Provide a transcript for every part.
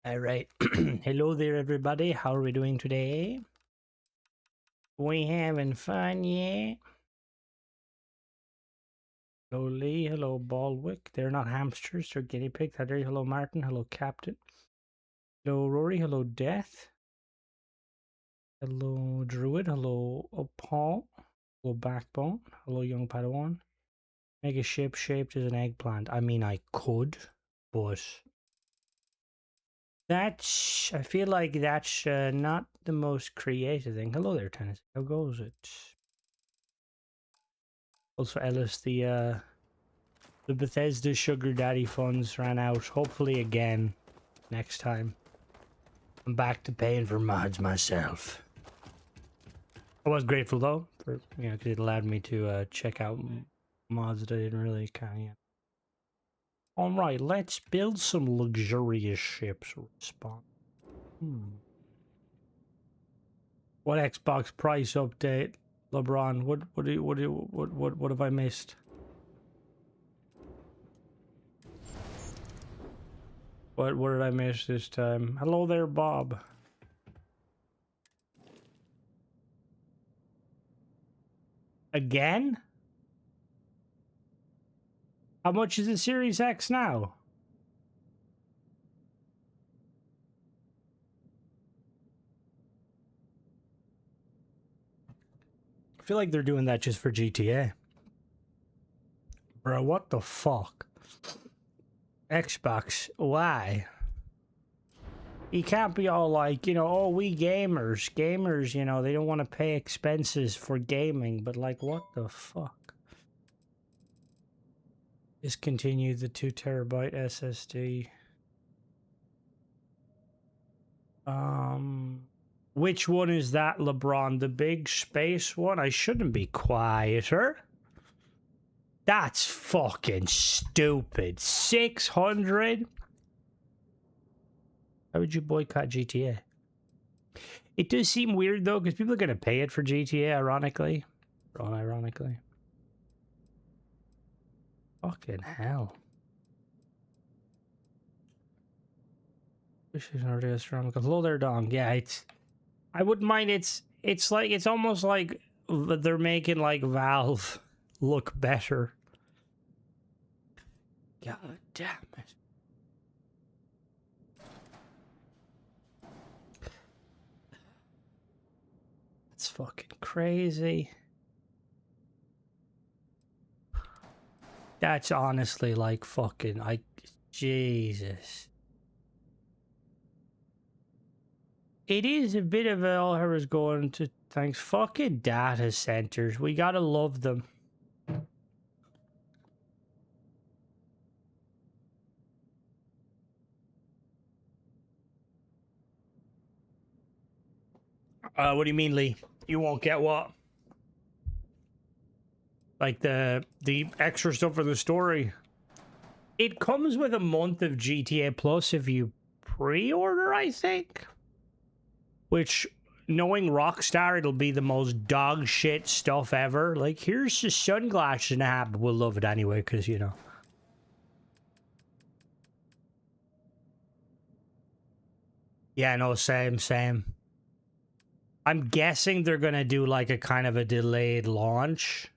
All right. Hello there, everybody. How are we doing today? We having fun, yeah? Hello, Lee. Hello, Baldwick. They're not hamsters. They're guinea pigs. Hello, Martin. Hello, Captain. Hello, Rory. Hello, Death. Hello, Druid. Hello, Paul. Hello, Backbone. Hello, Young Padawan. Make a ship shaped as an eggplant. I mean, I could, but that's... I feel like that's not the most creative thing. Hello there, Tennis. How goes it? Also, Ellis, the Bethesda sugar daddy funds ran out. Hopefully again next time. I'm back to paying for mods myself. I was grateful though for because it allowed me to check out mods that I didn't really kind of. All right, let's build some luxurious ships. Respawn. What Xbox price update, LeBron? What have I missed? What did I miss this time? Hello there, Bob. Again? How much is the Series X now? I feel like they're doing that just for GTA. Bro, what the fuck? Xbox, why? You can't be all like, oh, we gamers. Gamers, they don't want to pay expenses for gaming, but like, what the fuck? Discontinue the 2 terabyte SSD. Which one is that, LeBron? The big space one? I shouldn't be quieter. That's fucking stupid. 600? Why would you boycott GTA? It does seem weird though, because people are going to pay it for GTA, ironically. Or unironically. Fucking hell. This is already astronomical. Hello there, Dong. Yeah, I wouldn't mind. It's almost like they're making like Valve look better. God damn it. That's fucking crazy. That's honestly like fucking Jesus. It is a bit of all her is going to thanks fucking data centers. We gotta love them. What do you mean, Lee? You won't get what? Like the extra stuff for the story. It comes with a month of GTA Plus if you pre-order, I think. Which, knowing Rockstar, it'll be the most dog shit stuff ever. Like, here's the sunglasses and a hat, but we'll love it anyway, because, Yeah, no, same. I'm guessing they're gonna do, like, a kind of a delayed launch.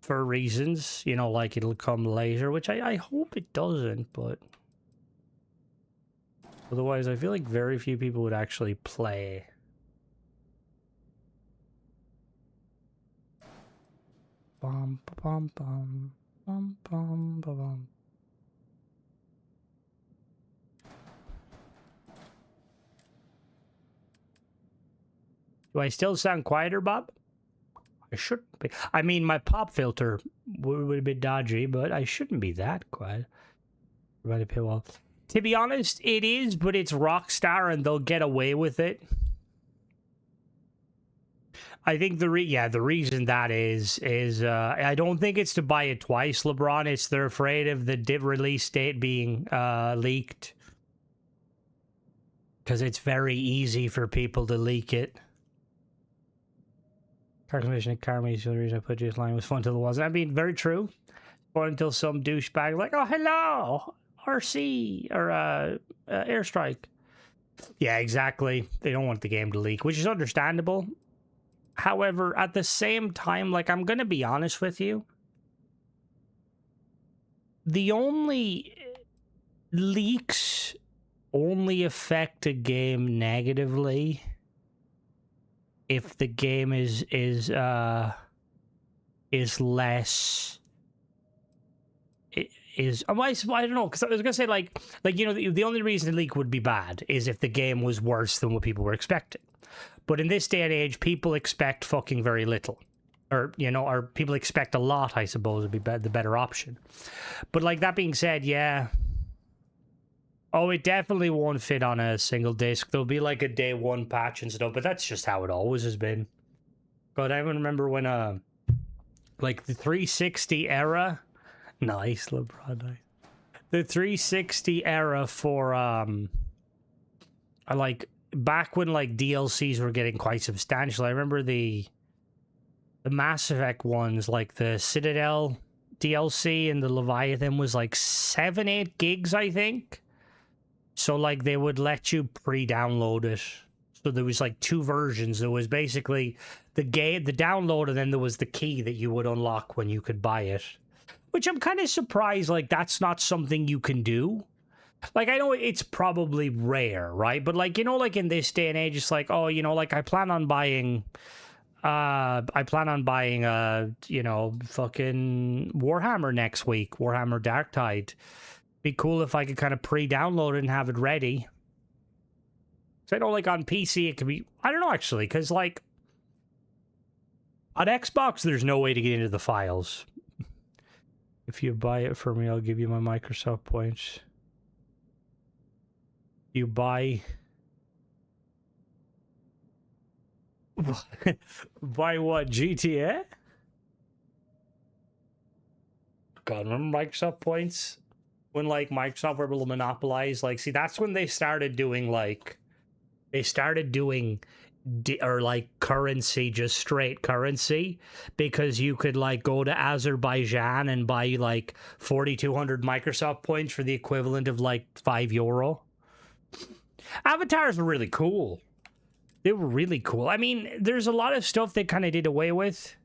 For reasons, like it'll come later, which I hope it doesn't, but... Otherwise, I feel like very few people would actually play. Bum, bum, bum, bum, bum, bum. Do I still sound quieter, Bob? I shouldn't be. I mean, my pop filter would have been dodgy, but I shouldn't be that quiet. Well, to be honest, it is, but it's Rockstar and they'll get away with it. I think the reason that is I don't think it's to buy it twice, LeBron. It's they're afraid of the release date being leaked. Because it's very easy for people to leak it. Car commission and car meets the reason I put this line was fun till it wasn't. I mean, very true. Fun until some douchebag like, oh, hello! RC or airstrike. Yeah, exactly. They don't want the game to leak, which is understandable. However, at the same time, like, I'm gonna be honest with you, the only leaks only affect a game negatively if the game is less. I don't know, because I was gonna say like you know, the only reason the leak would be bad is if the game was worse than what people were expecting. But in this day and age, people expect fucking very little, or you know, or people expect a lot. I suppose would be the better option. But like that being said, yeah. Oh, it definitely won't fit on a single disc. There'll be like a day one patch and stuff, but that's just how it always has been. God, I remember when like the 360 era. Nice, LeBron. Nice. The 360 era for like back when like DLCs were getting quite substantial. I remember the Mass Effect ones, like the Citadel DLC and the Leviathan was like 7-8 gigs, I think. So like they would let you pre-download it. So there was like two versions. There was basically the download, and then there was the key that you would unlock when you could buy it. Which I'm kind of surprised, like, that's not something you can do. Like, I know it's probably rare, right? But, like, you know, like, in this day and age, it's like, oh, you know, like, I plan on buying, you know, fucking Warhammer next week. Warhammer Darktide. Be cool if I could kind of pre-download it and have it ready. So I know, like, on PC, it could be, I don't know, actually, because, like, on Xbox, there's no way to get into the files. If you buy it for me, I'll give you my Microsoft points. You buy... Buy what? GTA? God, remember Microsoft points? When, like, Microsoft were able to monopolize, like, see, that's when they started doing, like... They started doing... or like currency, just straight currency, because you could like go to Azerbaijan and buy like 4,200 Microsoft points for the equivalent of like €5. Avatars were really cool. They were really cool. I mean, there's a lot of stuff they kind of did away with.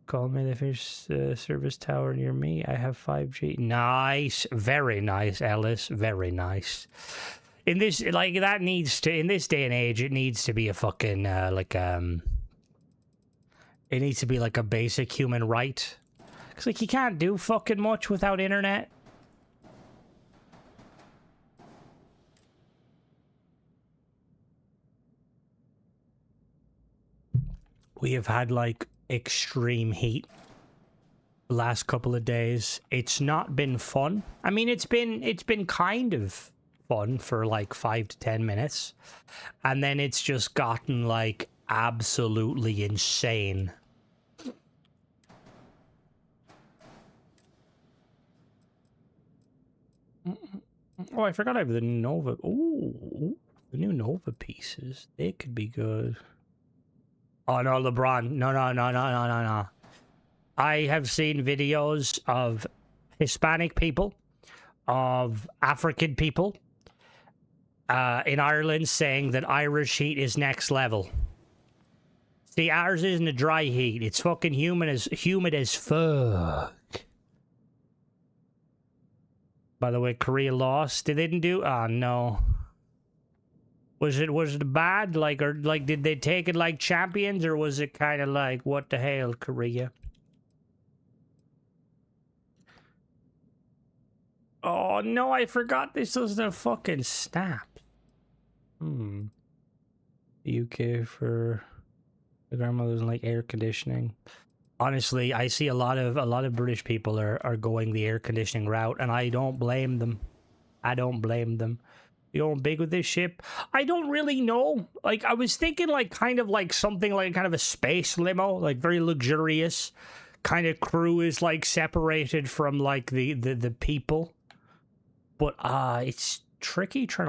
Call me the fish service tower near me. I have 5G. Nice. Very nice, Ellis. Very nice. In this, like, that needs to, in this day and age, it needs to be a fucking, it needs to be like a basic human right. Because, like, you can't do fucking much without internet. We have had, like, extreme heat the last couple of days. It's not been fun. I mean, it's been kind of fun for like 5 to 10 minutes, and then it's just gotten like absolutely insane. Oh, I forgot I have the Nova. Oh, the new Nova pieces. They could be good. Oh no, LeBron. No. I have seen videos of Hispanic people, of African people, in Ireland saying that Irish heat is next level. See, ours isn't a dry heat. It's fucking humid as fuck. By the way, Korea lost. They didn't do... Oh, no. Was it bad? Like, or like, did they take it like champions, or was it kind of like, what the hell, Korea? Oh, no, I forgot this was a fucking snap. UK for the grandmothers and like air conditioning. Honestly, I see a lot of British people are going the air conditioning route, and I don't blame them. I don't blame them. You going big with this ship? I don't really know. Like, I was thinking like kind of like something like kind of a space limo, like very luxurious. Kind of crew is like separated from like the people. But it's tricky trying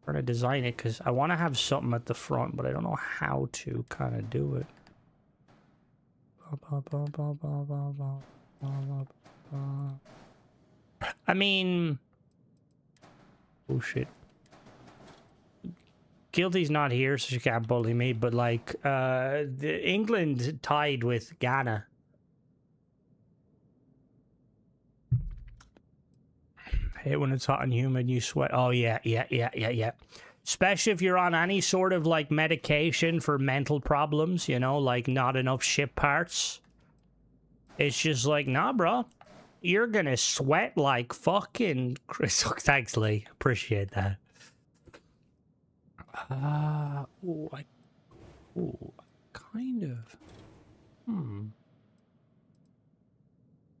to design it, because I want to have something at the front, but I don't know how to kind of do it. I mean... Oh, shit. Guilty's not here, so she can't bully me, but, like, England tied with Ghana. I hate when it's hot and humid, you sweat. Oh, yeah. Especially if you're on any sort of, like, medication for mental problems, you know, like not enough ship parts. It's just like, nah, bro. You're gonna sweat like fucking... Thanks, Lee. Appreciate that. Ooh, kind of. Bum,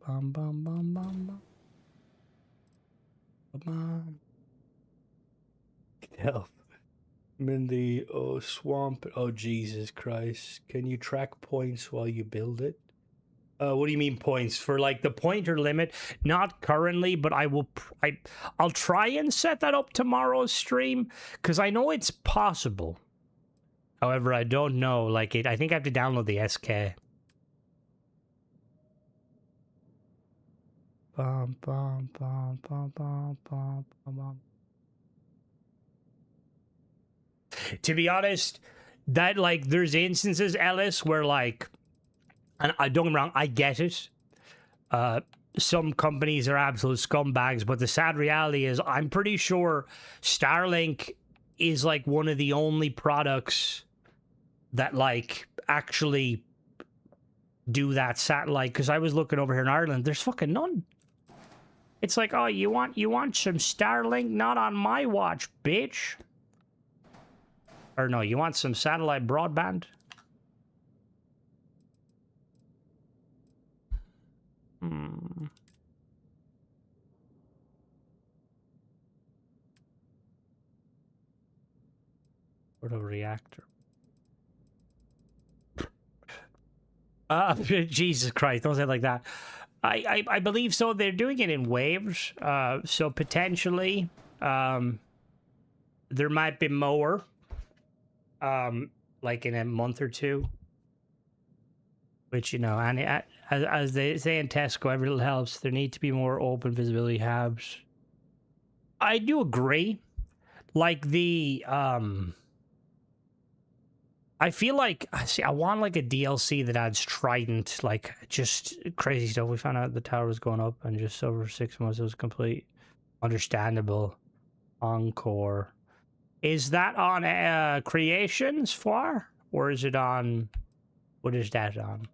bum, bum, bum, bum. Bum. Help. I'm in the swamp. Oh, Jesus Christ. Can you track points while you build it? What do you mean points? For like the pointer limit? Not currently, but I'll try and set that up tomorrow's stream, because I know it's possible. However, I don't know. Like I think I have to download the SK. Bum, bum, bum, bum, bum, bum, bum. To be honest, that like there's instances, Ellis, where like, and I don't get me wrong, I get it. Some companies are absolute scumbags, but the sad reality is I'm pretty sure Starlink is like one of the only products that like actually do that satellite. Because I was looking over here in Ireland, there's fucking none. It's like, oh, you want some Starlink? Not on my watch, bitch. Or no, you want some satellite broadband? What a reactor. Jesus Christ, don't say it like that. I believe so. They're doing it in waves. So potentially, there might be more. Like in a month or two. Which, you know, and as they say in Tesco, every little helps. There need to be more open visibility hubs. I do agree. Like the I feel like I want like a DLC that adds Trident, like just crazy stuff. We found out the tower was going up, and just over 6 months it was complete. Understandable. Encore. Is that on Creations Foire, or is it on? What is that on?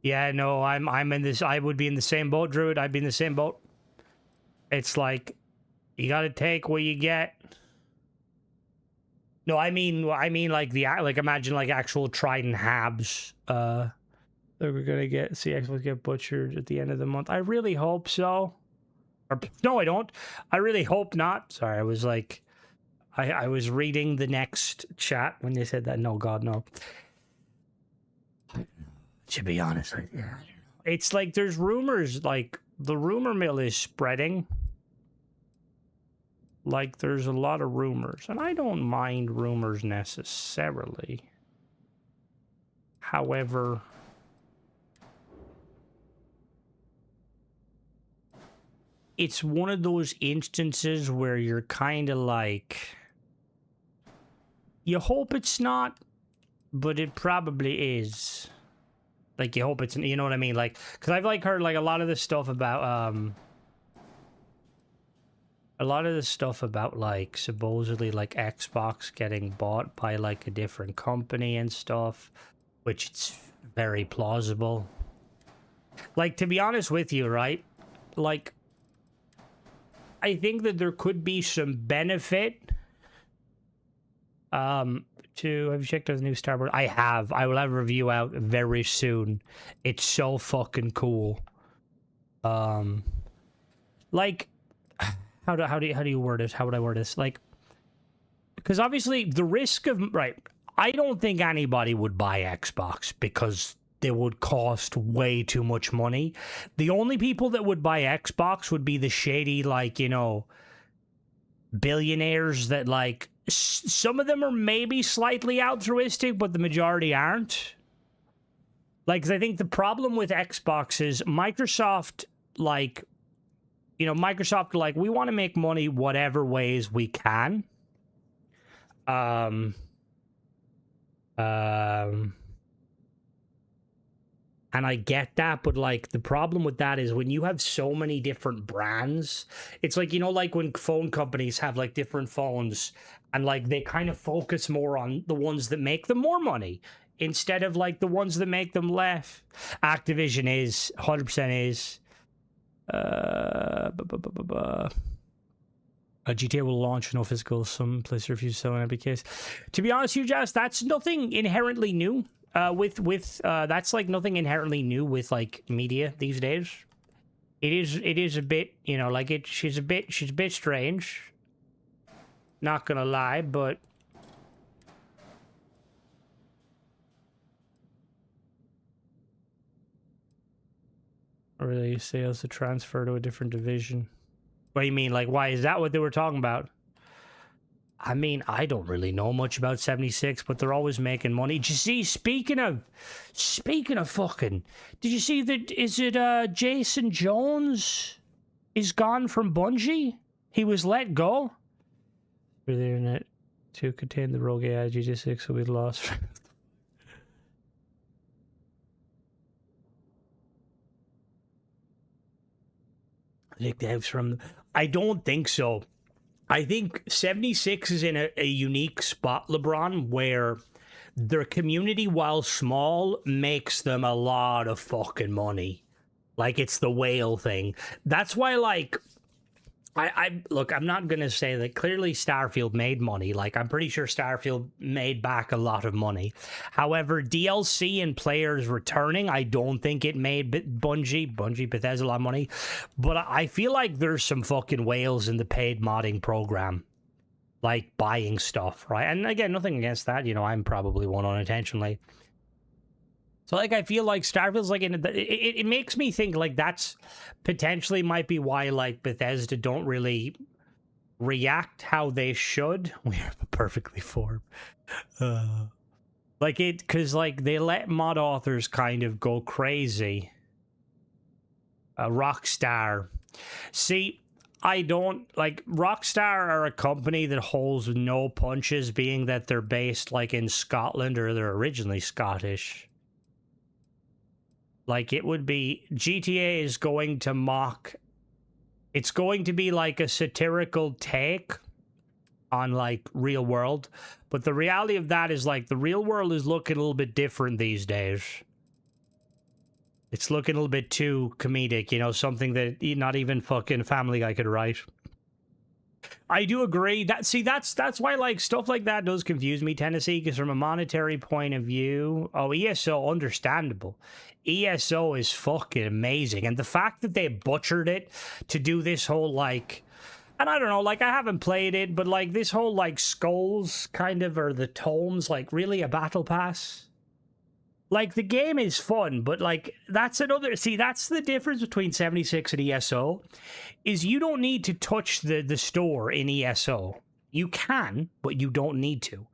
Yeah, no, I'm in this. I would be in the same boat, Druid. I'd be in the same boat. It's like you got to take what you get. No, I mean like imagine like actual Trident Habs. That we're gonna get CX will get butchered at the end of the month. I really hope so. Or no, I don't. I really hope not. Sorry, I was like, I was reading the next chat when they said that. No, God, no. To be honest, yeah, it's like there's rumors. Like the rumor mill is spreading. Like there's a lot of rumors, and I don't mind rumors necessarily. However, it's one of those instances where you're kind of like, you hope it's not, but it probably is. Like you hope it's, you know what I mean? Like, cause I've like heard like a lot of this stuff about like supposedly like Xbox getting bought by like a different company and stuff, which it's very plausible. Like, to be honest with you, right? Like, I think that there could be some benefit to, have you checked out the new Starboard? I have. I will have a review out very soon. It's so fucking cool. Like, how do you word it? How would I word this? Like, because obviously the risk of, right, I don't think anybody would buy Xbox because they would cost way too much money. The only people that would buy Xbox would be the shady, like, you know, billionaires that like some of them are maybe slightly altruistic, but the majority aren't. Like, 'cause I think the problem with Xbox is Microsoft, like, you know, Microsoft are like, we want to make money whatever ways we can. And I get that, but like the problem with that is when you have so many different brands, it's like, you know, like when phone companies have like different phones and like they kind of focus more on the ones that make them more money instead of like the ones that make them less. Activision is 100% is. GTA will launch no physical. Some place refuse to sell an empty case. To be honest, you just that's nothing inherently new. That's like nothing inherently new with like media these days. It is a bit, you know, like she's a bit strange. Not gonna lie, but really sales to transfer to a different division. What do you mean? Like, why is that what they were talking about? I mean, I don't really know much about 76, but they're always making money. Did you see, speaking of fucking, did you see that, is it Jason Jones is gone from Bungie? He was let go? For the internet to contain the rogue AI GTA 6, so we lost. Nicknames from I don't think so. I think 76 is in a unique spot, LeBron, where their community, while small, makes them a lot of fucking money. Like, it's the whale thing. That's why, like, I look, I'm not going to say that clearly Starfield made money. Like, I'm pretty sure Starfield made back a lot of money. However, DLC and players returning, I don't think it made Bungie, Bethesda a lot of money. But I feel like there's some fucking whales in the paid modding program. Like, buying stuff, right? And again, nothing against that. You know, I'm probably one unintentionally. So, like, I feel like Starfield's, like, it makes me think, like, that's potentially might be why, like, Bethesda don't really react how they should. We are perfectly formed. Like, because, like, they let mod authors kind of go crazy. Rockstar. See, I don't, like, Rockstar are a company that holds no punches, being that they're based, like, in Scotland, or they're originally Scottish. Like, it would be, GTA is going to mock, it's going to be like a satirical take on, like, real world. But the reality of that is, like, the real world is looking a little bit different these days. It's looking a little bit too comedic, you know, something that not even fucking Family Guy could write. I do agree. That's why, like, stuff like that does confuse me, Tennessee, because from a monetary point of view, ESO, understandable. ESO is fucking amazing. And the fact that they butchered it to do this whole, like, and I don't know, like, I haven't played it, but, like, this whole, like, skulls kind of, or the tomes, like, really a battle pass? Like, the game is fun, but, like, that's another... See, that's the difference between 76 and ESO, is you don't need to touch the store in ESO. You can, but you don't need to.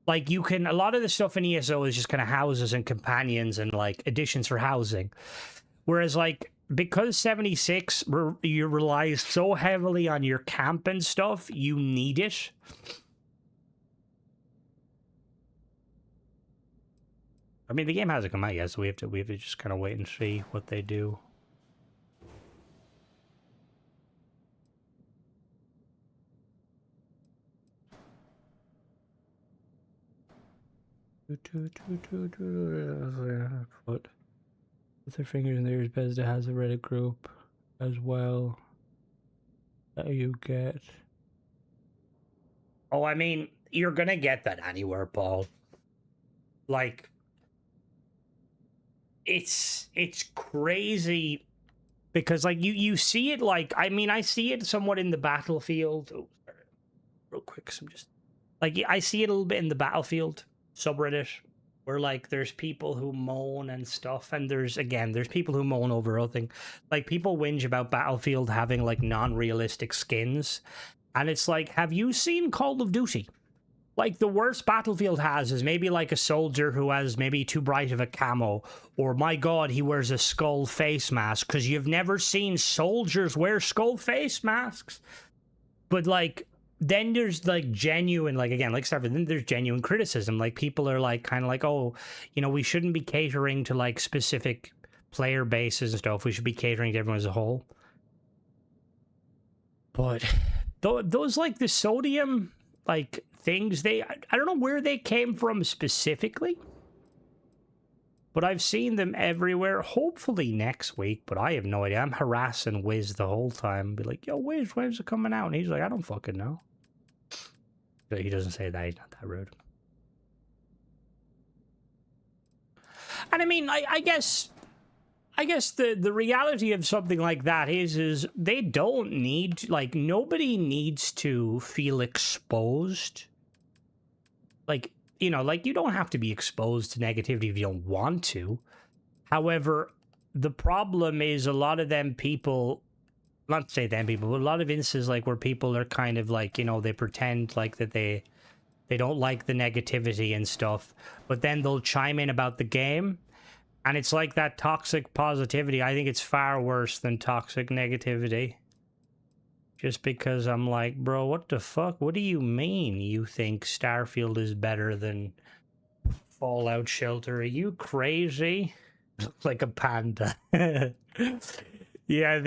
Like, you can... A lot of the stuff in ESO is just kind of houses and companions and, like, additions for housing. Whereas, like, because 76 you relies so heavily on your camp and stuff, you need it. I mean, the game hasn't come out yet, so we have to just kind of wait and see what they do. Put their fingers in their ears. Bethesda has a Reddit group as well that you get. Oh, I mean, you're gonna get that anywhere, Paul. Like, it's crazy because, like, you see it, like, I mean, I see it somewhat in the Battlefield. Oh, real quick, so I'm just like, I see it a little bit in the Battlefield subreddit, where, like, there's people who moan and stuff, and there's people who moan over other things. Like, people whinge about Battlefield having, like, non-realistic skins, and it's like, have you seen Call of Duty? Like, the worst Battlefield has is maybe like a soldier who has maybe too bright of a camo, or my god, he wears a skull face mask, because you've never seen soldiers wear skull face masks. But, like, then there's, like, genuine, like, again, like Starfield, then there's genuine criticism. Like, people are, like, kind of like, oh, you know, we shouldn't be catering to, like, specific player bases and stuff. We should be catering to everyone as a whole. But those, like, the sodium, like, things, I don't know where they came from specifically, but I've seen them everywhere. Hopefully next week, but I have no idea. I'm harassing Wiz the whole time. Be like, yo, Wiz, when's it coming out? And he's like, I don't fucking know. But he doesn't say that. He's not that rude. And I mean, I guess the reality of something like that is they don't need, like, nobody needs to feel exposed. Like, you know, like, you don't have to be exposed to negativity if you don't want to. However, the problem is a lot of them people, not to say them people, but a lot of instances, like, where people are kind of like, you know, they pretend like that they don't like the negativity and stuff, but then they'll chime in about the game. And it's like that toxic positivity. I think it's far worse than toxic negativity. Just because I'm like, bro, what the fuck? What do you mean you think Starfield is better than Fallout Shelter? Are you crazy? Like a panda. Yeah,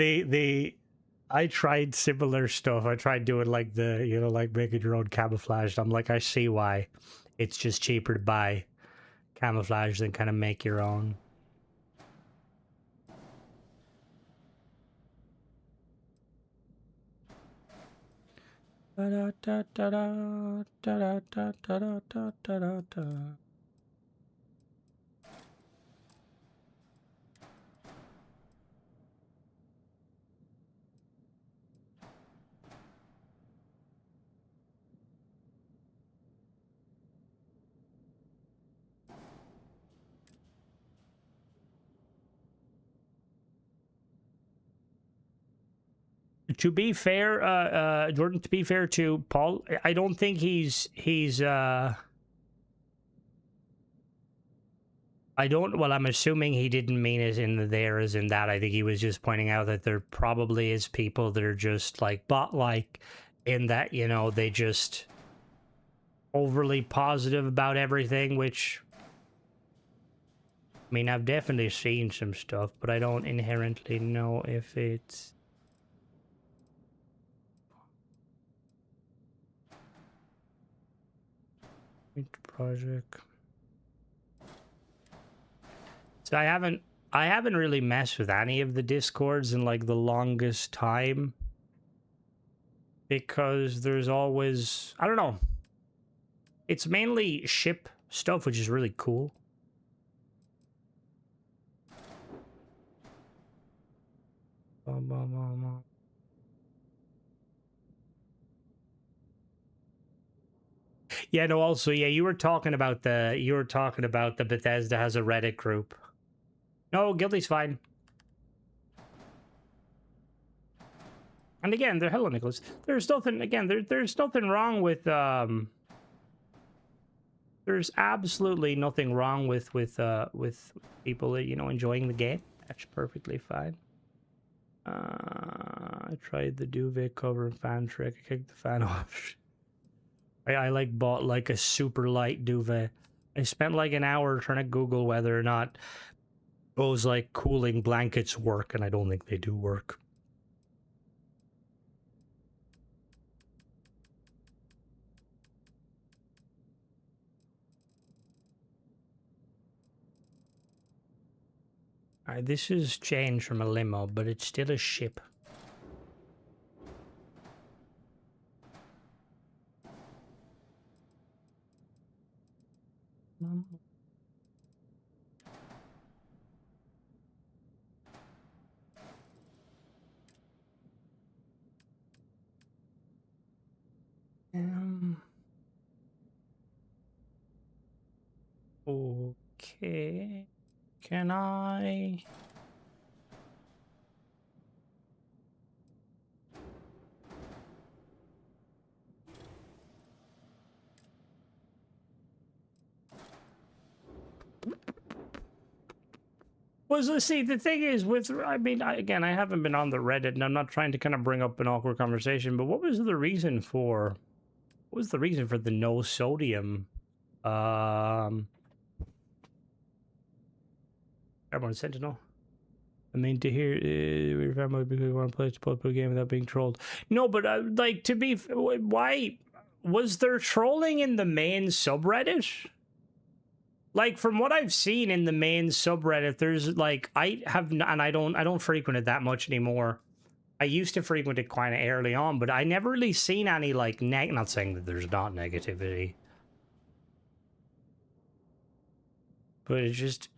I tried similar stuff. I tried doing like the, you know, like making your own camouflage. I'm like, I see why. It's just cheaper to buy camouflage than kind of make your own. To be fair, Jordan, to be fair to Paul, I don't think he's well, I'm assuming he didn't mean it in the there as in that. I think he was just pointing out that there probably is people that are just like bot-like in that, you know, they just overly positive about everything, which, I mean, I've definitely seen some stuff, but I don't inherently know if it's... project. So I haven't really messed with any of the Discords in like the longest time, because there's always, I don't know, it's mainly ship stuff, which is really cool. Yeah, no, also, yeah, you were talking about the Bethesda has a Reddit group. No, Guilty's fine. And again, they're hello, Nicholas. There's nothing, again, there's nothing wrong with, there's absolutely nothing wrong with people, you know, enjoying the game. That's perfectly fine. I tried the duvet cover and fan trick. I kicked the fan off. I like bought like a super light duvet. I spent like an hour trying to Google whether or not those like cooling blankets work, and I don't think they do work. Alright, this is changed from a limo, but it's still a ship. Okay. Can I... Well, so see, the thing is with, I mean, again, I haven't been on the Reddit, and I'm not trying to kind of bring up an awkward conversation, but what was the reason for, the no sodium, Airborne Sentinel? I mean, to hear, we're family because we want to play a game without being trolled. No, but, like, to be, why, was there trolling in the main subreddit? Like, from what I've seen in the main subreddit, there's like, I don't frequent it that much anymore. I used to frequent it quite early on, but I never really seen any like not saying that there's not negativity, but it's just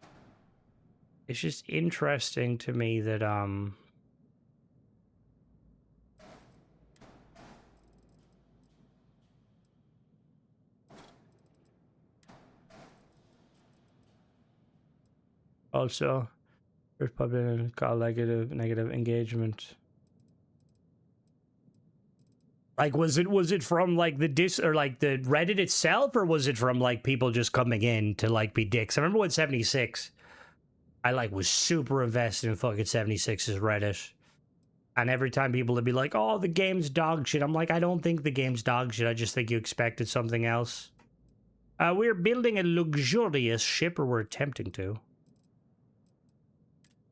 interesting to me that also there's probably got negative engagement. Like, was it from like the or like the Reddit itself, or was it from like people just coming in to like be dicks? I remember when 76, I like was super invested in fucking 76's Reddit, and every time people would be like, "Oh, the game's dog shit," I'm like, I don't think the game's dog shit. I just think you expected something else. We're building a luxurious ship, or we're attempting to.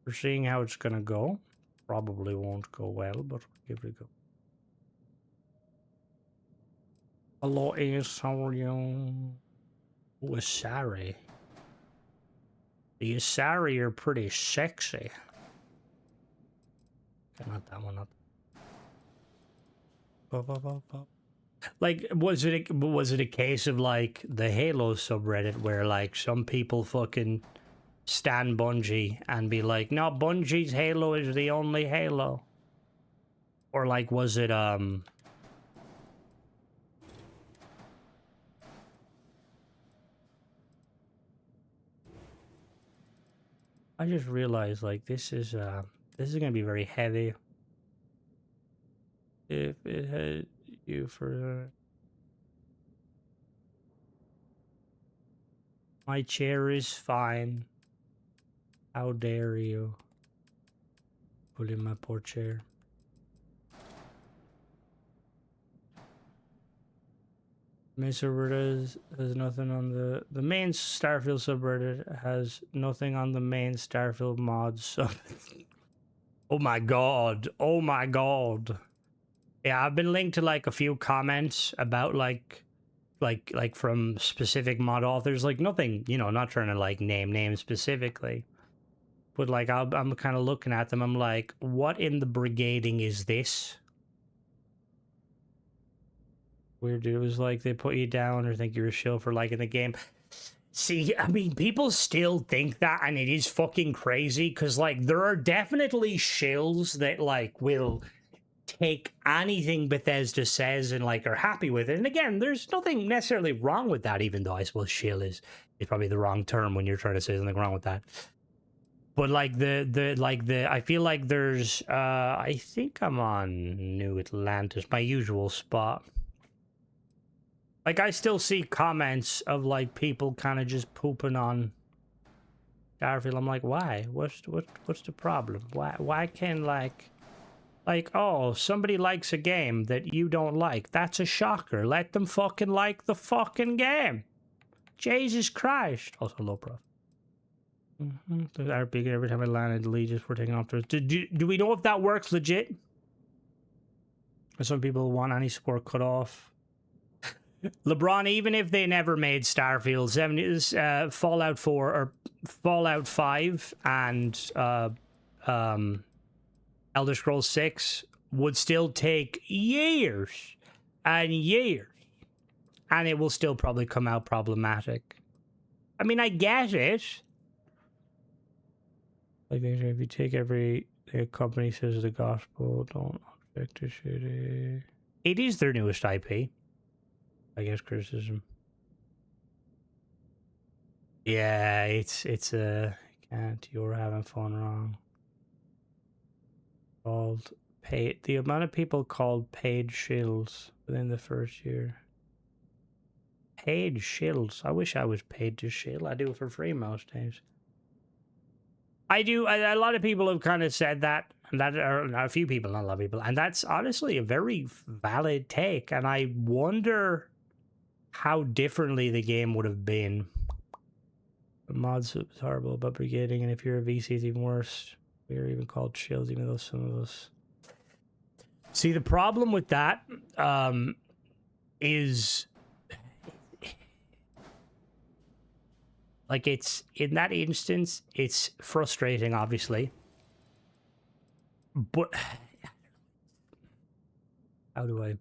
We're seeing how it's gonna go. Probably won't go well, but we'll give it a go. Hello, Asarion. Oh, Asari. The Asari are pretty sexy. Okay, not that one. Not. Like, was it a case of like the Halo subreddit where like some people fucking stand Bungie and be like, no, Bungie's Halo is the only Halo? Or like, was it I just realized like this is gonna be very heavy if it had you for my chair is fine. How dare you pull in my poor chair? Main subreddit has nothing on the main Starfield subreddit has nothing on the main Starfield mods. So oh my god. Oh my god. Yeah, I've been linked to like a few comments about like from specific mod authors, like nothing, you know, not trying to like name names specifically, but like I'm kind of looking at them, I'm like, what in the brigading is this? Weird, dude. It was like they put you down or think you're a shill for liking the game. See, I mean, people still think that, and it is fucking crazy, because like there are definitely shills that like will take anything Bethesda says and like are happy with it. And again, there's nothing necessarily wrong with that, even though I suppose shill is probably the wrong term when you're trying to say something wrong with that. But like I feel like there's I think I'm on New Atlantis, my usual spot. Like, I still see comments of like people kind of just pooping on Starfield. I'm like, why? What's the problem? Why can like, oh, somebody likes a game that you don't like? That's a shocker. Let them fucking like the fucking game. Jesus Christ. Also low prof. The RP every time I landed, the lead just were taking off. Do we know if that works legit? Or some people want any support cut off. LeBron, even if they never made Starfield, Fallout 4 or Fallout 5 and Elder Scrolls 6 would still take years and years, and it will still probably come out problematic. I mean, I get it. Like, if you take every company says the gospel, don't object to shit. It is their newest IP. I guess criticism. Yeah, it's can't. You're having fun wrong. Called paid. The amount of people called paid shills within the first year. Paid shills. I wish I was paid to shill. I do it for free most days. I do. A lot of people have kind of said that, and that are not a few people, not a lot of people, and that's honestly a very valid take. And I wonder how differently the game would have been. The mods was horrible about brigading, and if you're a VC, it's even worse. We are even called chills, even though some of us. See, the problem with that is, like, it's in that instance, it's frustrating, obviously. But how do I?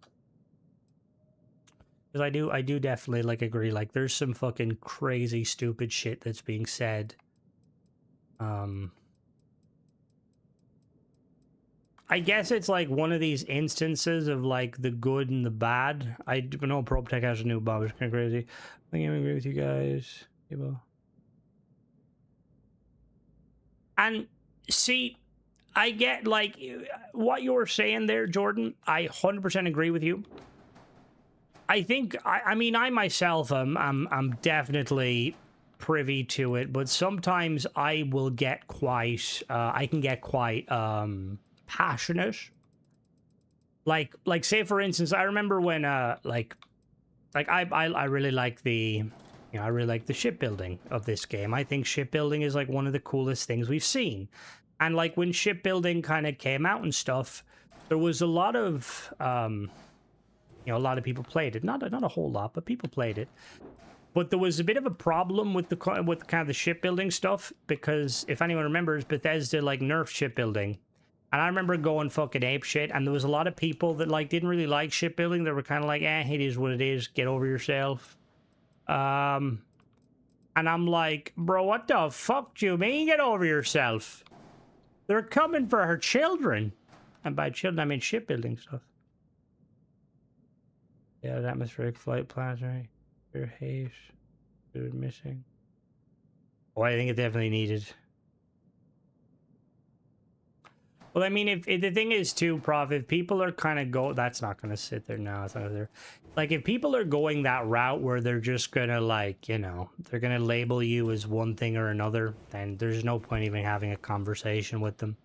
Because I do definitely like agree. Like, there's some fucking crazy, stupid shit that's being said. I guess it's like one of these instances of like the good and the bad. I know PropTech has a new bomb. It's kind of crazy. I agree with you guys. And see, I get like what you were saying there, Jordan. I 100% agree with you. I think I mean I myself I'm definitely privy to it, but sometimes I will get quite I can get quite passionate. Like say for instance, I remember when like I really like the I really like the shipbuilding of this game. I think shipbuilding is like one of the coolest things we've seen. And like when shipbuilding kind of came out and stuff, there was a lot of a lot of people played it. Not a whole lot, but people played it. But there was a bit of a problem with kind of the shipbuilding stuff, because if anyone remembers, Bethesda like nerfed shipbuilding. And I remember going fucking ape shit, and there was a lot of people that like didn't really like shipbuilding. They were kind of like, it is what it is. Get over yourself. And I'm like, bro, what the fuck do you mean get over yourself? They're coming for her children. And by children, I mean shipbuilding stuff. Yeah, the atmospheric flight plans, right? Your hate. You're missing. Oh, I think it definitely needed. Well, I mean, if the thing is too, Prof, if people are kind of that's not going to sit there now. It's not there. Like, if people are going that route where they're just going to, like, they're going to label you as one thing or another, then there's no point even having a conversation with them.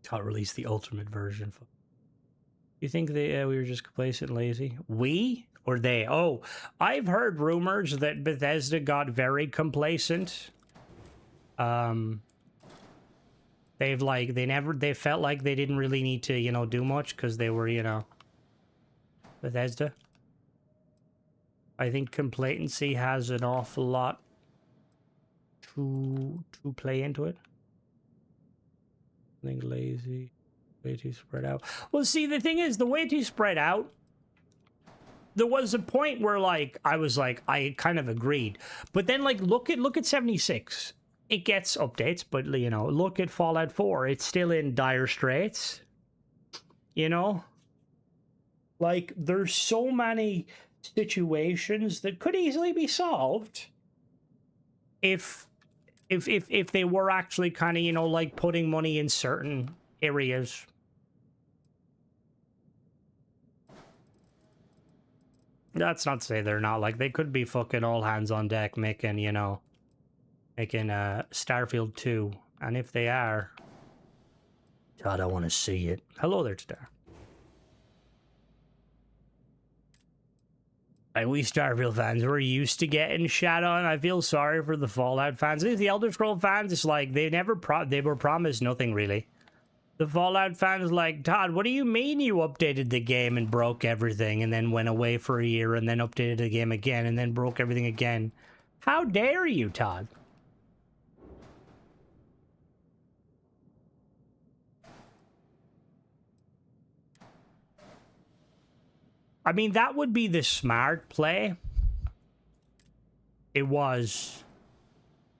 Can't release the ultimate version. You think we were just complacent and lazy? We or they? Oh, I've heard rumors that Bethesda got very complacent. They felt like they didn't really need to, do much because they were, Bethesda. I think complacency has an awful lot to play into it. I think lazy, way too spread out. Well, see, the thing is, the way too spread out, there was a point where, like, I was like, I kind of agreed. But then, like, look at 76. It gets updates, but, look at Fallout 4. It's still in dire straits. Like, there's so many situations that could easily be solved if they were actually kind of, like, putting money in certain areas. That's not to say they're not. Like, they could be fucking all hands on deck making, Starfield 2. And if they are, God, I want to see it. Hello there, Star. And we Starfield fans, we're used to getting shat on. I feel sorry for the Fallout fans. The Elder Scrolls fans, it's like they were promised nothing really. The Fallout fans like, Todd, what do you mean you updated the game and broke everything and then went away for a year and then updated the game again and then broke everything again? How dare you, Todd? I mean, that would be the smart play. It was.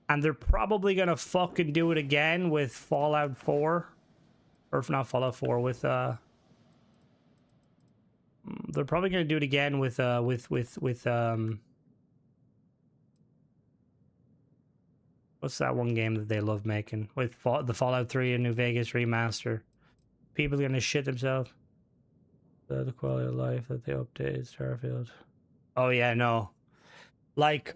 And they're probably gonna fucking do it again with Fallout 4. Or if not Fallout 4, with they're probably gonna do it again with what's that one game that they love making? With the Fallout 3 and New Vegas remaster. People are gonna shit themselves. The quality of life that they updated Starfield. Oh yeah, no. Like,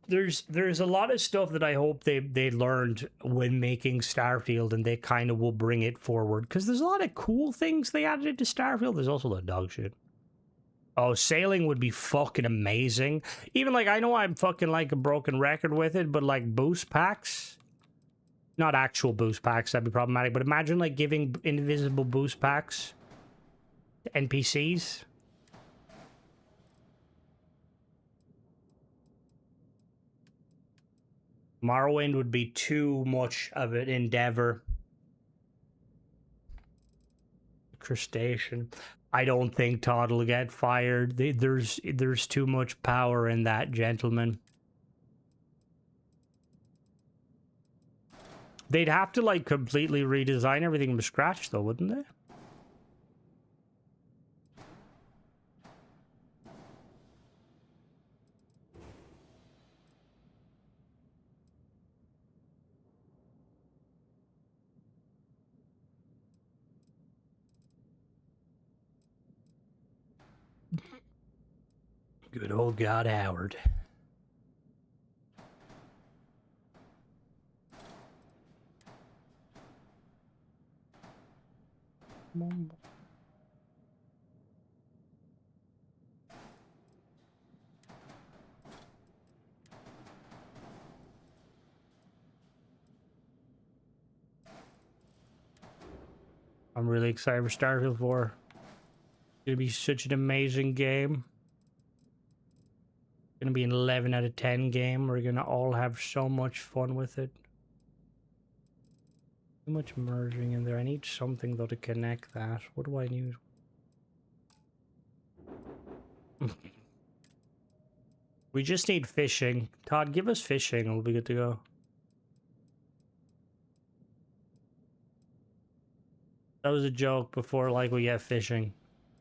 there's a lot of stuff that I hope they learned when making Starfield, and they kind of will bring it forward, because there's a lot of cool things they added to Starfield. There's also the dog shit. Oh, sailing would be fucking amazing. Even, like, I know I'm fucking like a broken record with it, but like boost packs, not actual boost packs, that'd be problematic, but imagine like giving invisible boost packs to NPCs. Morrowind would be too much of an endeavor. Crustacean. I don't think Todd will get fired. There's too much power in that gentleman. They'd have to like completely redesign everything from scratch though, wouldn't they? Good old God Howard. I'm really excited for Starfield 4. It's gonna be such an amazing game. It's gonna be an 11 out of 10 game. We're gonna all have so much fun with it. Too much merging in there. I need something though to connect that. What do I need? We just need fishing. Todd, give us fishing and we'll be good to go. That was a joke before, like, we get fishing.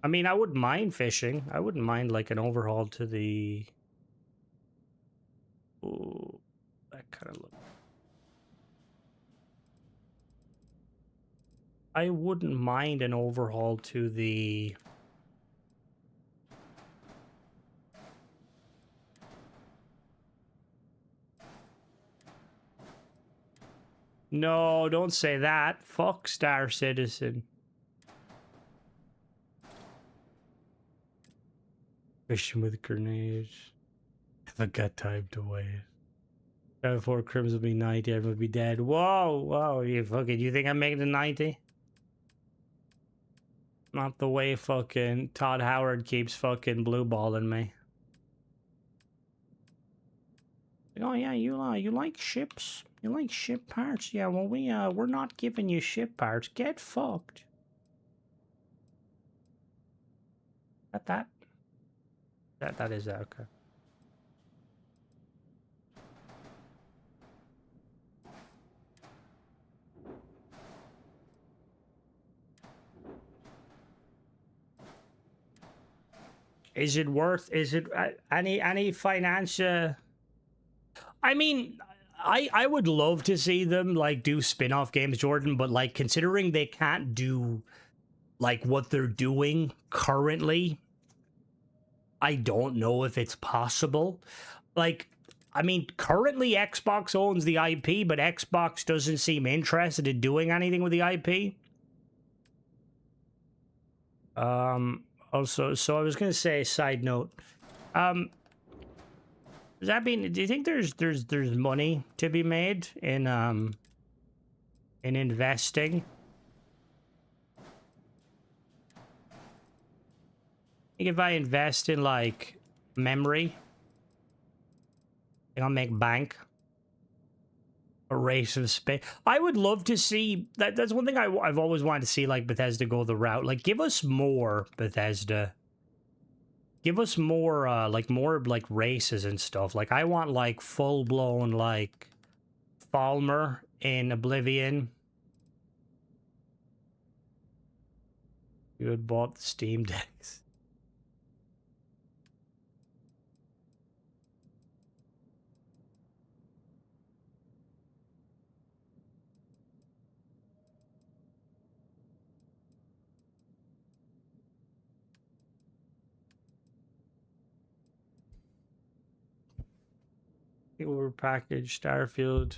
I mean, I wouldn't mind fishing. I wouldn't mind, like, an overhaul to the... Ooh, that kind of look... I wouldn't mind an overhaul to the... No, don't say that. Fuck Star Citizen. Fishing with grenades. If I got time to wait. Before Crims will be 90, everyone will be dead. Whoa, whoa, you think I'm making it 90? Not the way fucking Todd Howard keeps fucking blue balling me. Oh yeah, you like ships? You like ship parts? Yeah, well we're not giving you ship parts. Get fucked. That is that, okay. Is it worth, is it any financial? I mean, I would love to see them like do spin-off games, Jordan, but like considering they can't do like what they're doing currently, I don't know if it's possible. Like, I mean, currently Xbox owns the IP, but Xbox doesn't seem interested in doing anything with the IP. Also, so I was gonna say, side note, does that mean, do you think there's money to be made in investing? I think if I invest in like memory, I think I'll make bank. A race of space. I would love to see that. That's one thing I've always wanted to see, like Bethesda go the route. Like, give us more Bethesda. Give us more, more like races and stuff. Like, I want like full blown like Falmer in Oblivion. You had bought the Steam decks. Overpackaged Starfield,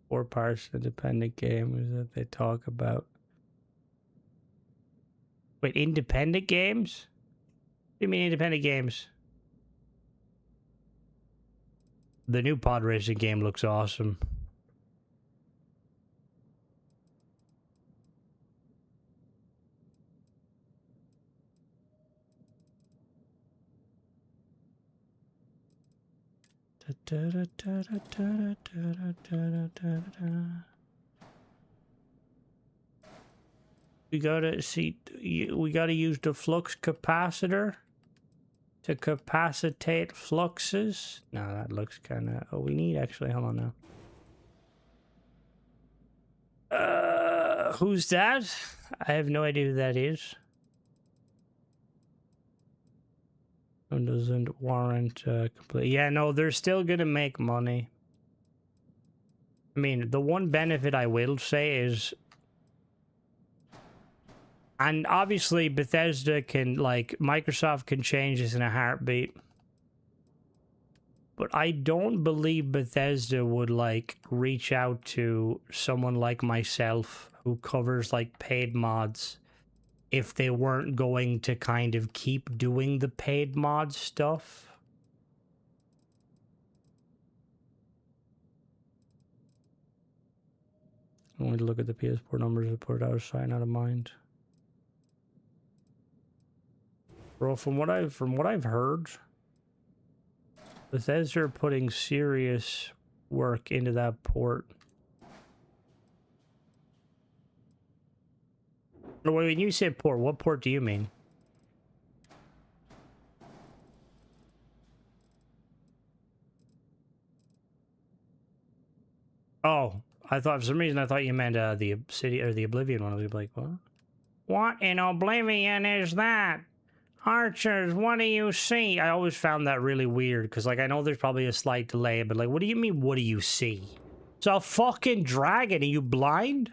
4 parts independent games that they talk about. Wait, independent games? What do you mean independent games? The new pod racing game looks awesome. We gotta see, we gotta use the flux capacitor to capacitate fluxes. No, that looks kind of, oh, we need actually, hold on now. Who's that? I have no idea who that is. It doesn't warrant complete. Yeah, no, they're still gonna make money. I mean, the one benefit I will say is, and obviously Bethesda can, like, Microsoft can change this in a heartbeat. But I don't believe Bethesda would, like, reach out to someone like myself who covers, like, paid mods if they weren't going to kind of keep doing the paid mod stuff. I want to look at the PS4 numbers reported out of sight, out of mind. Bro, from what I've heard, Bethesda are putting serious work into that port. When you say port, what port do you mean? Oh, I thought for some reason I thought you meant the City or the Oblivion one. I was like, what? What in Oblivion is that? Archers, what do you see? I always found that really weird because, like, I know there's probably a slight delay, but, like, what do you mean, what do you see? It's a fucking dragon. Are you blind?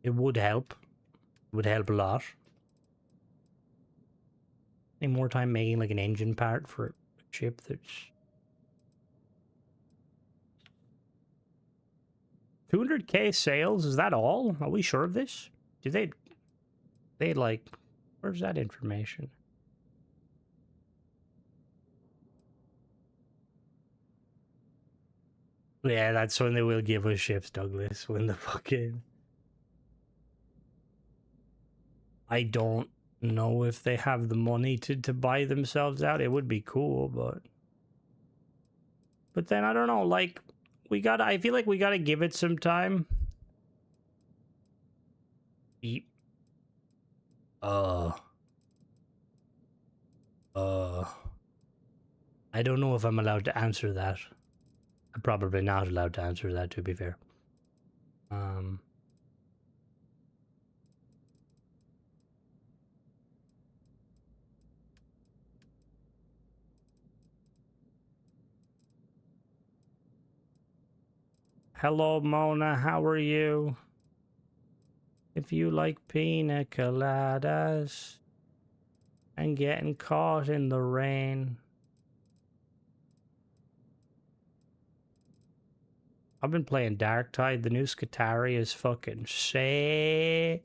It would help. It would help a lot. Any more time making, like, an engine part for a ship that's 200k sales? Is that all? Are we sure of this? Do they like, where's that information? Yeah, that's when they will give us ships, Douglas. When the fucking, I don't know if they have the money to buy themselves out. It would be cool, but then I don't know, like, I feel like we gotta give it some time. I don't know if I'm allowed to answer that. I'm probably not allowed to answer that, to be fair. Hello, Mona, how are you? If you like pina coladas and getting caught in the rain. I've been playing Dark Tide. The new Skatari is fucking sick.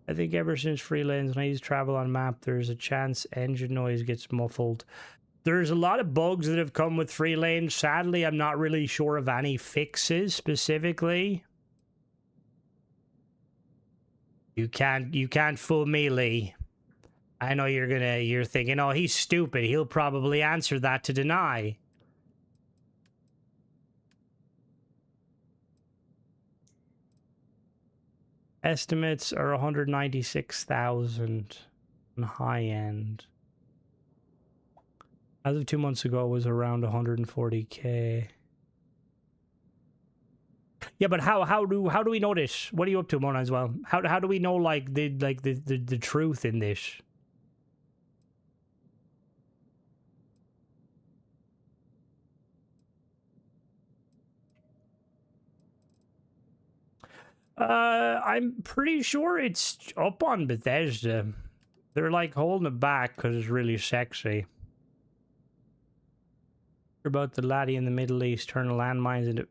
I think ever since Freelance, when I use travel on map, there's a chance engine noise gets muffled. There's a lot of bugs that have come with free lane. Sadly, I'm not really sure of any fixes specifically. You can't fool me, Lee. I know you're thinking, oh, he's stupid. He'll probably answer that to deny. Estimates are 196,000 on high end. As of 2 months ago, it was around 140k. Yeah, but how do we know this? What are you up to, Mona, as well? How do we know, like, the truth in this? I'm pretty sure it's up on Bethesda. They're like holding it back because it's really sexy. About the laddie in the Middle East turning landmines into...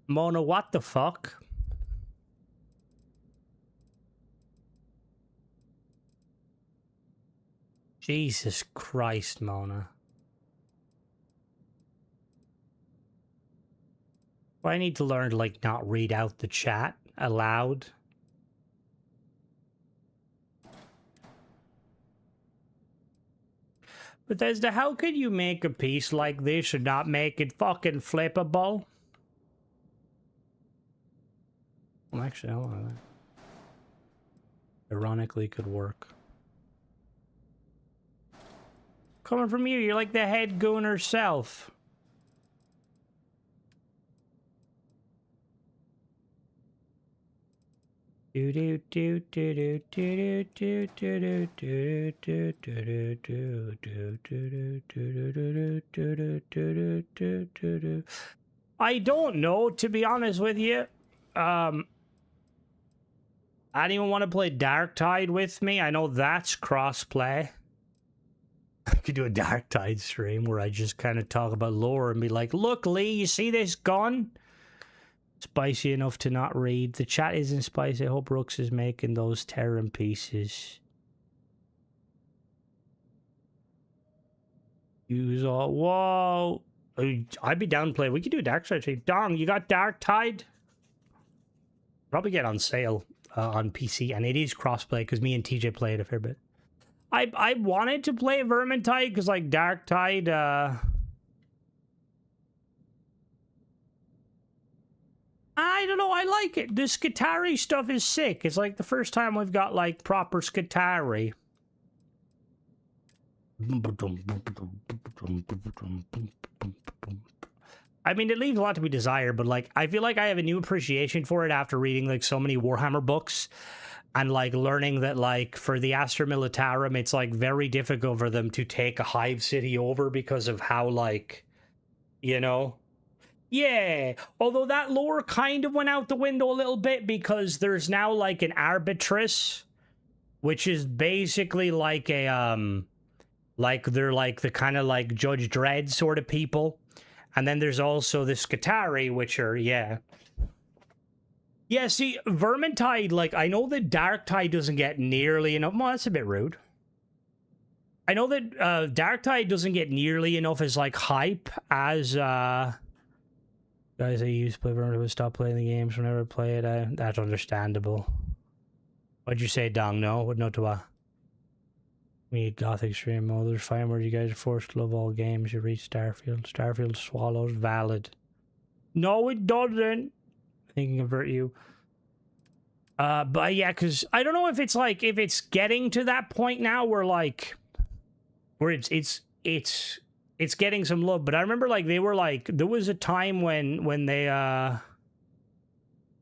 Mona, what the fuck? Jesus Christ, Mona. I need to learn to, like, not read out the chat aloud. Bethesda, how could you make a piece like this and not make it fucking flippable? Well, actually, hold on. Ironically, could work. Coming from you, you're like the head goon herself. I don't know, to be honest with you. Anyone want to play Darktide with me? I know that's crossplay. I could do a Darktide stream where I just kind of talk about lore and be like, look, Lee, you see this gun? Spicy enough to not read. The chat isn't spicy. I hope Rooks is making those Terran pieces. Use all... Whoa. I'd be down to play. We could do Darktide. Dong, you got Darktide? Probably get on sale on PC, and it is crossplay because me and TJ play it a fair bit. I wanted to play Vermintide because, like, Darktide, I don't know, I like it. The Skitarii stuff is sick. It's like the first time we've got, like, proper Skitarii. I mean, it leaves a lot to be desired, but, like, I feel like I have a new appreciation for it after reading, like, so many Warhammer books and, like, learning that, like, for the Astra Militarum, it's, like, very difficult for them to take a hive city over because of how, like, you know? Yeah, although that lore kind of went out the window a little bit because there's now, like, an Arbitress, which is basically like a, like, they're, like, the kind of, like, Judge Dredd sort of people. And then there's also the Skitarii, which are, yeah. Yeah, see, Vermintide, like, I know that Darktide doesn't get nearly enough. Well, that's a bit rude. I know that Darktide doesn't get nearly enough as, like, hype as, guys I used to play Vermintide would stop playing the games whenever I play it. That's understandable. What'd you say, Dong? No? What no to what? We need Gothic stream mode. There's fine where you guys are forced to love all games. You reach Starfield. Starfield swallows valid. No, it doesn't. I think I can convert you. But yeah, because I don't know if it's like, if it's getting to that point now where, like, where it's getting some love. But I remember, like, they were like, there was a time when they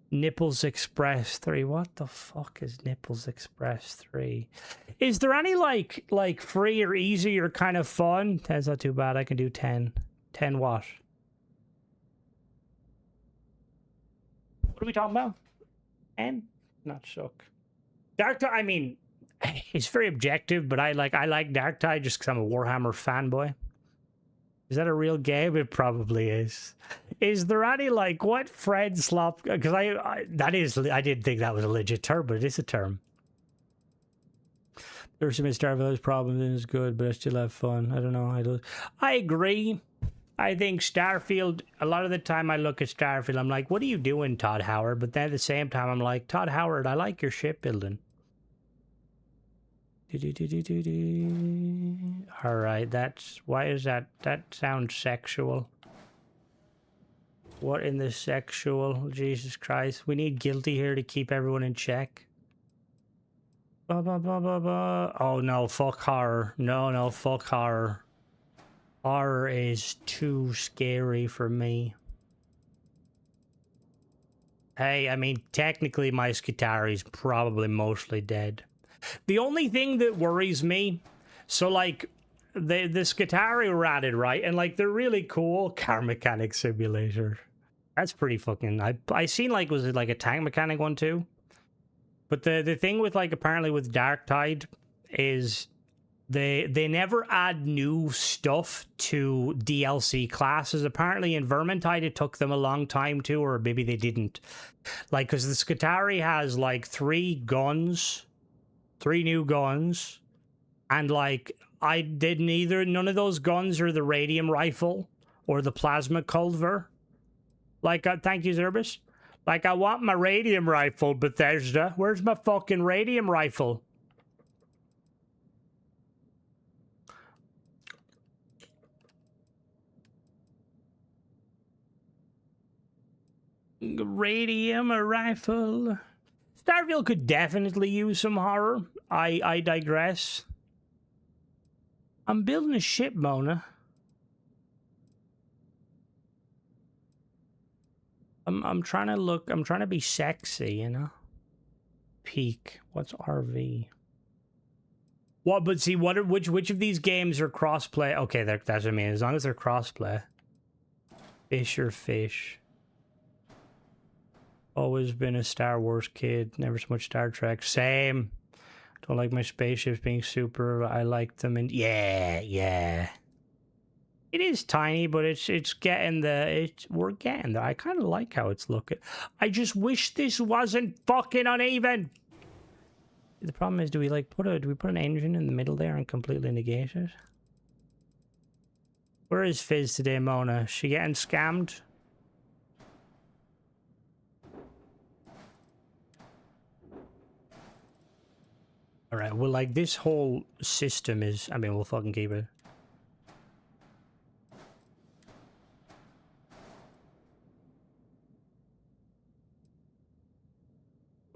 Nipples Express 3. What the fuck is Nipples Express 3? Is there any like free or easy or kind of fun? 10's not too bad. I can do 10. 10 what? What are we talking about? 10? Not shook. Darktide, I mean, it's very objective, but I like Darktide just because I'm a Warhammer fanboy. Is that a real game? It probably is. Is there any, like, what Fred Slop? Because I didn't think that was a legit term, but it is a term. There's some Starfield's problems and it's good, but I still have fun. I don't know. I agree. I think Starfield, a lot of the time I look at Starfield, I'm like, what are you doing, Todd Howard? But then at the same time, I'm like, Todd Howard, I like your shipbuilding. All right, that's... Why is that? That sounds sexual. What in the sexual? Jesus Christ. We need guilty here to keep everyone in check. Oh, no, fuck horror. No, fuck horror. Horror is too scary for me. Hey, I mean, technically my Skitarii's probably mostly dead. The only thing that worries me, so, like, the Skitarii were added, right? And, like, they're really cool. Car mechanic simulator. That's pretty fucking... I seen, like, was it like a tank mechanic one too? But the thing with, like, apparently with Dark Tide is they never add new stuff to DLC classes. Apparently in Vermintide it took them a long time to, or maybe they didn't. Like, because the Skitarii has, like, 3 new guns, and, like, I did none of those guns are the radium rifle or the plasma culver. Like, thank you, Zerbis. Like, I want my radium rifle, Bethesda. Where's my fucking radium rifle? Radium rifle. Starfield could definitely use some horror. I digress. I'm building a ship, Mona. I'm trying to be sexy, you know? Peak. What's RV? What, but see, which of these games are crossplay? Okay, that's what I mean. As long as they're crossplay. Fish or fish. Always been a Star Wars kid. Never so much Star Trek. Same. Don't like my spaceships being super. I like them, and yeah. It is tiny, but it's getting we're getting there. I kind of like how it's looking. I just wish this wasn't fucking uneven. The problem is, do we put an engine in the middle there and completely negate it? Where is Fizz today, Mona? Is she getting scammed? All right. Well, like, this whole system is. I mean, we'll fucking keep it.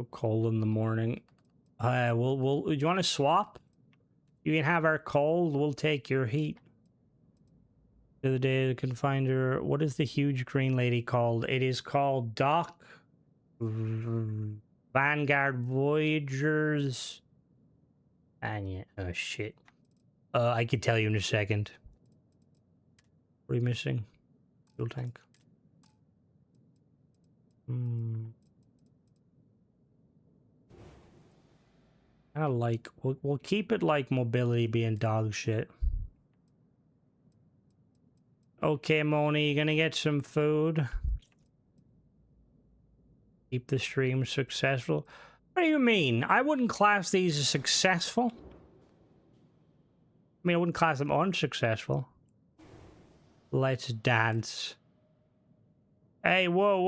Coal in the morning. Do you want to swap? You can have our coal. We'll take your heat. The other day, I can find her. What is the huge green lady called? It is called Doc Vanguard Voyagers. Anya. Oh shit. I could tell you in a second. What are you missing? Fuel tank. Kind of like we'll keep it like mobility being dog shit. Okay, Moni, you gonna get some food? Keep the stream successful. What do you mean? I wouldn't class these as successful. I mean, I wouldn't class them unsuccessful. Let's dance. Hey, whoa.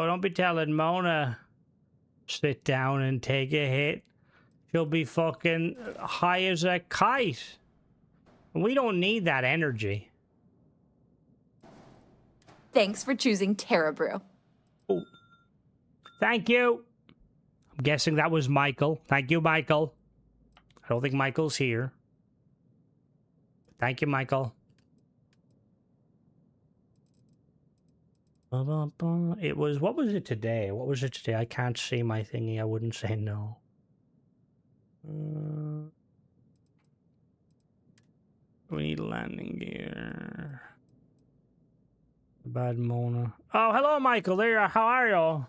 Don't be telling Mona. Sit down and take a hit. She'll be fucking high as a kite. We don't need that energy. Thanks for choosing Terra Brew. Oh. Thank you. I'm guessing that was Michael. Thank you, Michael. I don't think Michael's here. Thank you, Michael. It was, what was it today? What was it today? I can't see my thingy. I wouldn't say no. We need landing gear. Bad Mona. Oh, hello, Michael. There you are. How are you?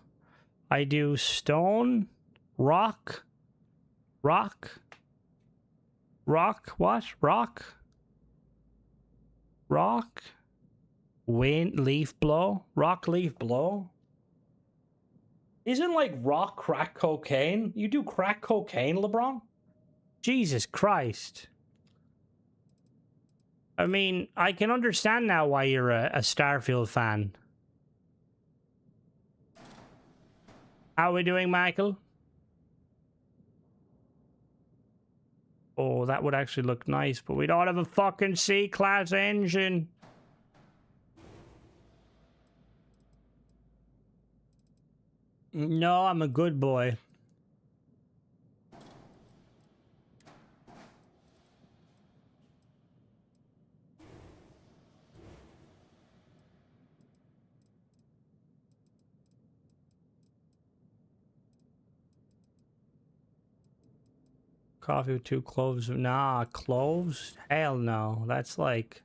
I do stone, rock, what? Rock, wind, leaf blow, rock, leaf blow. Isn't like rock crack cocaine? You do crack cocaine, LeBron? Jesus Christ. I mean, I can understand now why you're a Starfield fan. How are we doing, Michael? Oh, that would actually look nice, but we don't have a fucking C-class engine. No, I'm a good boy. Coffee with 2 cloves. Nah, cloves? Hell no. That's like...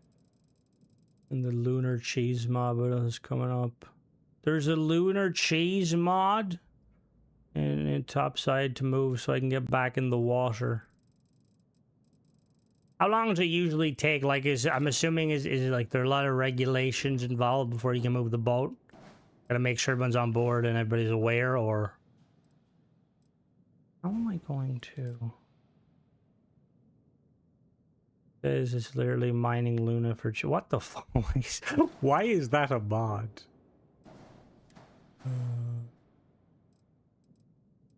And the lunar cheese mod is coming up. There's a lunar cheese mod. And top side to move so I can get back in the water. How long does it usually take? Like, I'm assuming is like there are a lot of regulations involved before you can move the boat? Gotta make sure everyone's on board and everybody's aware, or... How am I going to... This is literally mining Luna for... What the fuck? Why is that a mod?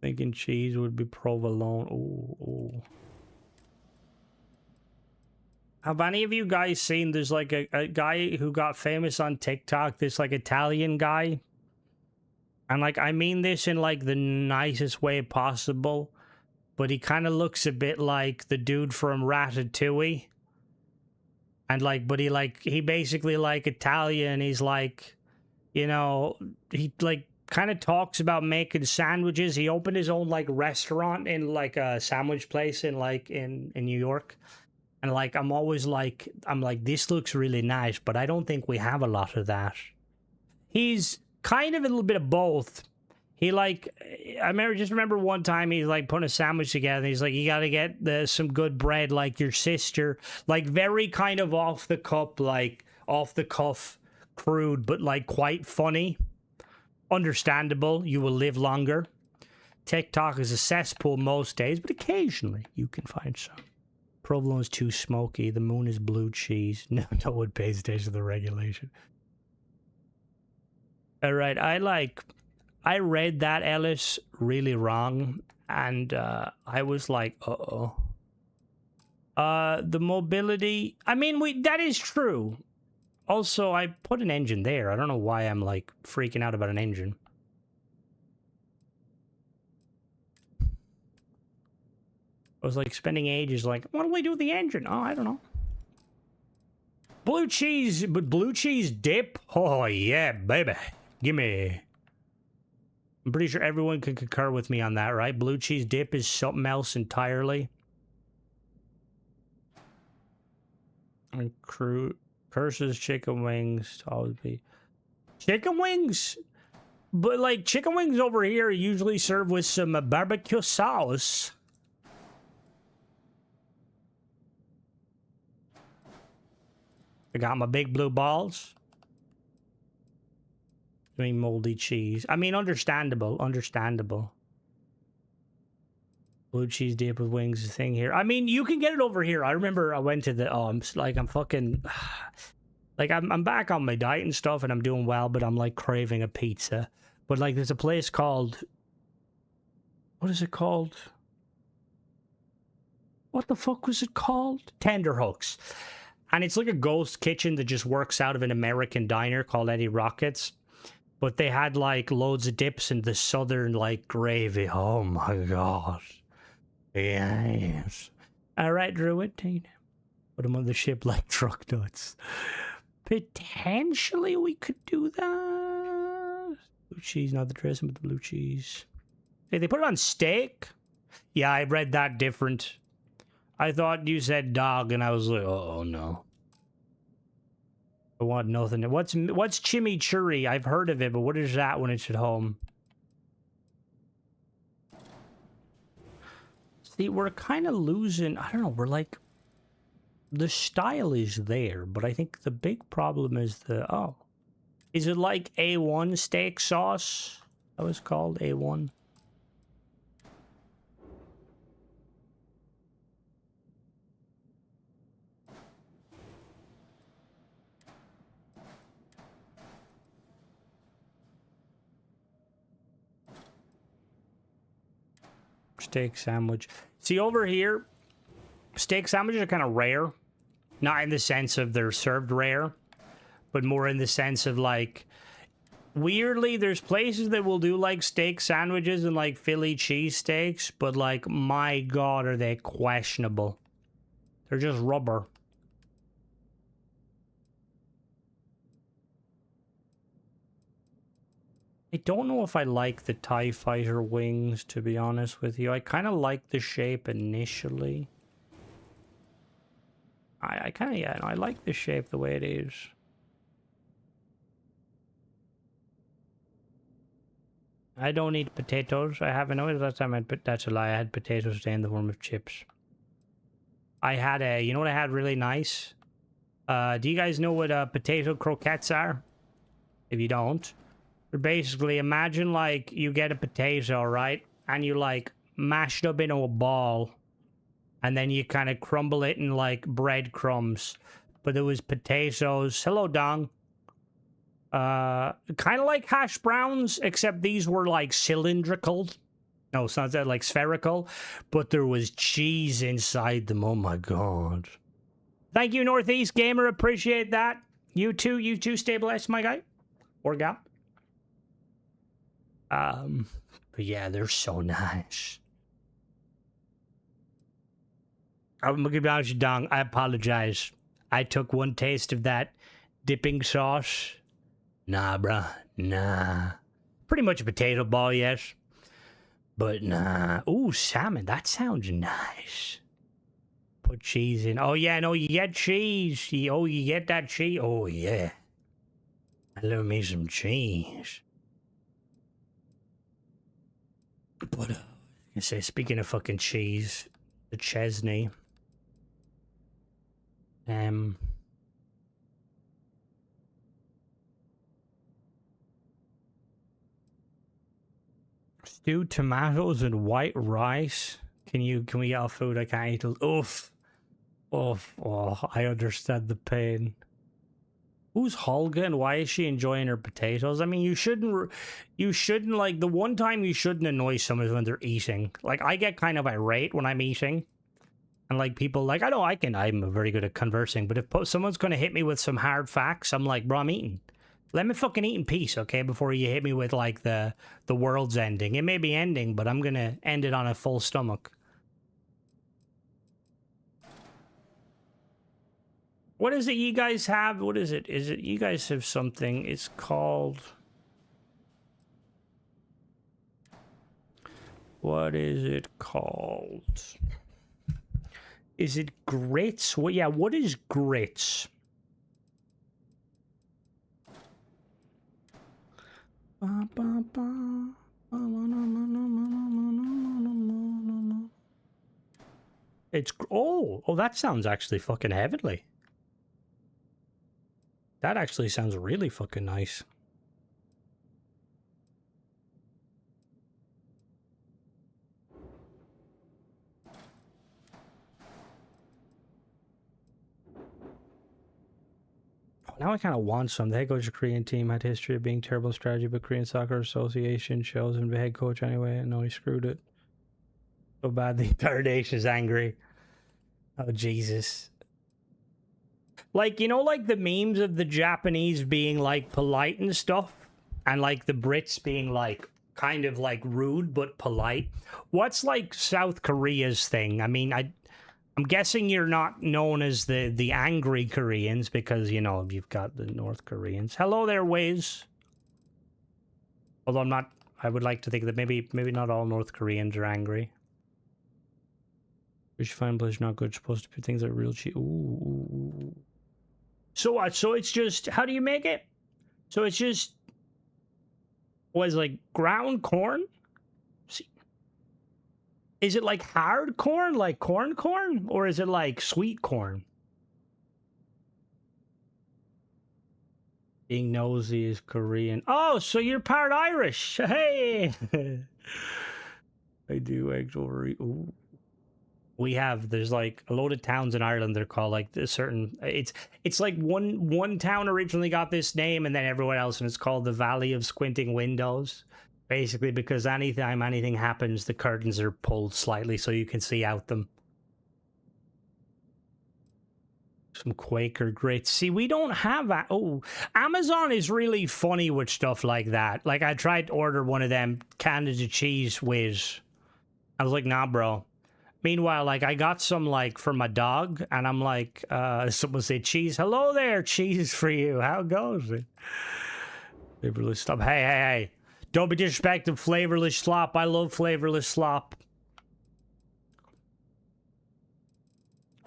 Thinking cheese would be provolone. Ooh. Have any of you guys seen, there's like a guy who got famous on TikTok, this like Italian guy? And like, I mean this in like the nicest way possible, but he kind of looks a bit like the dude from Ratatouille. And like, but he basically like Italian, he's like, you know, he like kind of talks about making sandwiches. He opened his own like restaurant in like a sandwich place in like in New York. And like, I'm like, this looks really nice, but I don't think we have a lot of that. He's kind of a little bit of both. He like, I remember one time he's like putting a sandwich together. And he's like, you got to get some good bread like your sister. Like very kind of off the cuff, crude, but like quite funny. Understandable, you will live longer. TikTok is a cesspool most days, but occasionally you can find some. Provolone's too smoky. The moon is blue cheese. No one pays attention to the regulation. All right, I read that, Ellis, really wrong, and I was like, uh-oh. The mobility, I mean, that is true. Also, I put an engine there. I don't know why I'm, like, freaking out about an engine. I was, like, spending ages, like, what do we do with the engine? Oh, I don't know. Blue cheese, but blue cheese dip? Oh, yeah, baby. Gimme. I'm pretty sure everyone can concur with me on that, right? Blue cheese dip is something else entirely. And curses chicken wings to always be... Chicken wings? But, like, chicken wings over here are usually served with some barbecue sauce. I got my big blue balls. Doing moldy cheese. I mean, understandable. Blue cheese dip with wings is a thing here. I mean, you can get it over here. I remember I went to the, I'm fucking, like, I'm back on my diet and stuff, and I'm doing well, but I'm, like, craving a pizza. But, like, there's a place called, what is it called? What the fuck was it called? Tenderhooks. And it's like a ghost kitchen that just works out of an American diner called Eddie Rockets. But they had, like, loads of dips and the southern, like, gravy. Oh, my God. Yes. All right, Druid. Put them on the ship like truck nuts. Potentially we could do that. Blue cheese, not the dressing, but the blue cheese. Hey, they put it on steak? Yeah, I read that different. I thought you said dog, and I was like, oh, no. I want nothing. What's chimichurri? I've heard of it, but what is that when it's at home? See, we're kind of losing... I don't know, we're like... The style is there, but I think the big problem is the... Oh. Is it like A1 steak sauce? That was called A1. Steak sandwich. See, over here, steak sandwiches are kind of rare. Not in the sense of they're served rare, but more in the sense of, like, weirdly, there's places that will do, like, steak sandwiches and, like, Philly cheesesteaks, but, like, my God, are they questionable. They're just rubber. I don't know if I like the TIE Fighter wings, to be honest with you. I kind of like the shape initially. I kind of, yeah, I like the shape the way it is. I don't eat potatoes. I haven't. Always last time I had. That's a lie. I had potatoes today in the form of chips. I had a. You know what I had really nice? Do you guys know what potato croquettes are? If you don't, they're basically, imagine like you get a potato, right? And you like mash it up into a ball, and then you kind of crumble it in like breadcrumbs. But there was potatoes. Hello, Dong. Kind of like hash browns, except these were like cylindrical. No, it's not that, like spherical, but there was cheese inside them. Oh my god. Thank you, Northeast Gamer. Appreciate that. You too, stay blessed, my guy. Or gal. But yeah, they're so nice. I'm gonna be honest with you, Dong. I apologize. I took one taste of that dipping sauce. Nah, bruh. Nah. Pretty much a potato ball, yes. But nah. Ooh, salmon. That sounds nice. Put cheese in. Oh, yeah, no, you get cheese. You get that cheese. Oh, yeah. I love me some cheese. But, I say, speaking of fucking cheese, the Chesney. Stewed tomatoes and white rice. Can we get our food? I can't eat it. Oof. Oof. Oh, I understand the pain. Who's Holga and why is she enjoying her potatoes? I mean, you shouldn't, like, the one time you shouldn't annoy someone is when they're eating. Like, I get kind of irate when I'm eating. And, like, people, like, I'm very good at conversing, but if someone's going to hit me with some hard facts, I'm like, bro, I'm eating. Let me fucking eat in peace, okay, before you hit me with, like, the world's ending. It may be ending, but I'm gonna end it on a full stomach. What is it you guys have? What is it? Is it you guys have something? It's called... What is it called? Is it grits? Well, yeah, what is grits? It's... Oh, that sounds actually fucking heavenly. That actually sounds really fucking nice. Now I kind of want some. The head coach of the Korean team had history of being terrible strategy, but Korean Soccer Association chose him to be head coach anyway. And no, he screwed it. So bad the entire nation is angry. Oh, Jesus. Like, you know, like the memes of the Japanese being, like, polite and stuff? And, like, the Brits being, like, kind of, like, rude but polite? What's, like, South Korea's thing? I mean, I'm guessing you're not known as the angry Koreans because, you know, you've got the North Koreans. Hello there, Waze. Although I would like to think that maybe not all North Koreans are angry. We should find pleasure not good. Supposed to be things that are real cheap. Ooh. So what? So it's just, how do you make it? So it's just, was like ground corn? See, is it like hard corn, like corn, or is it like sweet corn? Being nosy is Korean. Oh, so you're part Irish. Hey. I do actually. Ooh. There's like a load of towns in Ireland. They're called like a certain, it's like one town originally got this name and then everyone else, and it's called the Valley of Squinting Windows. Basically because anytime anything happens, the curtains are pulled slightly so you can see out them. Some Quaker grits. See, we don't have that. Oh, Amazon is really funny with stuff like that. Like, I tried to order one of them Canada cheese whiz. I was like, nah, bro. Meanwhile, like, I got some, like, for my dog, and I'm like, someone said, cheese. Hello there, cheese for you. How goes it? Flavorless slop. Hey. Don't be disrespecting flavorless slop. I love flavorless slop.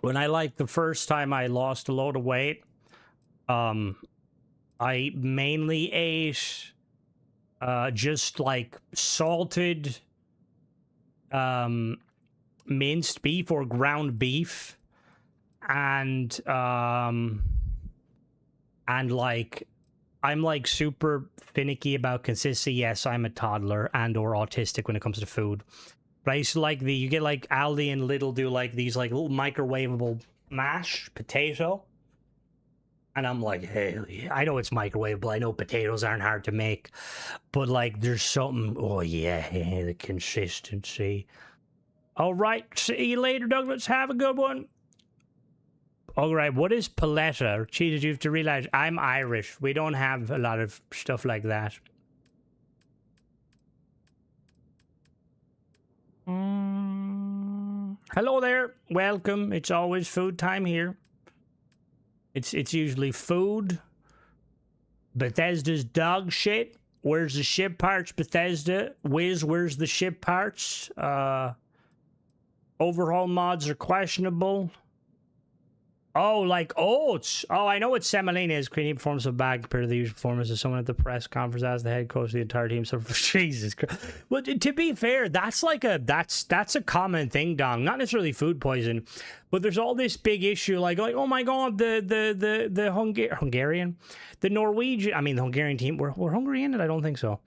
When the first time I lost a load of weight, I mainly ate just like salted minced beef or ground beef, and like I'm like super finicky about consistency. Yes, I'm a toddler and or autistic when it comes to food. But I used to like you get like Aldi and Lidl do like these like little microwavable mashed potato. And I'm like, hey, I know it's microwavable. I know potatoes aren't hard to make. But like there's something, oh yeah, the consistency. All right, see you later, Douglas. Have a good one. All right, what is paletta? Jesus, you have to realize I'm Irish. We don't have a lot of stuff like that. Hello there. Welcome. It's always food time here. It's usually food. Bethesda's dog shit. Where's the ship parts, Bethesda? Wiz, where's the ship parts? Overhaul mods are questionable. Oh, like oats. Oh, I know what semolina is. Creating performance of bag compared to the usual performance of someone at the press conference as the head coach of the entire team. So, Jesus Christ. Well, to be fair, that's like that's a common thing, Dong. Not necessarily food poison, but there's all this big issue, like oh my God, the Hungarian, the Norwegian. I mean, the Hungarian team were Hungary in it. I don't think so.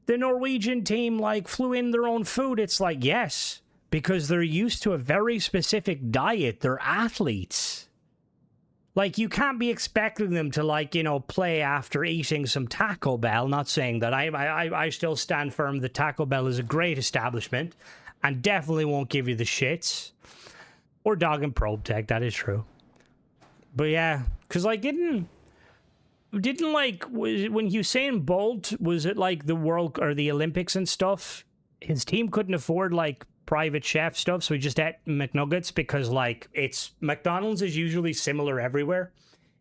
The Norwegian team like flew in their own food. It's like yes, because they're used to a very specific diet. They're athletes. Like, you can't be expecting them to, like, you know, play after eating some Taco Bell. Not saying that I still stand firm that Taco Bell is a great establishment and definitely won't give you the shits. Or Dog and Probe Tech, that is true. But yeah, because, like, didn't like, when Usain Bolt was at, like, the World or the Olympics and stuff, his team couldn't afford, like, private chef stuff, so we just ate McNuggets because like it's McDonald's is usually similar everywhere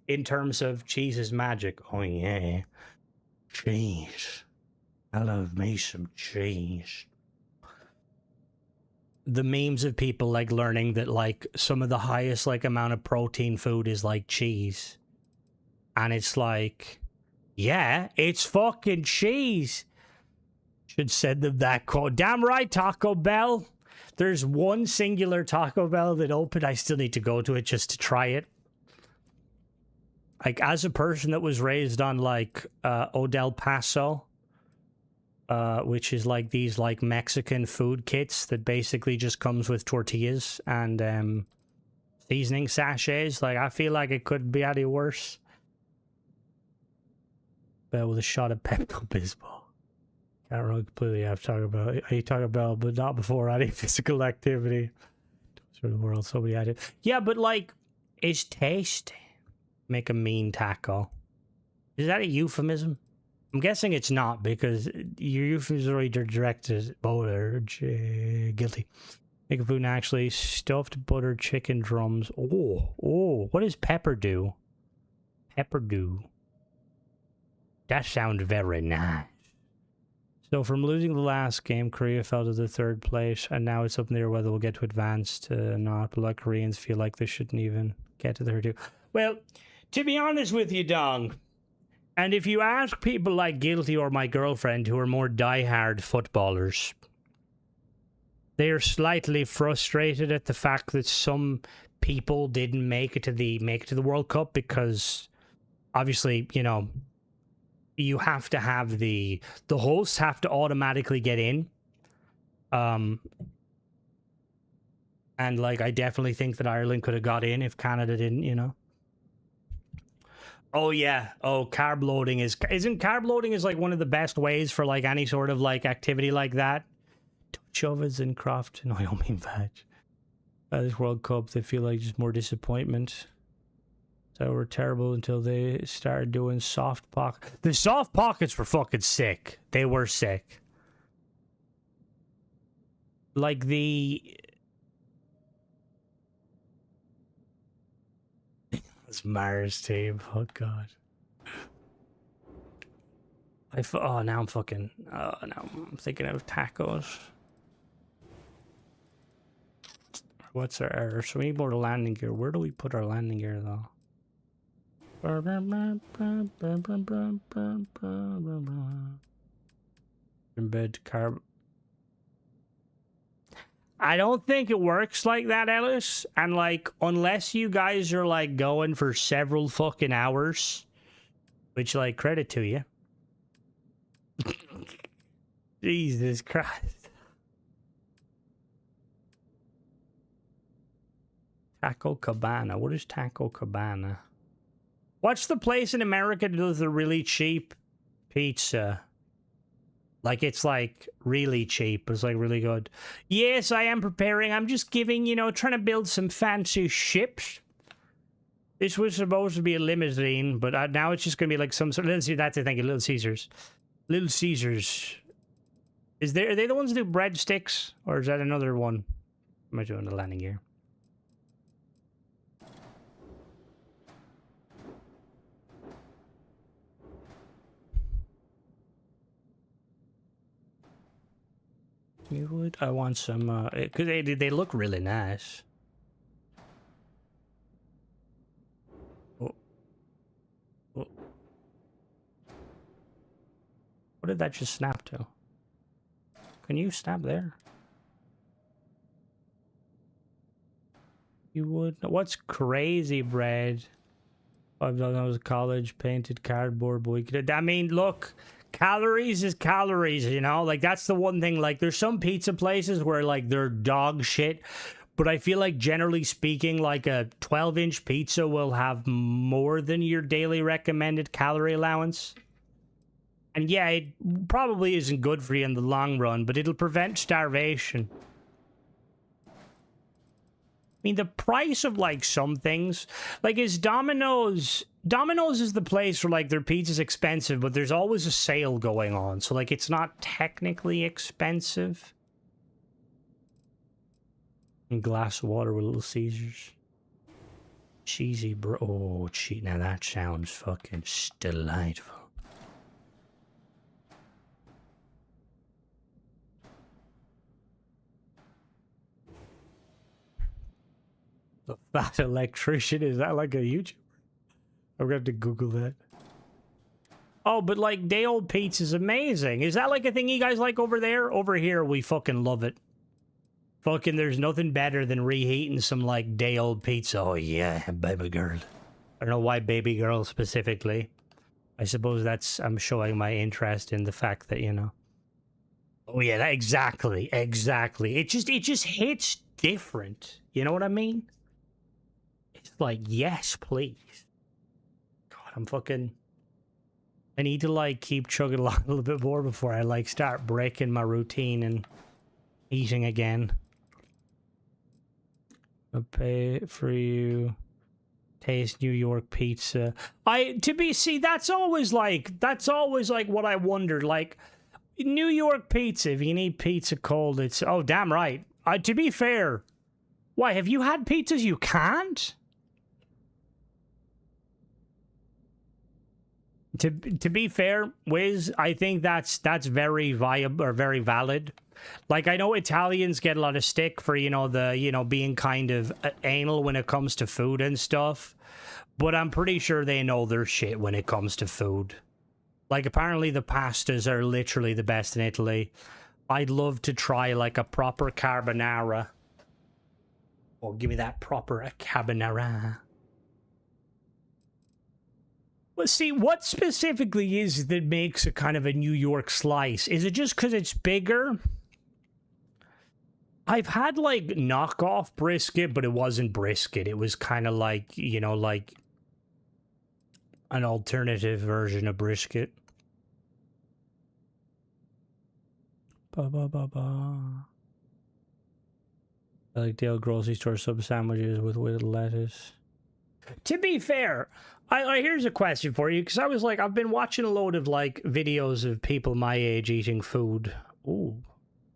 in terms of cheese is magic. Oh yeah, cheese. I love me some cheese. The memes of people like learning that like some of the highest like amount of protein food is like cheese, and it's like, yeah, it's fucking cheese. Should send them that quote. Damn right, Taco Bell. There's one singular Taco Bell that opened. I still need to go to it just to try it. Like, as a person that was raised on, like, Odell Paso, which is, like, these, like, Mexican food kits that basically just comes with tortillas and seasoning sachets. Like, I feel like it couldn't be any worse. But with a shot of Pepto-Bismol. Can't really completely have to talk about it. I talk about, but not before any physical activity. Sort of world, somebody had it. Yeah, but like, it's tasty. Make a mean taco. Is that a euphemism? I'm guessing it's not because your euphemisms are already directed. Butter, guilty. Make a food naturally. Stuffed butter chicken drums. Oh, what does pepper do? Pepper do. That sounds very nice. So from losing the last game, Korea fell to the third place, and now it's up in the air whether we'll get to advance or not. But like Koreans feel like they shouldn't even get to the third two. Well, to be honest with you, Dong, and if you ask people like Guilty or my girlfriend who are more diehard footballers, they are slightly frustrated at the fact that some people didn't make it to the World Cup because obviously, you know, you have to have the hosts have to automatically get in. And like, I definitely think that Ireland could have got in if Canada didn't, you know. Oh yeah. Oh, carb loading isn't carb loading is like one of the best ways for like any sort of like activity like that. Chovas and craft. No, I don't mean veg. This World Cup, they feel like just more disappointment. So were terrible until they started doing soft pocket. The soft pockets were fucking sick. They were sick. Like the... It's Mars team. Oh god. Oh, now I'm fucking... now I'm thinking of tacos. What's our error? So we need more landing gear. Where do we put our landing gear though? carb. I don't think it works like that, Ellis. And like, unless you guys are like going for several fucking hours, which like credit to you. Jesus Christ. Taco Cabana. What is Taco Cabana? What's the place in America that does the really cheap pizza? Like, it's like really cheap. It's like really good. Yes, I am preparing. I'm just giving, you know, trying to build some fancy ships. This was supposed to be a limousine, but now it's just going to be like some sort of... That's, I think, Little Caesars. Little Caesars. Are they the ones that do breadsticks? Or is that another one? Am I doing the landing gear? You would? I want some, because they look really nice. Oh. Oh. What did that just snap to? Can you snap there? You would? What's crazy bread? $5 college painted cardboard boy. I mean, look. Calories is calories, you know? Like, that's the one thing. Like, there's some pizza places where, like, they're dog shit. But I feel like, generally speaking, like, a 12-inch pizza will have more than your daily recommended calorie allowance. And, yeah, it probably isn't good for you in the long run, but it'll prevent starvation. I mean, the price of, like, some things... Like, is Domino's... Domino's is the place where, like, their pizza's expensive, but there's always a sale going on. So, like, it's not technically expensive. And glass of water with Little Caesars. Cheesy, bro. Oh, now that sounds fucking delightful. The fat electrician, is that like a YouTuber? I'm gonna have to Google that. Oh, but like day old pizza is amazing. Is that like a thing you guys like over there? Over here, we fucking love it. Fucking, there's nothing better than reheating some like day old pizza. Oh yeah, baby girl. I don't know why baby girl specifically. I suppose that's, I'm showing my interest in the fact that, you know. Oh yeah, exactly. It just hits different. You know what I mean? It's like, yes, please. I'm fucking... I need to, like, keep chugging along a little bit more before I, like, start breaking my routine and eating again. I'll pay for you. Taste New York pizza. See, that's always, like, what I wondered. Like, New York pizza, if you need pizza cold, it's... Oh, damn right. To be fair, why, have you had pizzas you can't? To be fair, Wiz, I think that's very viable or very valid. Like, I know Italians get a lot of stick for, you know, being kind of anal when it comes to food and stuff. But I'm pretty sure they know their shit when it comes to food. Like, apparently the pastas are literally the best in Italy. I'd love to try, like, a proper carbonara. Oh, give me that proper carbonara. Well, see, what specifically is it that makes a kind of a New York slice? Is it just because it's bigger? I've had, like, knockoff brisket, but it wasn't brisket. It was kind of like, you know, like an alternative version of brisket. I like the old grocery store sub sandwiches with lettuce. To be fair, here's a question for you, because I was like, I've been watching a load of like videos of people my age eating food. Ooh.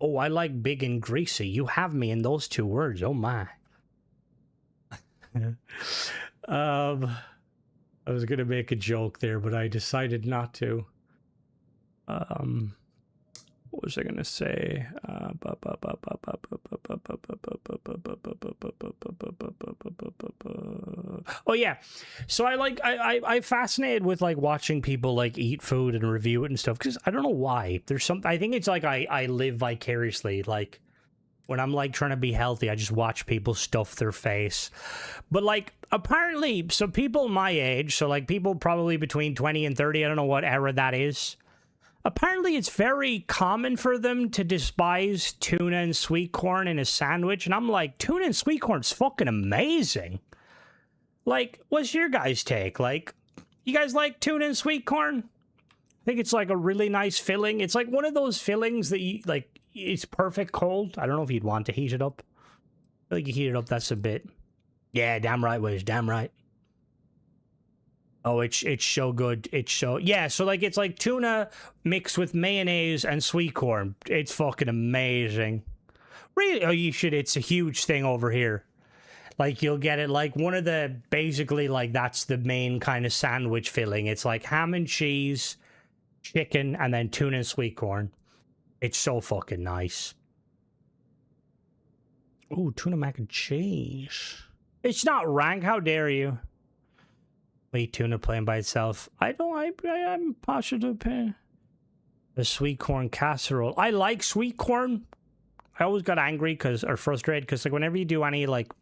Oh, I like big and greasy. You have me in those two words. Oh my. I was gonna make a joke there, but I decided not to. What was I gonna say? Oh yeah, so I fascinated with like watching people like eat food and review it and stuff because I don't know why. There's some. I think it's like I live vicariously. Like when I'm like trying to be healthy, I just watch people stuff their face. But like apparently, so people my age, so like people probably between 20 and 30, I don't know what era that is. Apparently, it's very common for them to despise tuna and sweet corn in a sandwich. And I'm like, tuna and sweet corn's fucking amazing. Like, what's your guys' take? Like, you guys like tuna and sweet corn? I think it's like a really nice filling. It's like one of those fillings that you, like, it's perfect cold. I don't know if you'd want to heat it up. I think you heat it up, that's a bit. Yeah, damn right, Wiz, damn right. Oh, it's so good. It's so... Yeah, so, like, it's like tuna mixed with mayonnaise and sweet corn. It's fucking amazing. Really? Oh, you should. It's a huge thing over here. Like, you'll get it, like, one of the... Basically, like, that's the main kind of sandwich filling. It's, like, ham and cheese, chicken, and then tuna and sweet corn. It's so fucking nice. Ooh, tuna mac and cheese. It's not rank. How dare you? Wait, tuna plain by itself. I'm positive. The sweet corn casserole. I like sweet corn. I always got angry or frustrated because like whenever you do any like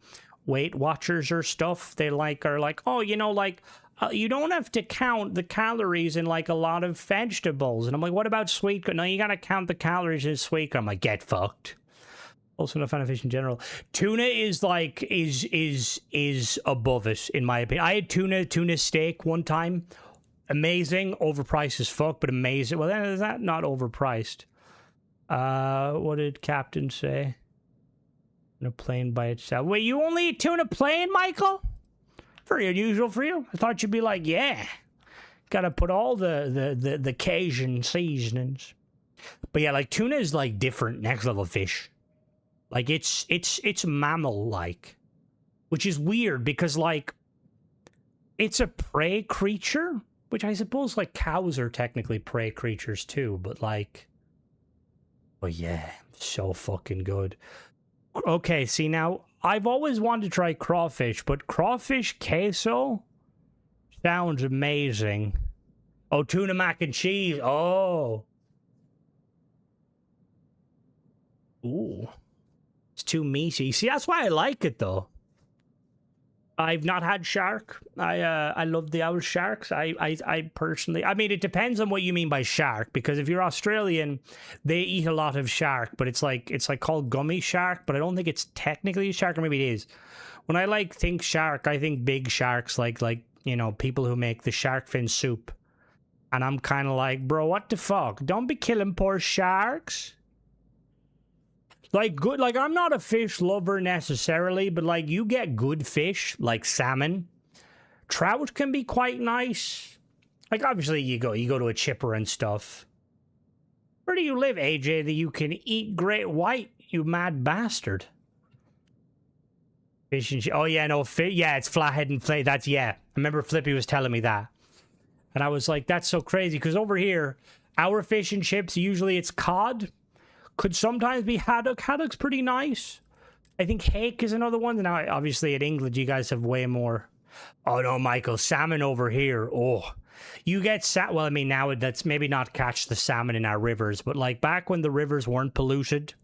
Weight Watchers or stuff, they like are like, oh, you know, like you don't have to count the calories in like a lot of vegetables. And I'm like, what about sweet corn? No, you gotta count the calories in sweet corn. I'm like, get fucked. Also not a fan of fish in general. Tuna is like is above it in my opinion. I had tuna steak one time. Amazing, overpriced as fuck, but amazing. Well, then is that not overpriced? What did Captain say? Tuna plain by itself. Wait, you only eat tuna plain, Michael? Very unusual for you. I thought you'd be like, yeah, gotta put all the Cajun seasonings. But yeah, like tuna is like different, next level fish. Like, it's mammal-like. Which is weird, because, like, it's a prey creature? Which I suppose, like, cows are technically prey creatures, too. But, like... But, yeah. So fucking good. Okay, see, now, I've always wanted to try crawfish, but crawfish queso sounds amazing. Oh, tuna mac and cheese. Oh. Ooh. It's too meaty. See, that's why I like it, though. I've not had shark. I love the owl sharks. I personally... I mean, it depends on what you mean by shark, because if you're Australian, they eat a lot of shark, but it's like called gummy shark, but I don't think it's technically a shark, or maybe it is. When I, like, think shark, I think big sharks, like you know, people who make the shark fin soup. And I'm kind of like, bro, what the fuck? Don't be killing poor sharks. Like, good, like, I'm not a fish lover necessarily, but, like, you get good fish, like salmon. Trout can be quite nice. Like, obviously, you go to a chipper and stuff. Where do you live, AJ, that you can eat great white, you mad bastard? Fish and oh, yeah, no, yeah, it's flathead and flake. That's, yeah. I remember Flippy was telling me that. And I was like, that's so crazy, because over here, our fish and chips, usually it's cod. Could sometimes be haddock. Haddock's pretty nice. I think hake is another one. Now, obviously, in England, you guys have way more. Oh, no, Michael. Salmon over here. Oh. You get well, I mean, now that's maybe not catch the salmon in our rivers, but, like, back when the rivers weren't polluted.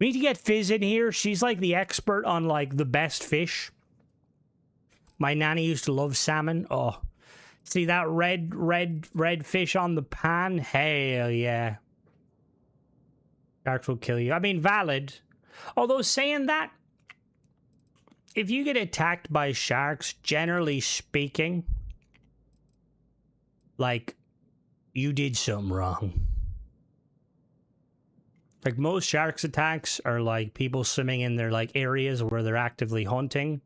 We need to get Fizz in here. She's, like, the expert on, like, the best fish. My nanny used to love salmon. Oh. See that red fish on the pan? Hell yeah. Sharks will kill you. I mean, valid. Although, saying that, if you get attacked by sharks, generally speaking, like, you did something wrong. Like, most sharks attacks are, like, people swimming in their, like, areas where they're actively hunting.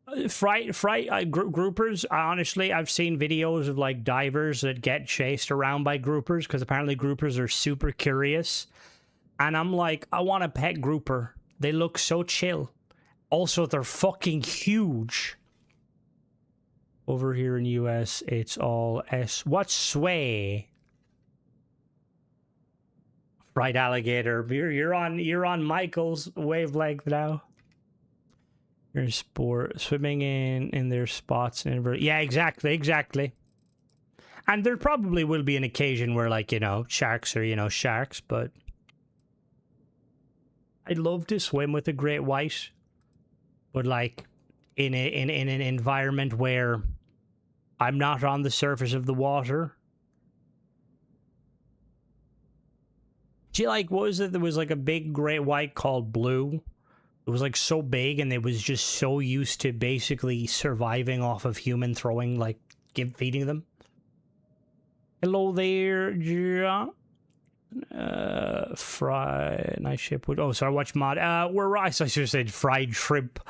Groupers, honestly, I've seen videos of like divers that get chased around by groupers because apparently groupers are super curious, and I'm like, I want a pet grouper. They look so chill. Also, they're fucking huge. Over here in US, it's all what's sway? Right, alligator. You're on Michael's wavelength now. Your sport swimming in their spots and yeah, exactly. And there probably will be an occasion where, like, you know, sharks are, you know, sharks, but I'd love to swim with a great white, but like in an environment where I'm not on the surface of the water. Do you like, what was it? There was like a big great white called Blue. It was like so big, and it was just so used to basically surviving off of human throwing, like, feeding them. Hello there, John. Fried nice ship wood. Oh, sorry, watch mod. I should have said fried shrimp.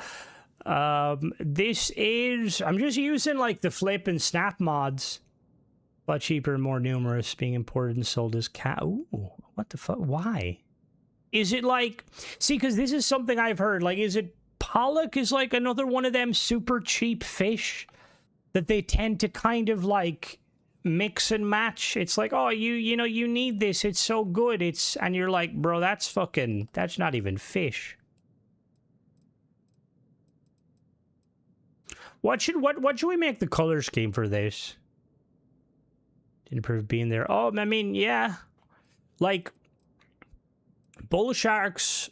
This is, I'm just using like the flip and snap mods. A lot cheaper and more numerous, being imported and sold as cat. Ooh, what the fuck? Why? Is it like, see, because this is something I've heard. Like, is it pollock is like another one of them super cheap fish that they tend to kind of like mix and match? It's like, oh, you know, you need this. It's so good. It's, and you're like, bro, that's not even fish. What should we make the color scheme for this? Didn't prove being there. Oh, I mean, yeah. Like, bull sharks,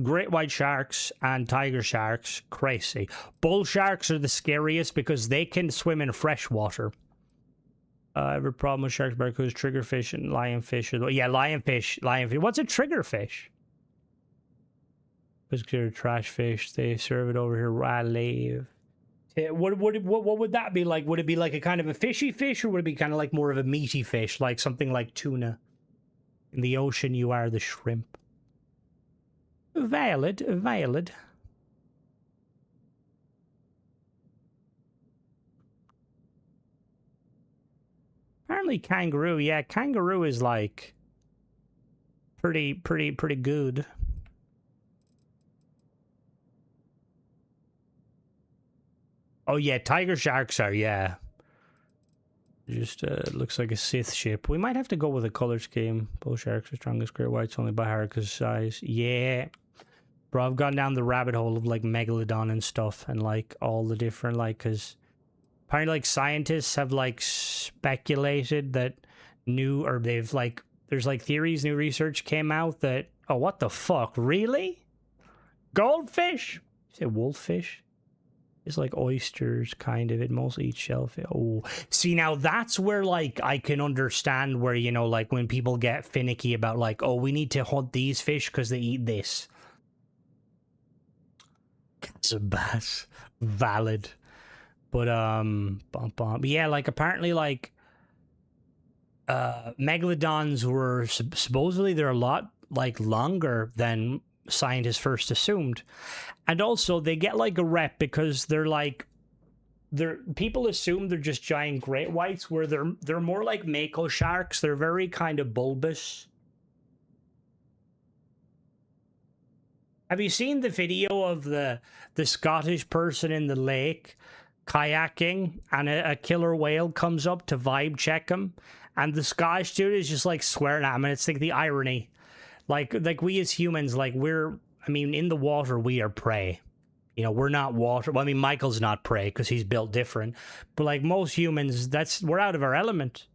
great white sharks, and tiger sharks, crazy. Bull sharks are the scariest because they can swim in fresh water. Every problem with sharks, barracudas, triggerfish, and lionfish. Yeah, lionfish. What's a triggerfish? It's considered trash fish. They serve it over here where I live. What would that be like? Would it be like a kind of a fishy fish, or would it be kind of like more of a meaty fish, like something like tuna? In the ocean, you are the shrimp. Valid. Apparently kangaroo, yeah, kangaroo is like pretty good. Oh yeah, tiger sharks are, yeah. Just looks like a Sith ship. We might have to go with a color scheme. Bull sharks are strongest great whites only by Haraka's size. Yeah. Bro, I've gone down the rabbit hole of like megalodon and stuff, and like all the different, like, because apparently like scientists have like speculated that they've like, there's like theories, new research came out that, oh, what the fuck, really? Goldfish? You say wolffish? It's like oysters, kind of. It mostly eats shellfish. Oh, see, now that's where, like, I can understand where, you know, like, when people get finicky about, like, oh, we need to hunt these fish because they eat this. Cats and bass. Valid. But, yeah, like, apparently, like, megalodons were, supposedly, they're a lot, like, longer than scientists first assumed. And also they get like a rep because they're like, people assume they're just giant great whites, where they're more like mako sharks. They're very kind of bulbous. Have you seen the video of the Scottish person in the lake kayaking, and a killer whale comes up to vibe check him, and the Scottish dude is just like swearing at him, and it's like the irony. Like we as humans, like I mean, in the water, we are prey. You know, we're not water. Well, I mean, Michael's not prey because he's built different. But like most humans, we're out of our element.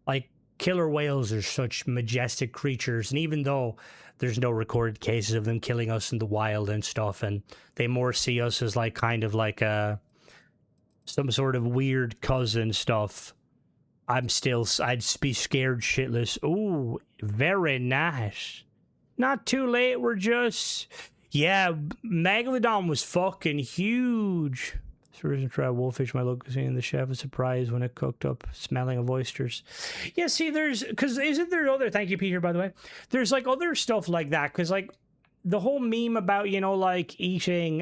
Like, killer whales are such majestic creatures. And even though there's no recorded cases of them killing us in the wild and stuff, and they more see us as like kind of like some sort of weird cousin stuff, I'd be scared shitless. Ooh, very nice. Not too late, we're just... Yeah, Megalodon was fucking huge. So we're try wolfish, my local cuisine. The chef was surprised when it cooked up, smelling of oysters. Yeah, see, because isn't there other... Thank you, Peter, by the way. There's, like, other stuff like that, because, like, the whole meme about, you know, like, eating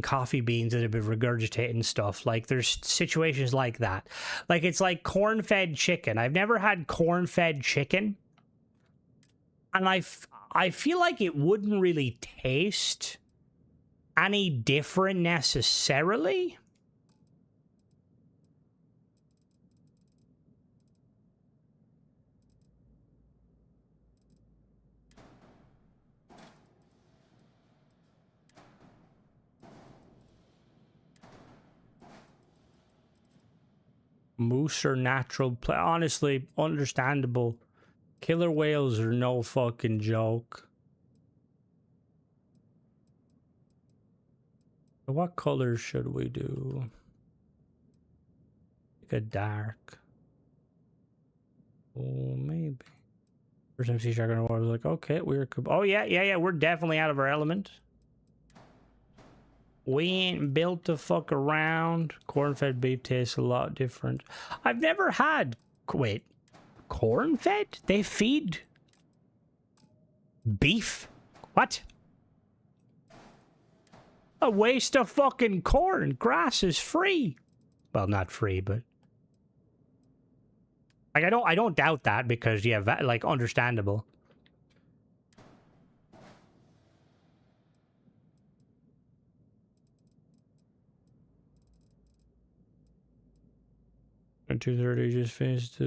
coffee beans that have been regurgitated and stuff. Like, there's situations like that. Like, it's like corn-fed chicken. I've never had corn-fed chicken. And I feel like it wouldn't really taste any different necessarily. Moose are natural. Honestly, understandable. Killer whales are no fucking joke. What colors should we do? Like a dark. Oh, maybe. First time sea shark in the water, I was like, okay, we're... Oh, yeah, we're definitely out of our element. We ain't built to fuck around. Corn-fed beef tastes a lot different. I've never had... Wait. Corn-fed? They feed... beef? What? A waste of fucking corn. Grass is free. Well, not free, but... Like, I don't doubt that because, yeah, like, understandable. At 2:30, just finished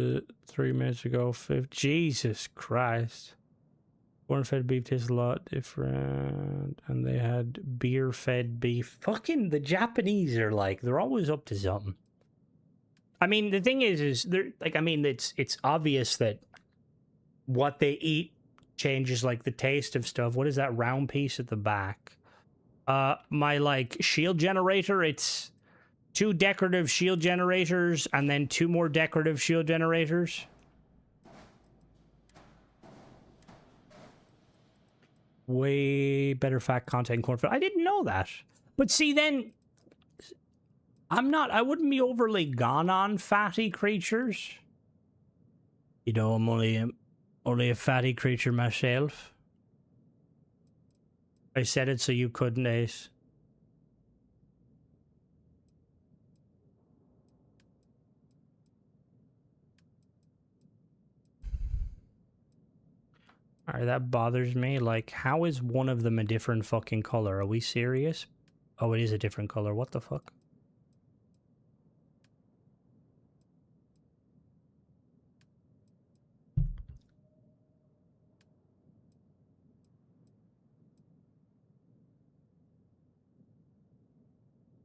3 minutes ago. Jesus Christ. Corn-fed beef tastes a lot different. And they had beer-fed beef. Fucking the Japanese are like, they're always up to something. I mean, the thing is they're like, I mean, it's obvious that what they eat changes like the taste of stuff. What is that round piece at the back? My like shield generator, it's 2 decorative shield generators and then 2 more decorative shield generators. Way better fat content cornfed. I didn't know that. But see, then I wouldn't be overly gone on fatty creatures. You know, I'm only a fatty creature myself. I said it so you couldn't, Ace. Alright, that bothers me. Like, how is one of them a different fucking color? Are we serious? Oh, it is a different color. What the fuck?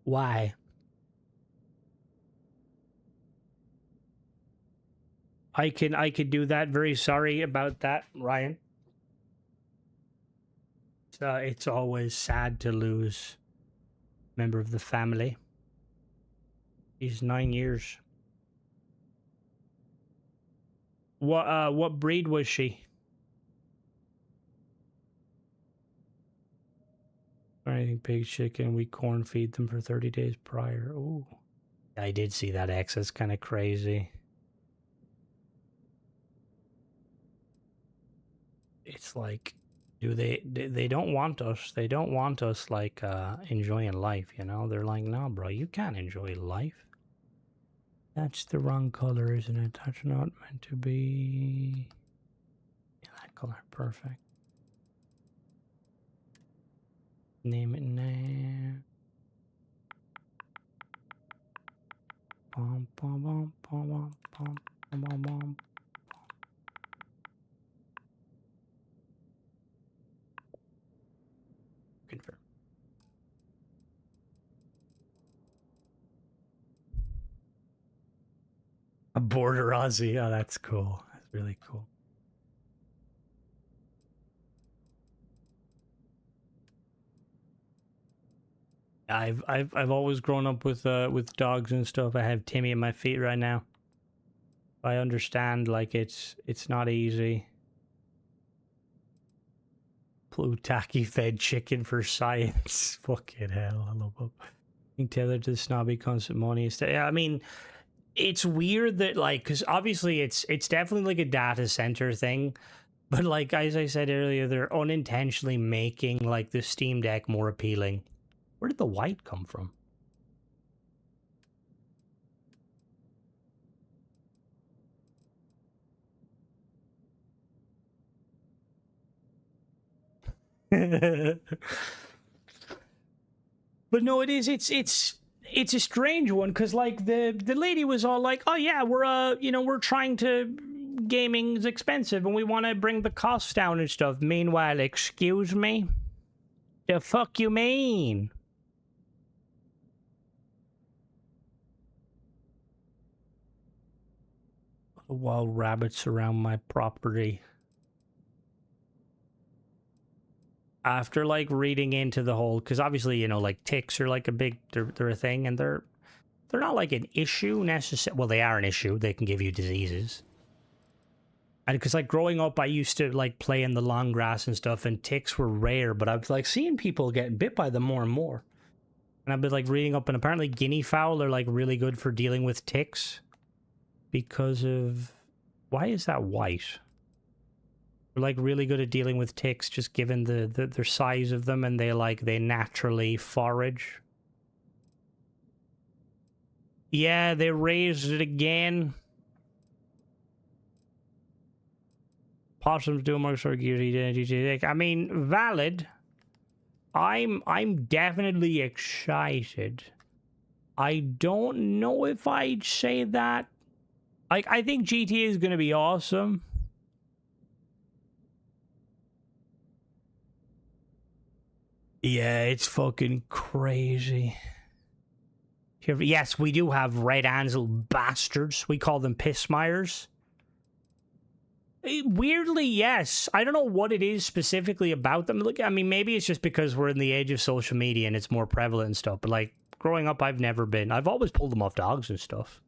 Why? I can do that. Very sorry about that, Ryan. It's always sad to lose a member of the family. He's 9 years. What breed was she? Anything pig, chicken, we corn feed them for 30 days prior. Ooh. I did see that, X. That's kind of crazy. It's like, they don't want us. They don't want us, like, enjoying life, you know? They're like, no, bro, you can't enjoy life. That's the wrong color, isn't it? That's not meant to be... Yeah, that color. Perfect. Name it now. Bum, bum, bum, bum, bum, bum, bum, bum. Confirm. A border Aussie. Oh, that's cool. That's really cool. I've always grown up with dogs and stuff. I have Timmy at my feet right now. I understand, like, it's not easy. Plutaki fed chicken for science. Fucking hell, I love them. Being tethered to the snobby constant money. Yeah, I mean, it's weird that, like, because obviously it's definitely like a data center thing, but like, as I said earlier, they're unintentionally making like the Steam Deck more appealing. Where did the white come from? But no, it's a strange one because like the lady was all like, oh yeah, we're we're trying to, gaming is expensive and we want to bring the costs down and stuff. Meanwhile, excuse me, the fuck you mean? Wild rabbits around my property. After like reading into the whole, because obviously, you know, like ticks are like a big, they're a thing, and they're not like an issue necessarily. Well, they are an issue. They can give you diseases. And because like growing up, I used to like play in the long grass and stuff, and ticks were rare, but I've like seeing people getting bit by them more and more. And I've been like reading up, and apparently guinea fowl are like really good for dealing with ticks because of, why is that white? They're like really good at dealing with ticks, just given their size of them, and they naturally forage. Yeah, they raised it again. Possums do more sort of, I mean, valid. I'm definitely excited. I don't know if I'd say that. Like, I think GTA is gonna be awesome. Yeah, it's fucking crazy. Yes, we do have red Ansel bastards. We call them pissmires. Weirdly, yes. I don't know what it is specifically about them. Look, I mean, maybe it's just because we're in the age of social media and it's more prevalent and stuff. But like growing up, I've always pulled them off dogs and stuff.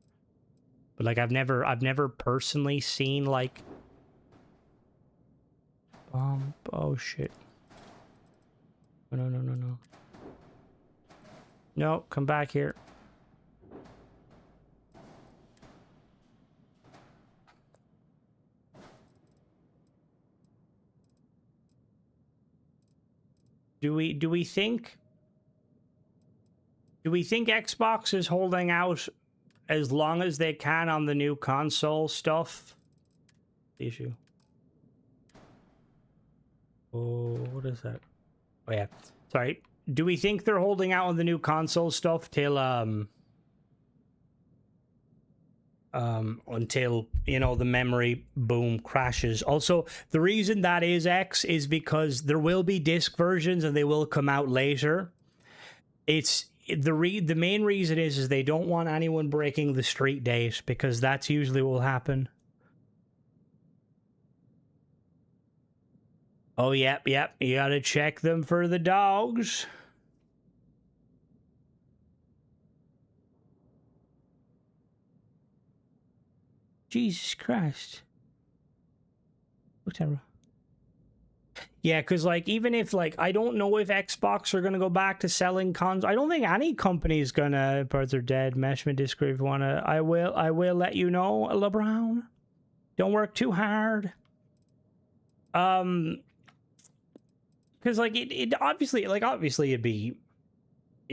But like I've never personally seen like oh shit. No. No, come back here. Do we think Xbox is holding out as long as they can on the new console stuff? Issue. Oh, what is that? Oh yeah. Sorry. Do we think they're holding out on the new console stuff till until, you know, the memory boom crashes? Also, the reason that is X is because there will be disc versions and they will come out later. It's the main reason is they don't want anyone breaking the street date, because that's usually what will happen. Oh, yep. You gotta check them for the dogs. Jesus Christ. Whatever. Yeah, because, like, even if, like, I don't know if Xbox are going to go back to selling consoles. I don't think any company is going to. Birds are dead. Meshman Discord, if you want to. I will let you know, LeBrown. Don't work too hard. Because, like, it obviously, it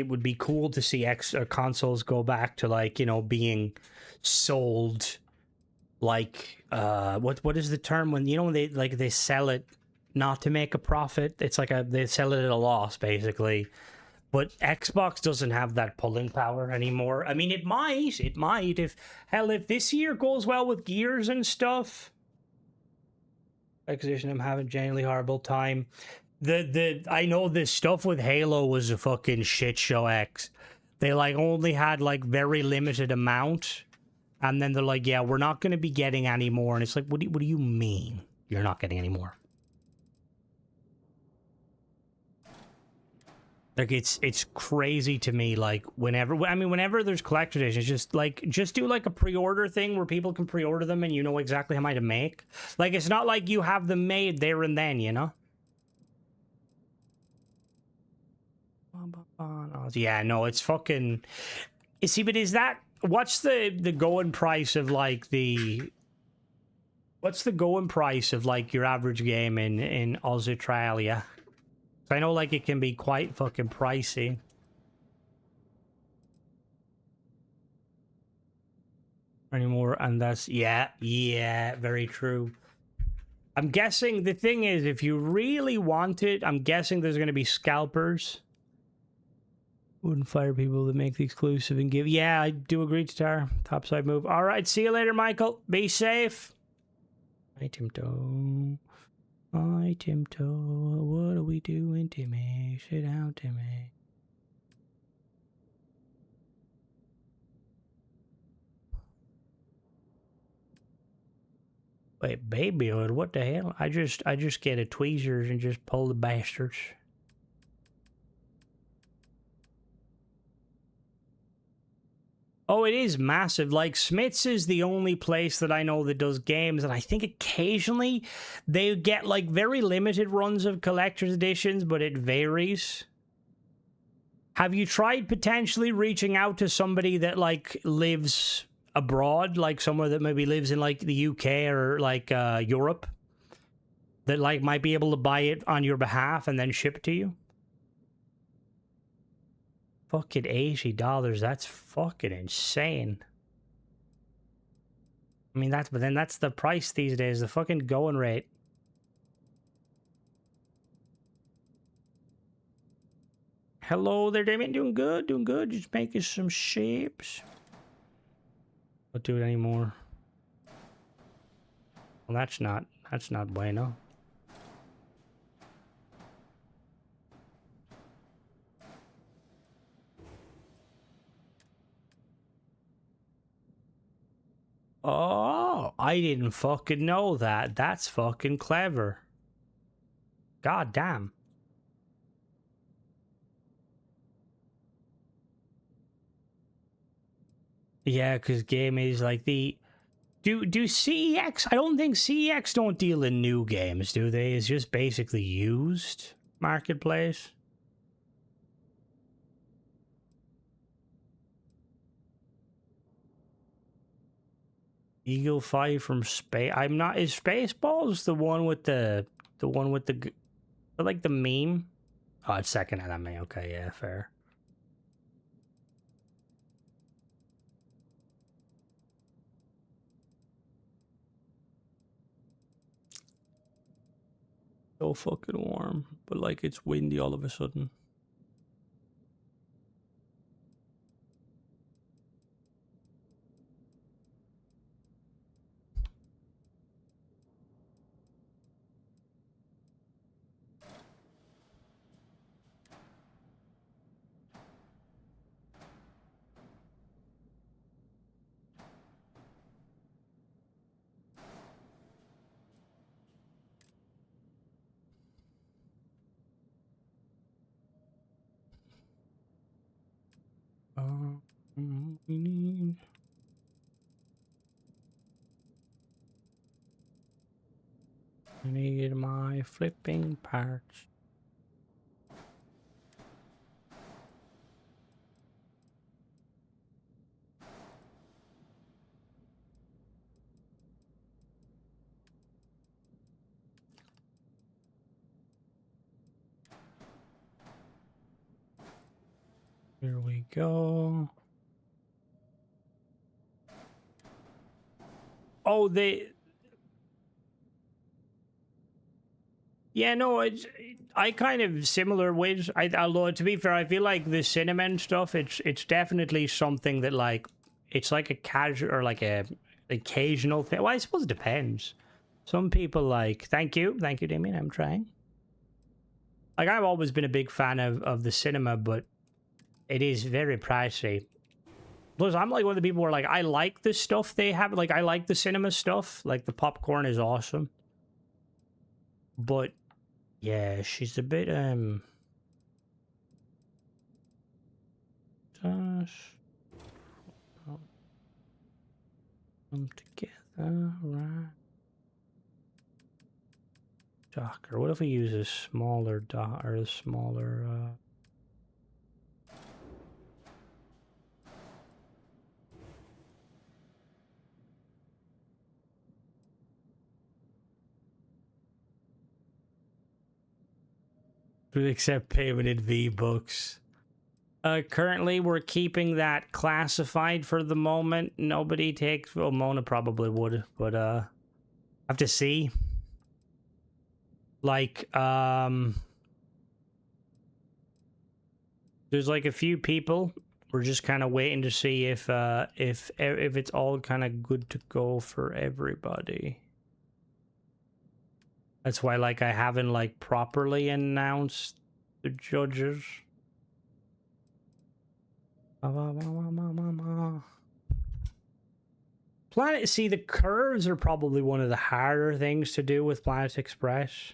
would be cool to see consoles go back to, like, you know, being sold, like, what is the term when, you know, when they sell it not to make a profit? It's like they sell it at a loss, basically. But Xbox doesn't have that pulling power anymore. I mean, it might if this year goes well with Gears and stuff. Acquisition, I'm having a genuinely horrible time. I know this stuff with Halo was a fucking shit show. They like only had like very limited amount, and then they're like, yeah, we're not going to be getting any more. And it's like, what do you mean you're not getting any more? Like, it's crazy to me. Like, whenever there's collector editions, just do like a pre-order thing where people can pre-order them and you know exactly how much to make. Like, it's not like you have them made there and then, you know? Yeah, no, it's fucking. You see, but what's the going price of like what's the going price of like your average game in Australia? I know, like, it can be quite fucking pricey. Anymore, and that's yeah, very true. I'm guessing the thing is, if you really want it, I'm guessing there's going to be scalpers. Wouldn't fire people that make the exclusive and give. Yeah, I do agree, Tatar. Topside move. All right, see you later, Michael. Be safe. Hi, Timto. Hi, Timto. What are we doing, Timmy? Sit down, Timmy. Wait, babyhood? What the hell? I just get a tweezers and just pull the bastards. Oh, it is massive. Like, Smith's is the only place that I know that does games, and I think occasionally they get, like, very limited runs of collector's editions, but it varies. Have you tried potentially reaching out to somebody that, like, lives abroad, like somewhere that maybe lives in, like, the UK or, like, Europe, that, like, might be able to buy it on your behalf and then ship it to you? Fucking $80, that's fucking insane. I mean, but then that's the price these days, the fucking going rate. Hello there, Damien. Doing good, doing good. Just making some shapes. Don't do it anymore. Well, that's not bueno. Oh, I didn't fucking know that. That's fucking clever. God damn. Yeah, because game is like the... Do CEX... I don't think CEX don't deal in new games, do they? It's just basically used marketplace. Eagle 5 from space. I'm not... Is Spaceballs the one with the... The one with the... Like the meme? Oh, it's second anime. Okay, yeah, fair. So fucking warm, but like it's windy all of a sudden. We need... I need my flipping parts. Here we go. Oh, yeah, no, I kind of similar ways. Although to be fair, I feel like the cinnamon stuff. It's definitely something that like it's like a casual or like a occasional thing. Well, I suppose it depends. Some people like. Thank you, Damien. I'm trying. Like I've always been a big fan of the cinema, but it is very pricey. Plus, I'm like one of the people where like I like the stuff they have. Like I like the cinema stuff. Like the popcorn is awesome. But yeah, she's a bit Just come together, right? Docker. What if we use a smaller dot or a smaller we accept payment in V-Bucks. Currently, we're keeping that classified for the moment. Nobody takes... Well, Mona probably would, but, have to see. Like, there's, like, a few people. We're just kind of waiting to see if it's all kind of good to go for everybody. That's why, like, I haven't, like, properly announced the judges. Planet, see, the curves are probably one of the harder things to do with Planet Express.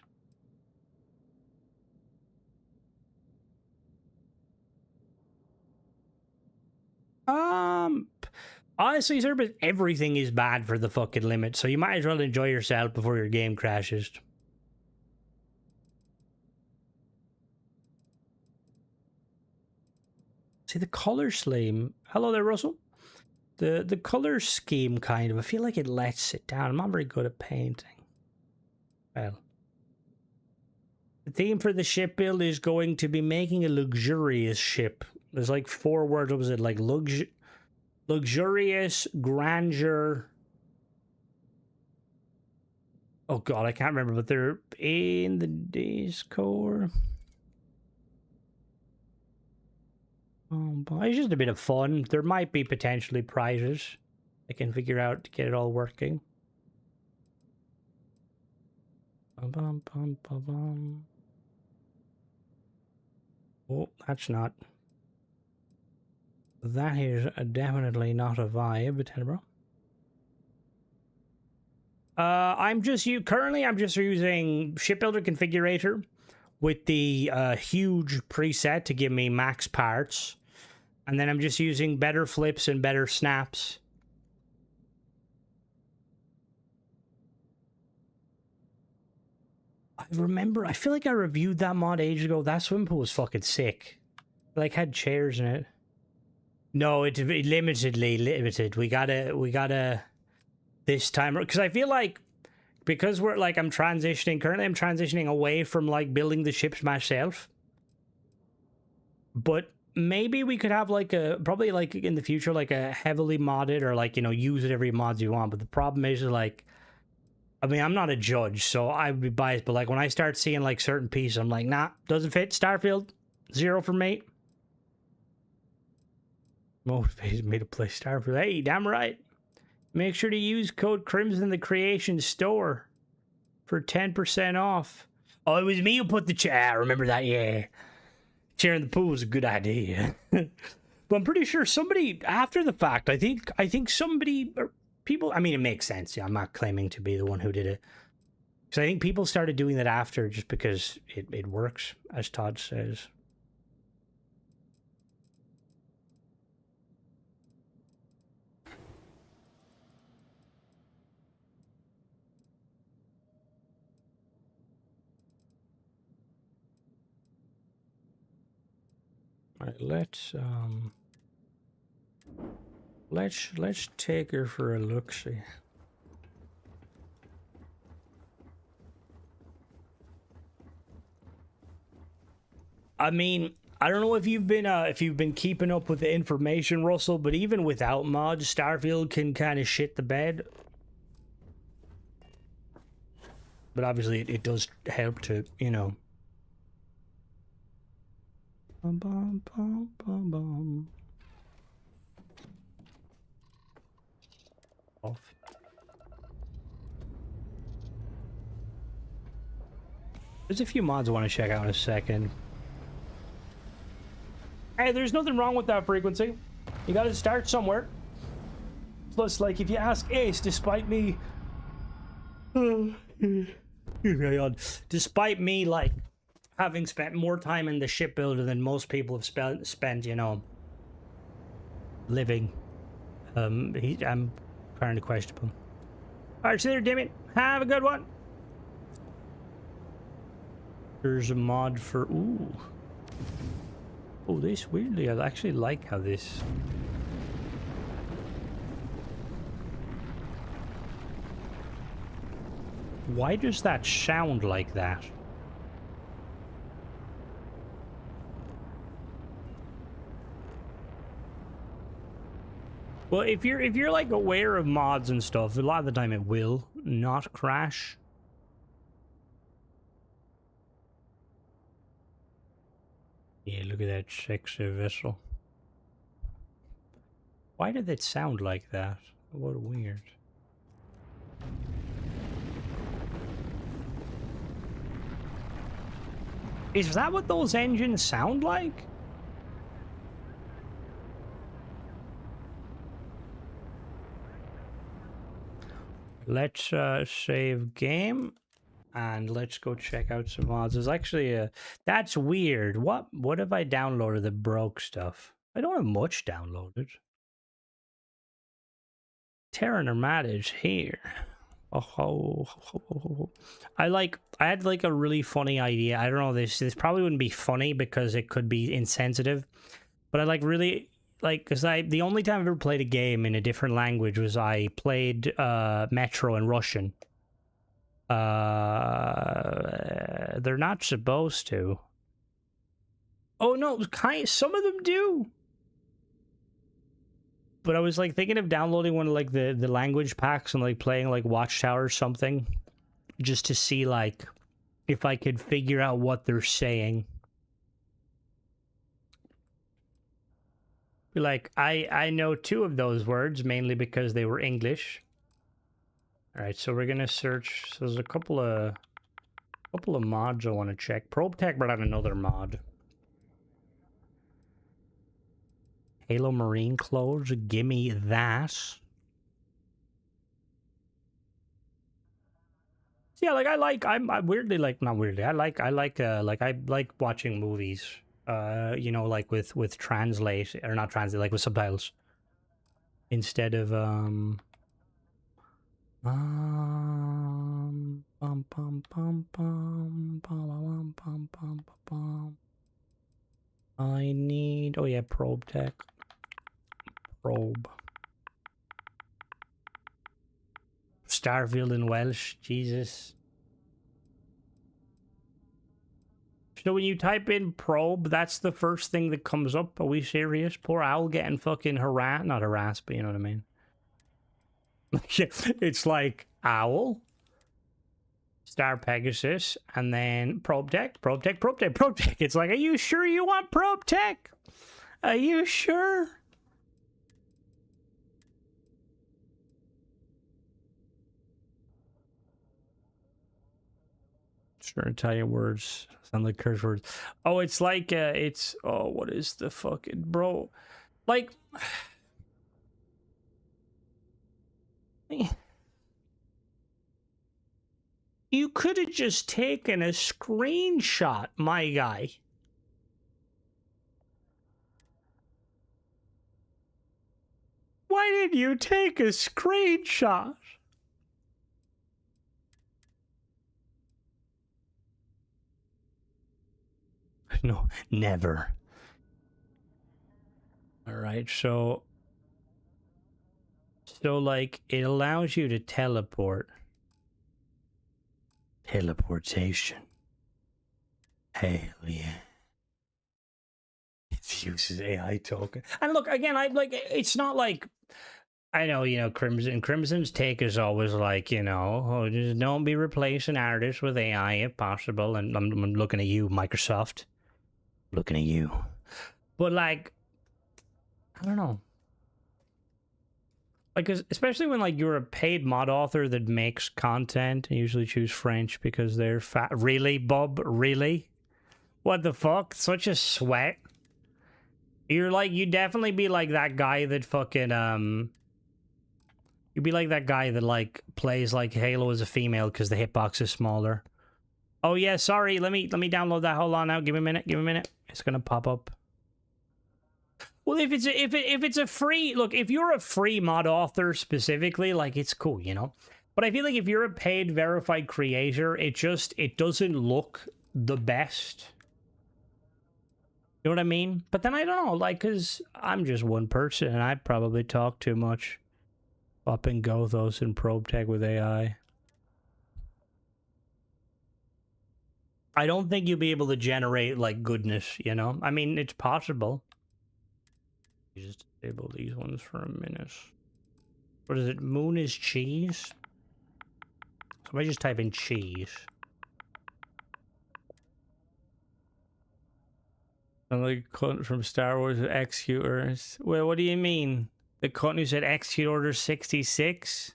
Honestly, sir, but everything is bad for the fucking limit, so you might as well enjoy yourself before your game crashes. See, the color scheme. Hello there, Russell. The color scheme, kind of. I feel like it lets it down. I'm not very good at painting. Well, the theme for the ship build is going to be making a luxurious ship. There's like 4 words. What was it? Like luxurious, grandeur. Oh god, I can't remember, but they're in the Discord. But it's just a bit of fun. There might be potentially prizes I can figure out to get it all working. Oh, that's not. That is definitely not a vibe, Tenebro. Currently I'm just using Shipbuilder Configurator with the huge preset to give me max parts. And then I'm just using better flips and better snaps. I feel like I reviewed that mod ages ago. That swimming pool was fucking sick. Like, had chairs in it. No, it limitedly limited. We gotta this time, because I feel like, because we're like, currently I'm transitioning away from like building the ships myself. But maybe we could have like probably like in the future, like a heavily modded, or like, you know, use it every mods you want. But the problem is, like, I mean, I'm not a judge, so I would be biased, but like when I start seeing like certain pieces, I'm like, nah, doesn't fit. Starfield, 0 for me. Motivated me to play Starfield. Hey, damn right. Make sure to use code Crimson in the Creation Store for 10% off. Oh, it was me who put the chair. I remember that, yeah. Chair in the pool was a good idea. But I'm pretty sure somebody, after the fact, I think somebody, or people, I mean, it makes sense. Yeah, I'm not claiming to be the one who did it. Because I think people started doing that after, just because it works, as Todd says. All right, let's take her for a look-see. I mean, I don't know if you've been keeping up with the information, Russell, but even without mods, Starfield can kind of shit the bed. But obviously, it does help to, you know. Bum, bum, bum, bum, bum. Off. There's a few mods I want to check out in a second. Hey, there's nothing wrong with that frequency. You gotta start somewhere. Plus, like, if you ask Ace, despite me... despite me, like, having spent more time in the shipbuilder than most people have spent, you know, living, I'm trying to question him. Alright, see you there, Damien. Have a good one. There's a mod for... Ooh. Oh, this, weirdly, I actually like how this... Why does that sound like that? Well, if you're like aware of mods and stuff, a lot of the time it will not crash. Yeah, look at that sexy vessel. Why did it sound like that? What weird. Is that what those engines sound like? Let's save game and let's go check out some mods. There's actually a that's weird. What have I downloaded that broke stuff? I don't have much downloaded. Terra Normatage here. Oh, I had like a really funny idea. I don't know, this probably wouldn't be funny because it could be insensitive, but I like really like, because the only time I've ever played a game in a different language was I played Metro in Russian. They're not supposed to. Oh no, some of them do. But I was like thinking of downloading one of like the language packs and like playing like Watchtower or something, just to see like if I could figure out what they're saying. Like I know 2 of those words mainly because they were English. All right, so we're gonna search. So there's a couple of mods I want to check. Probe Tech brought out another mod. Halo Marine clothes, gimme that. Yeah, like I weirdly like, not weirdly, I like watching movies. You know, like with translate or not translate, like with subtitles instead of bum, bum, bum, bum, bum, bum, bum, bum, bum. I need, oh yeah, probe tech. Probe. Starfield in Welsh, Jesus. So when you type in probe, that's the first thing that comes up. Are we serious? Poor owl getting fucking not harassed, but you know what I mean. It's like owl, Star Pegasus, and then probe tech, probe tech, probe tech, probe tech. It's like, are you sure you want probe tech? Are you sure? Sure, Italian words sound like curse words. Oh, it's like it's, oh, what is the fucking bro? Like, you could have just taken a screenshot, my guy. Why did you take a screenshot? No, never. All right, so like it allows you to teleport. Teleportation. Hell yeah. It uses AI token. And look, again, I like, it's not like, I know, you know, Crimson's take is always like, you know, oh, just don't be replacing artists with AI if possible. And I'm looking at you, Microsoft. Looking at you. But like, I don't know. Like, especially when like you're a paid mod author that makes content, I usually choose French because they're fat. Really, Bob? Really? What the fuck? Such a sweat. You're like, you'd definitely be like that guy that fucking you'd be like that guy that like plays like Halo as a female because the hitbox is smaller. Oh yeah, sorry. Let me download that. Hold on now. Give me a minute. Give me a minute. It's gonna pop up. Well, if it's a free, look, if you're a free mod author specifically, like, it's cool, you know. But I feel like if you're a paid verified creator, it doesn't look the best. You know what I mean? But then I don't know, like, because I'm just one person and I probably talk too much. Up and go those in probe tech with AI. I don't think you'll be able to generate like goodness, you know? I mean, it's possible. You just disable these ones for a minute. What is it? Moon is cheese? So I just type in cheese. I'm like cunt from Star Wars executors. Well, what do you mean? The cunt who said execute order 66?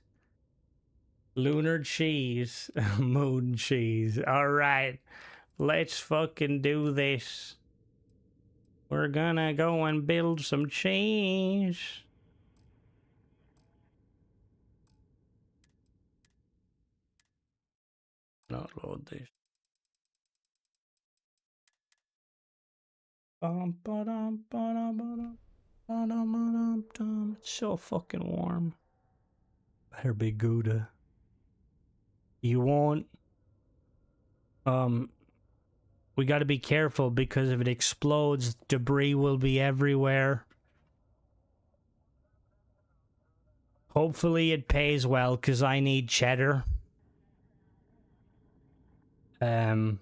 Lunar cheese. Moon cheese. Alright. Let's fucking do this. We're gonna go and build some cheese. Not load this. It's so fucking warm. Better be Gouda. You won't. We got to be careful because if it explodes, debris will be everywhere. Hopefully it pays well because I need cheddar. What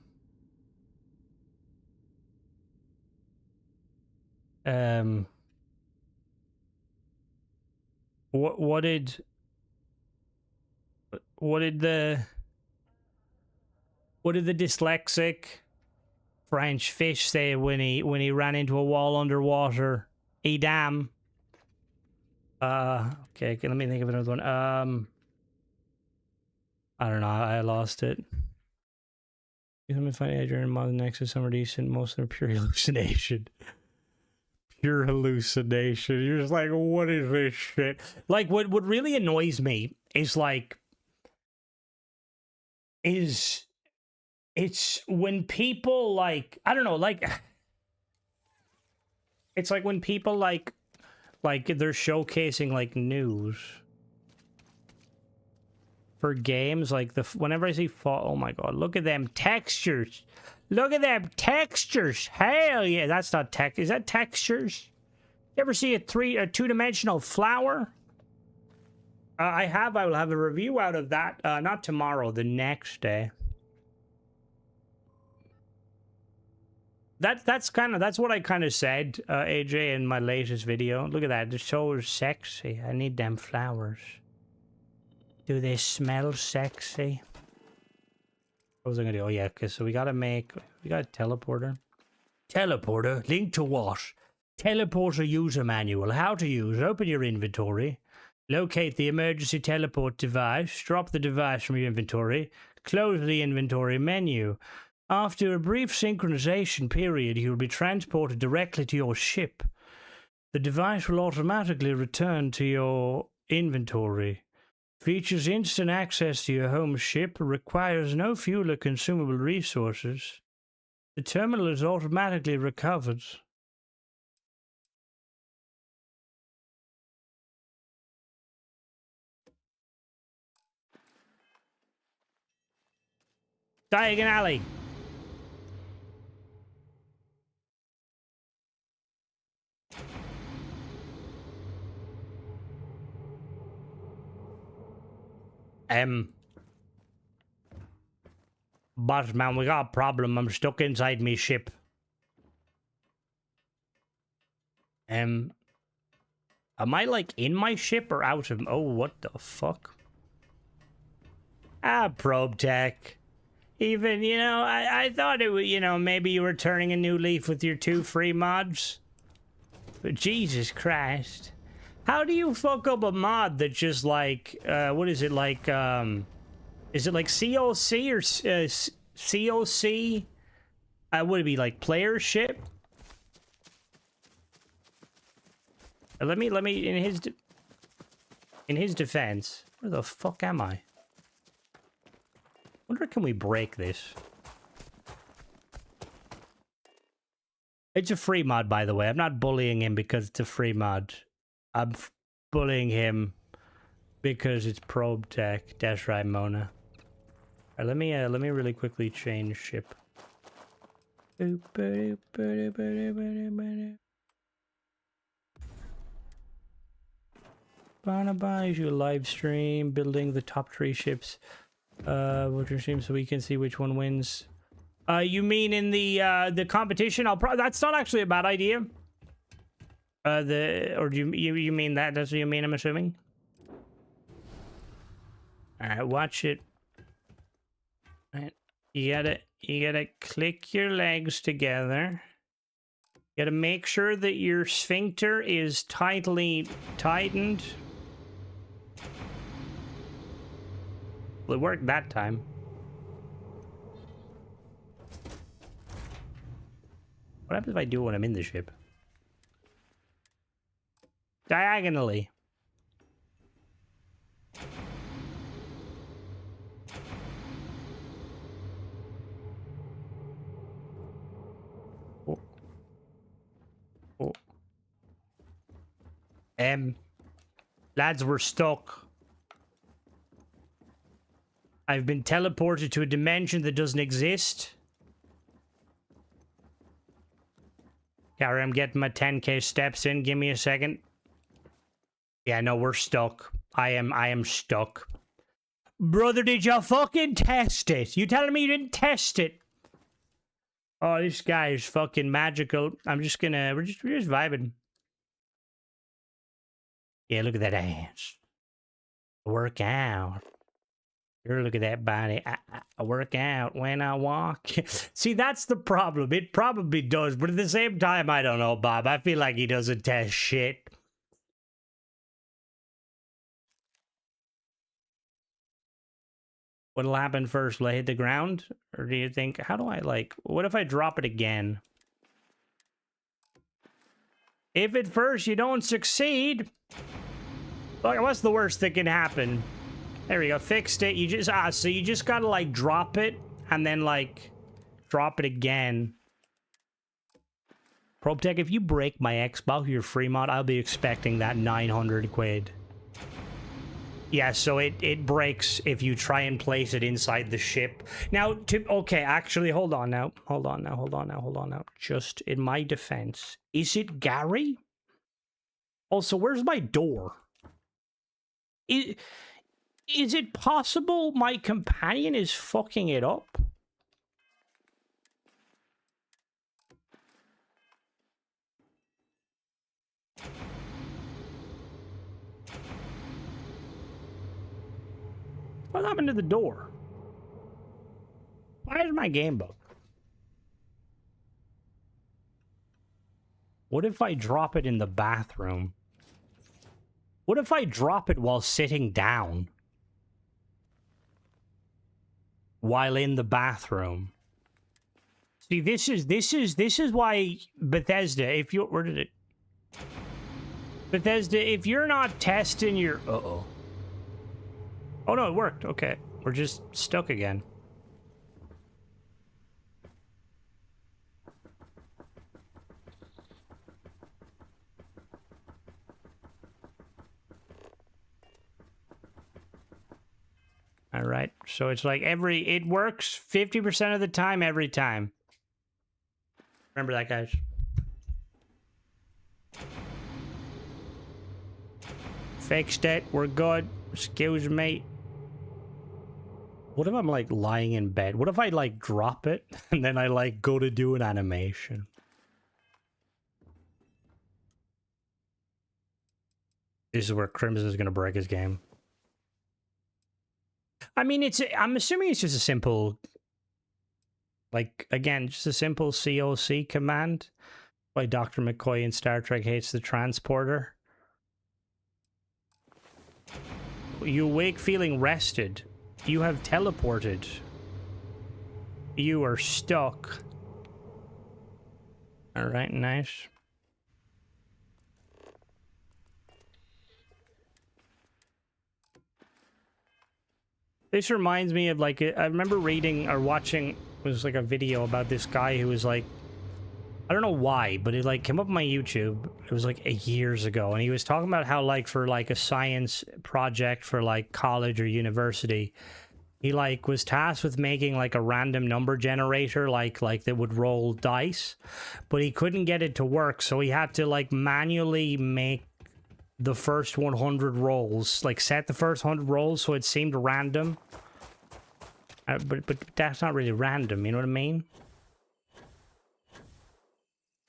did the dyslexic French fish say when he ran into a wall underwater? Edam. Okay, let me think of another one. I don't know, I lost it. Let me find Adrian and Modern Nexus. Some are decent, most of them are pure hallucination. Pure hallucination. You're just like, what is this shit? Like, what really annoys me is like, it's when people like, I don't know, like, it's like when people like they're showcasing like news for games, like whenever I see oh my god, look at them textures. Look at them textures. Hell yeah, that's not tech. Is that textures? You ever see a two-dimensional flower? I will have a review out of that, not tomorrow, the next day. That's what I kind of said, AJ, in my latest video. Look at that, they're so sexy. I need them flowers. Do they smell sexy? What was I gonna do? Oh yeah, okay, so we got a teleporter. Teleporter, link to what? Teleporter user manual. How to use. Open your inventory. Locate the emergency teleport device. Drop the device from your inventory. Close the inventory menu. After a brief synchronization period, you will be transported directly to your ship. The device will automatically return to your inventory. Features instant access to your home ship. Requires no fuel or consumable resources. The terminal is automatically recovered. Diagon Alley. But man, we got a problem. I'm stuck inside me ship. Am I like in my ship or out of? Oh, what the fuck? Probe tech. Even, you know, I thought it would, you know, maybe you were turning a new leaf with your 2 free mods. But Jesus Christ. How do you fuck up a mod that just like, what is it like, is it like COC or COC? Would it be like player ship? Let me, in his defense, where the fuck am I? Wonder, can we break this? It's a free mod, by the way. I'm not bullying him because it's a free mod. I'm bullying him because it's probe tech. Dash right, Mona. All right, let me really quickly change ship. Barnabas, you live stream building the top 3 ships. Watch your stream so we can see which one wins. You mean in the competition? That's not actually a bad idea. Or do you mean that? That's what you mean, I'm assuming? Alright, watch it. Alright. You gotta click your legs together. You gotta make sure that your sphincter is tightly tightened. Well, it worked that time. What happens if I do when I'm in the ship? Diagonally. Lads, we're stuck. I've been teleported to a dimension that doesn't exist. Gary, I'm getting my 10k steps in. Give me a second. Yeah, no, we're stuck. I am stuck. Brother, did you fucking test it? You telling me you didn't test it? Oh, this guy is fucking magical. I'm just gonna... We're just vibing. Yeah, look at that ass. Work out. Look at that body. I work out when I walk. See, that's the problem. It probably does, but at the same time, I don't know, Bob. I feel like he doesn't test shit. What'll happen first? Will I hit the ground? Or do you think... How do I, like... What if I drop it again? If at first you don't succeed... Look, what's the worst that can happen? There we go. Fixed it. You just... so you just gotta, like, drop it. And then, like... Drop it again. ProTech, if you break my Xbox, your free mod, I'll be expecting that 900 quid. Yeah, so it breaks if you try and place it inside the ship. Now, okay, actually, hold on now. Hold on now. Just in my defense. Is it Gary? Also, where's my door? Is it possible my companion is fucking it up? What happened to the door? Why is my game bug? What if I drop it in the bathroom? What if I drop it while sitting down? While in the bathroom? See, this is why Bethesda, if you... Where did it... Bethesda, if you're not testing your... Uh-oh. Oh, no, it worked. Okay. We're just stuck again. All right. So it's like it works 50% of the time, every time. Remember that, guys. Fixed it. We're good. Excuse me. What if I'm, like, lying in bed? What if I, like, drop it and then I, like, go to do an animation? This is where Crimson is going to break his game. I mean, I'm assuming it's just a simple... Like, again, just a simple COC command. Why Dr. McCoy in Star Trek hates the transporter. You awake feeling rested. You have teleported. You are stuck. Alright, nice. This reminds me of, like, I remember reading or watching, it was like a video about this guy who was like, I don't know why, but it like came up on my YouTube. It was like years ago, and he was talking about how, like, for like a science project for like college or university, he like was tasked with making like a random number generator, like that would roll dice, but he couldn't get it to work, so he had to like manually make the first 100 rolls, like set the first 100 rolls so it seemed random. But that's not really random, you know what I mean?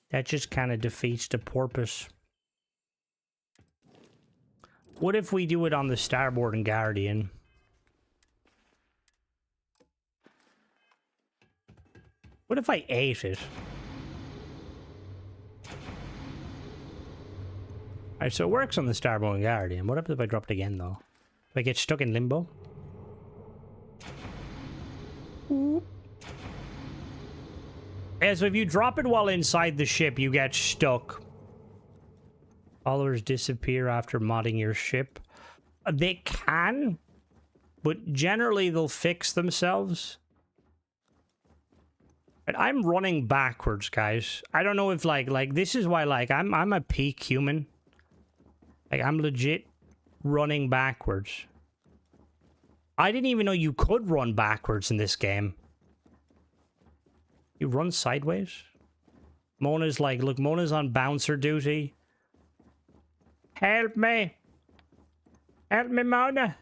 That just kind of defeats the purpose. What if we do it on the Starboard and Guardian? What if I ate it? Alright, so it works on the Starboard and Guardian. What happens if I drop it again, though? Do I get stuck in limbo? Oop. Yeah, so if you drop it while inside the ship, you get stuck. Followers disappear after modding your ship. They can, but generally they'll fix themselves. And I'm running backwards, guys. I don't know if like this is why, like, I'm a peak human. Like, I'm legit running backwards. I didn't even know you could run backwards in this game. You run sideways? Mona's like, look, Mona's on bouncer duty. Help me. Help me, Mona.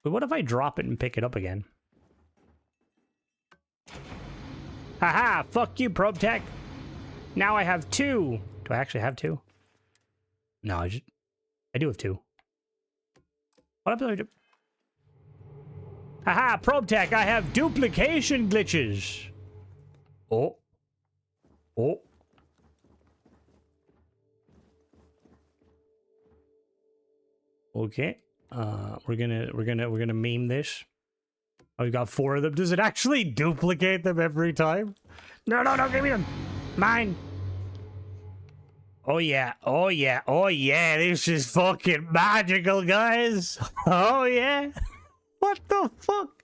But what if I drop it and pick it up again? Haha, fuck you, probe tech. Now I have 2. Do I actually have 2? No, I do have 2. What happens if I do? Haha, probe tech, I have duplication glitches. Oh. Oh. Okay. We're gonna meme this. Oh, we got 4 of them. Does it actually duplicate them every time? No, give me them. Mine. Oh yeah, oh yeah, oh yeah, this is fucking magical, guys. Oh yeah. What the fuck?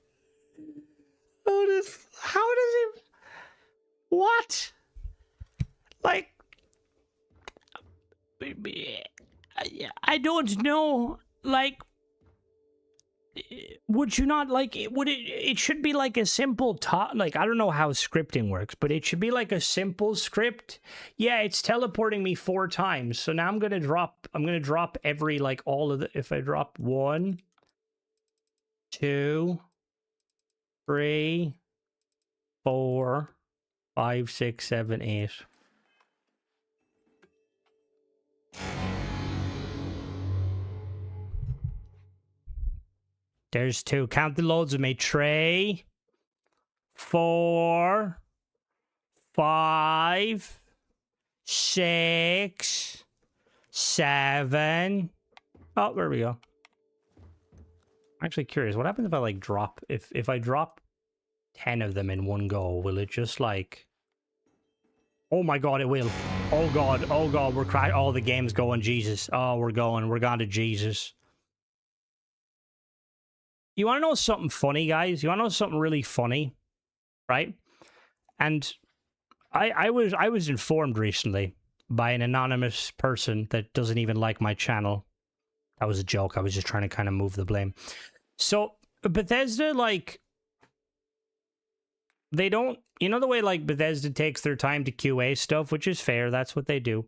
How does it... What? Like... I don't know. Like... Would you not, like, it should be like a simple like, I don't know how scripting works, but it should be like a simple script. Yeah, it's teleporting me 4 times. So now I'm gonna drop every, like, all of the, if I drop 1, 2, 3, 4, 5, 6, 7, 8. There's 2. Count the loads with me. 3, 4, 5, 6, 7. Oh, there we go. I'm actually curious. What happens if I, like, drop... If I drop 10 of them in one go, will it just, like... Oh my god, it will. Oh god, we're crying. Oh, the game's going, Jesus. Oh, we're going to Jesus. You want to know something funny, guys? You want to know something really funny? Right? And I was informed recently by an anonymous person that doesn't even like my channel. That was a joke. I was just trying to kind of move the blame. So, Bethesda, like... They don't... You know the way, like, Bethesda takes their time to QA stuff, which is fair. That's what they do.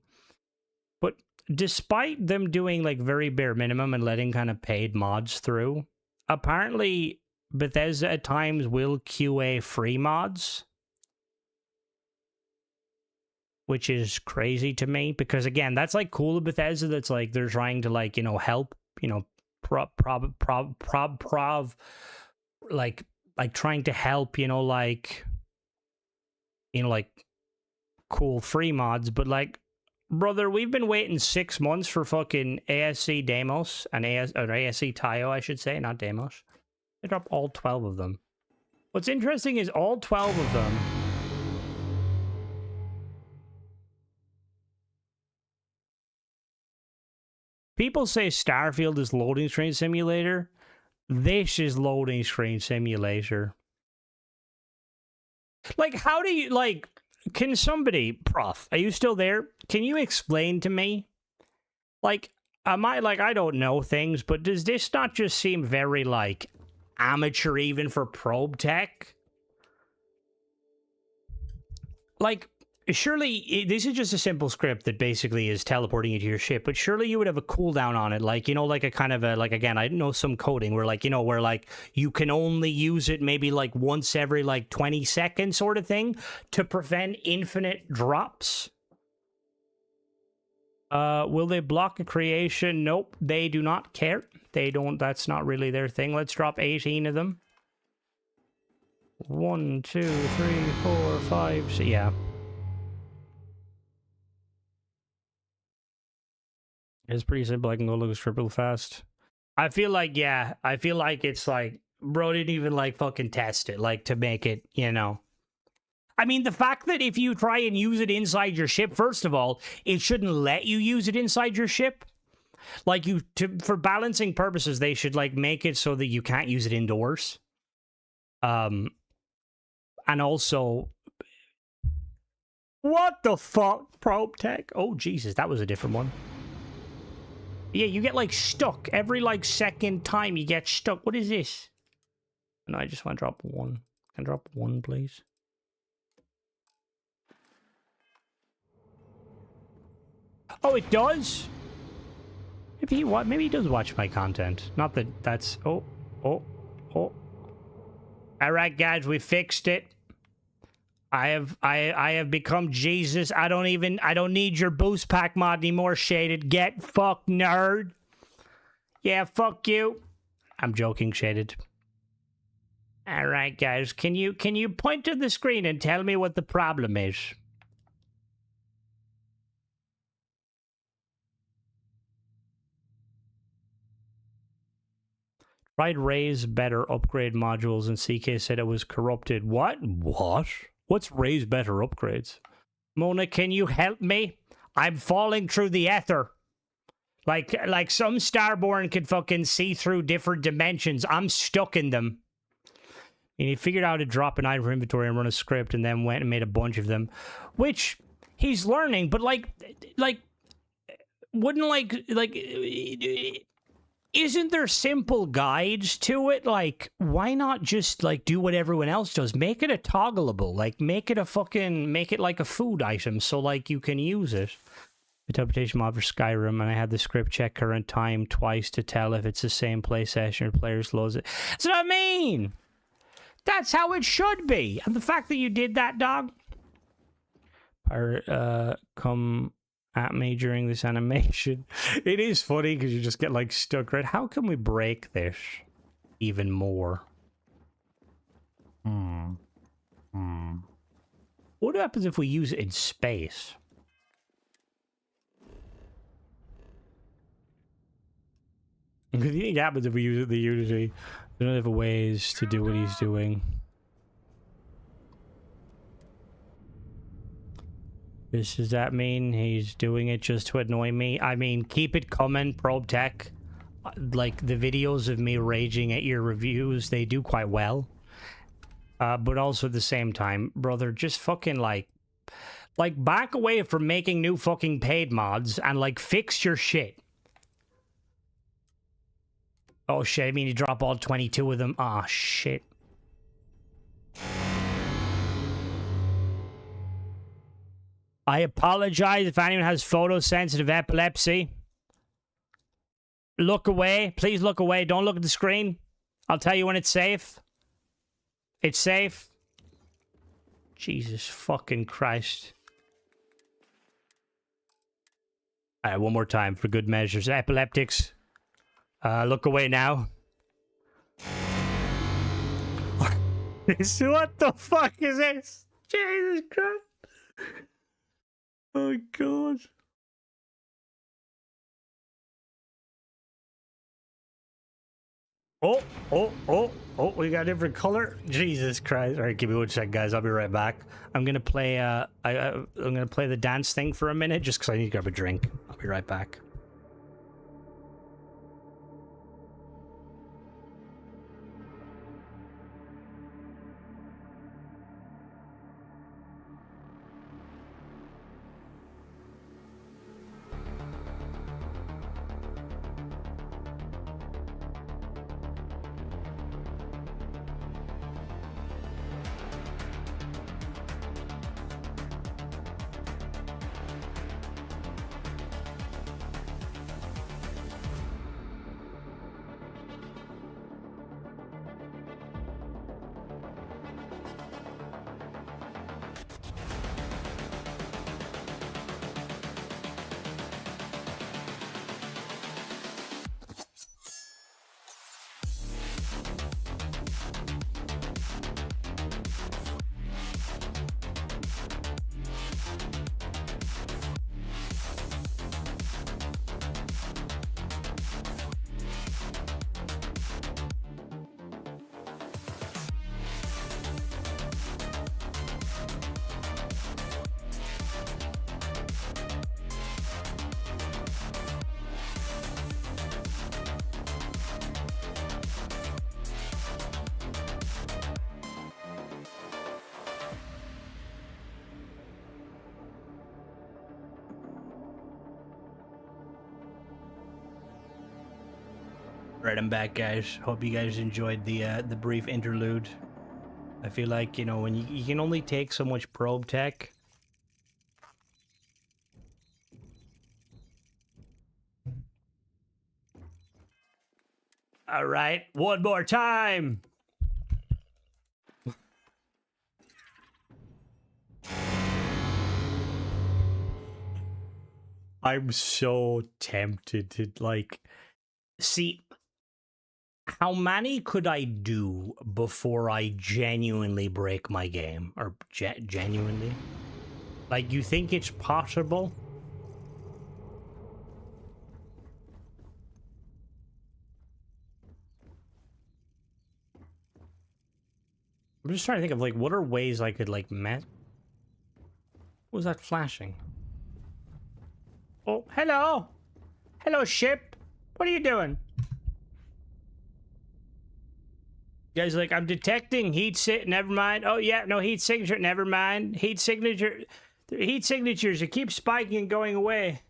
But despite them doing, like, very bare minimum and letting kind of paid mods through... Apparently, Bethesda at times will QA free mods. Which is crazy to me, because again, that's like cool to Bethesda, that's like, they're trying to, like, you know, help, you know, like trying to help, you know, like cool free mods, but like, brother, we've been waiting 6 months for fucking ASC Deimos and ASC Taio, I should say, not Deimos. They dropped all 12 of them. What's interesting is all 12 of them. People say Starfield is loading screen simulator. This is loading screen simulator. Like, how do you, like, can somebody, Prof, are you still there? Can you explain to me? Like, I don't know things, but does this not just seem very, like, amateur even for probe tech? Like, surely, this is just a simple script that basically is teleporting you to your ship, but surely you would have a cooldown on it, like, you know, like a kind of a, like, again, I know some coding where, like, you know, where, like, you can only use it maybe, like, once every, like, 20 seconds sort of thing to prevent infinite drops. Will they block a creation? Nope, they do not care. They don't, that's not really their thing. Let's drop 18 of them. 1, 2, 3, 4, 5, so yeah. It's pretty simple. I can go look at script real fast. I feel like, yeah, I feel like it's like, bro didn't even like fucking test it, like to make it, you know. I mean, the fact that if you try and use it inside your ship, first of all, it shouldn't let you use it inside your ship. Like, for balancing purposes, they should, like, make it so that you can't use it indoors. And also, what the fuck, probe tech? Oh, Jesus, that was a different one. Yeah, you get, like, stuck. Every, like, second time you get stuck. What is this? No, I just want to drop one. Can I drop one, please? Oh, it does? Maybe he does watch my content. Not that that's... Oh. Alright, guys, we fixed it. I have become Jesus. I don't need your boost pack mod anymore, Shaded. Get fucked, nerd. Yeah, fuck you. I'm joking, Shaded. Alright, guys, can you point to the screen and tell me what the problem is? Tried raise better upgrade modules and CK said it was corrupted. What? What's raise better upgrades? Mona, can you help me? I'm falling through the ether. Like some Starborn could fucking see through different dimensions. I'm stuck in them. And he figured out how to drop an item from inventory and run a script and then went and made a bunch of them. Which he's learning, but wouldn't isn't there simple guides to it? Like, why not just, like, do what everyone else does? Make it a toggleable. Like, make it like a food item so, like, you can use it. Interpretation mod for Skyrim, and I had the script check current time twice to tell if it's the same play session or players loads it. That's what I mean! That's how it should be! And the fact that you did that, dog... come... at me during this animation. It is funny because you just get like stuck, right? How can we break this even more? What happens if we use it in space? What do you think happens if we use it in the Unity? There are no different ways to do what he's doing. Does that mean he's doing it just to annoy me? I mean, keep it coming, Probe Tech. Like, the videos of me raging at your reviews, they do quite well. But also at the same time, brother, just fucking, like, back away from making new fucking paid mods and, like, fix your shit. Oh, shit, I mean, you drop all 22 of them. Ah, shit. I apologize if anyone has photosensitive epilepsy. Look away. Please look away. Don't look at the screen. I'll tell you when it's safe. It's safe. Jesus fucking Christ. Alright, one more time for good measures. Epileptics. Look away now. What the fuck is this? Jesus Christ. Oh, God. Oh, we got a different color. Jesus Christ. All right, give me 1 sec, guys. I'll be right back. I'm going to play, I'm going to play the dance thing for a minute just because I need to grab a drink. I'll be right back. Right, I'm back, guys. Hope you guys enjoyed the brief interlude. I feel like, you know, when you can only take so much probe tech. All right, one more time. I'm so tempted to, like, see, how many could I do before I genuinely break my game? Or genuinely? Like, you think it's possible? I'm just trying to think of, like, what are ways I could, like, What was that flashing? Oh, hello! Hello, ship! What are you doing? You guys, like, I'm detecting never mind. Oh, yeah, no, heat signature, never mind. Heat signatures, it keeps spiking and going away.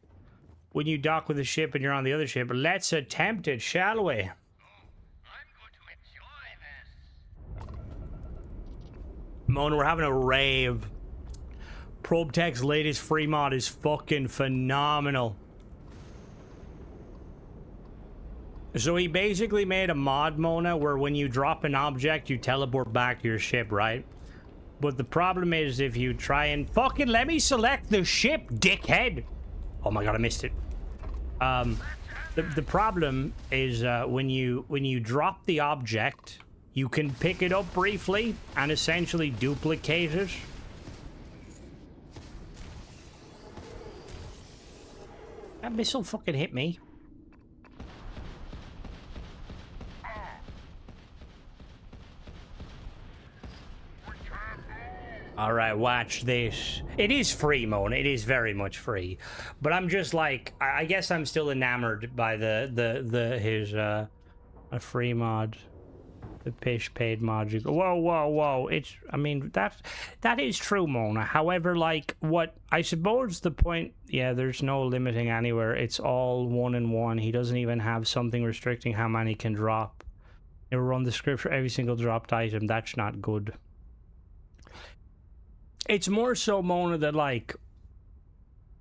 When you dock with the ship and you're on the other ship, let's attempt it, shall we? I'm going to enjoy this. Mona, we're having a rave. ProbeTech's latest free mod is fucking phenomenal. So he basically made a mod, Mona, where when you drop an object, you teleport back to your ship, right? But the problem is if you try and fucking let me select the ship, dickhead. Oh my god, I missed it. The problem is when you drop the object, you can pick it up briefly and essentially duplicate it. That missile fucking hit me. All right, watch this. It is free, Mona. It is very much free, but I'm just like, I guess I'm still enamored by his a free mod, the Pish paid mod. You go, whoa. It's, I mean, that is true, Mona. However, like, what I suppose the point, yeah, there's no limiting anywhere. It's all 1-in-1. He doesn't even have something restricting how many can drop. It will run the script for every single dropped item. That's not good. It's more so, Mona, that, like,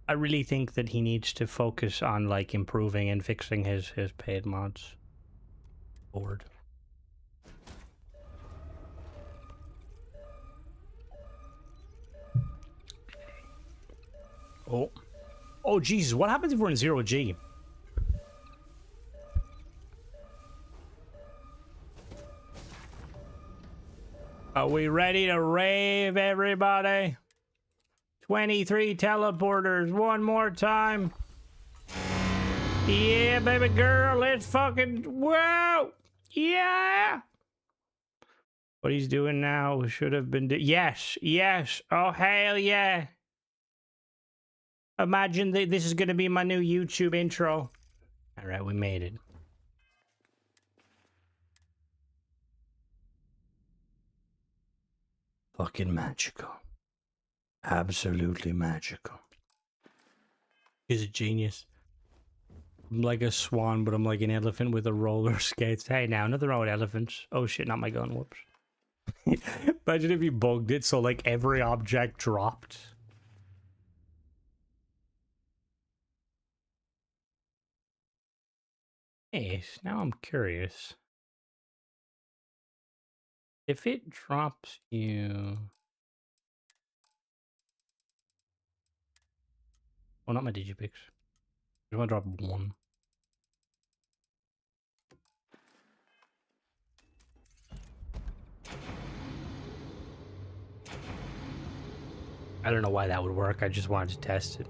I really think that he needs to focus on, like, improving and fixing his paid mods. Board. Oh, Jesus, what happens if we're in 0G? Are we ready to rave, everybody? 23 teleporters, one more time. Yeah, baby girl, let's fucking, whoa! Yeah! What he's doing now should have been, yes, oh hell yeah. Imagine this is gonna be my new YouTube intro. All right, we made it. Fucking magical. Absolutely magical. He's a genius. I'm like a swan, but I'm like an elephant with a roller skates. Hey, now, nothing wrong with elephants. Oh shit, not my gun, whoops. Imagine if you bugged it so like every object dropped. Yes, now I'm curious. If it drops you... Oh, not my digipix. I want to drop one. I don't know why that would work. I just wanted to test it.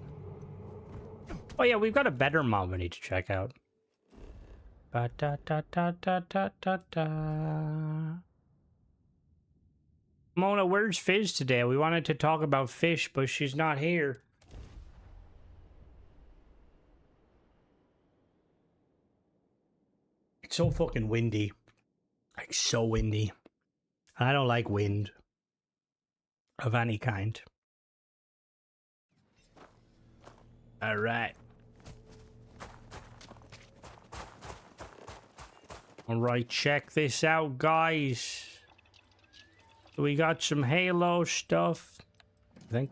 Oh yeah, we've got a better mod we need to check out. Ba da da da da da da da. Mona, where's Fizz today? We wanted to talk about fish, but she's not here. It's so fucking windy. Like, so windy. I don't like wind. Of any kind. Alright. All right, check this out, guys. We got some Halo stuff, I think.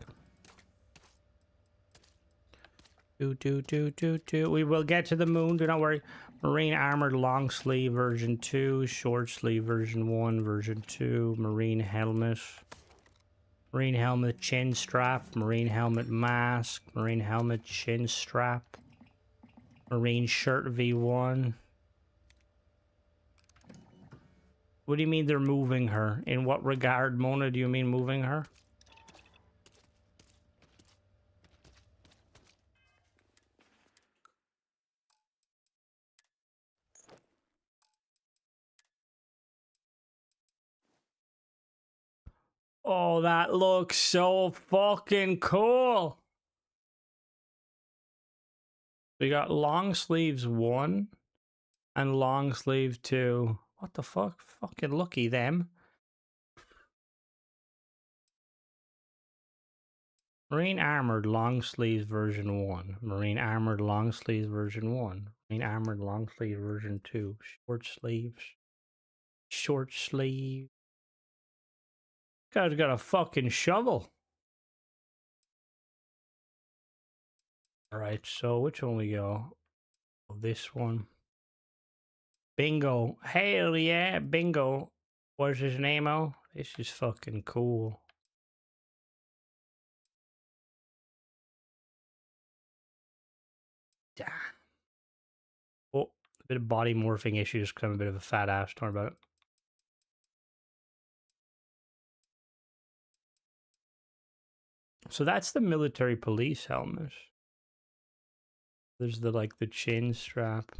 We will get to the moon, do not worry. Marine armored long sleeve version 2, short sleeve version 1, version 2, marine helmet. Marine helmet chin strap, marine helmet mask, marine helmet chin strap, marine shirt V1. What do you mean they're moving her? In what regard, Mona, do you mean moving her? Oh, that looks so fucking cool. We got long sleeves 1 and long sleeve 2. What the fuck? Fucking lucky them. Marine armored long sleeves version 1. Marine armored long sleeves version 1. Marine armored long sleeve version 2. Short sleeves. Short sleeve. Guy's got a fucking shovel. Alright, so which one we go? Oh, this one. Bingo. Hell yeah, bingo. What's his name, oh? This is fucking cool. Damn. Oh, a bit of body morphing issues because I'm a bit of a fat ass. Don't worry about it. So that's the military police helmet. There's the like the chin strap.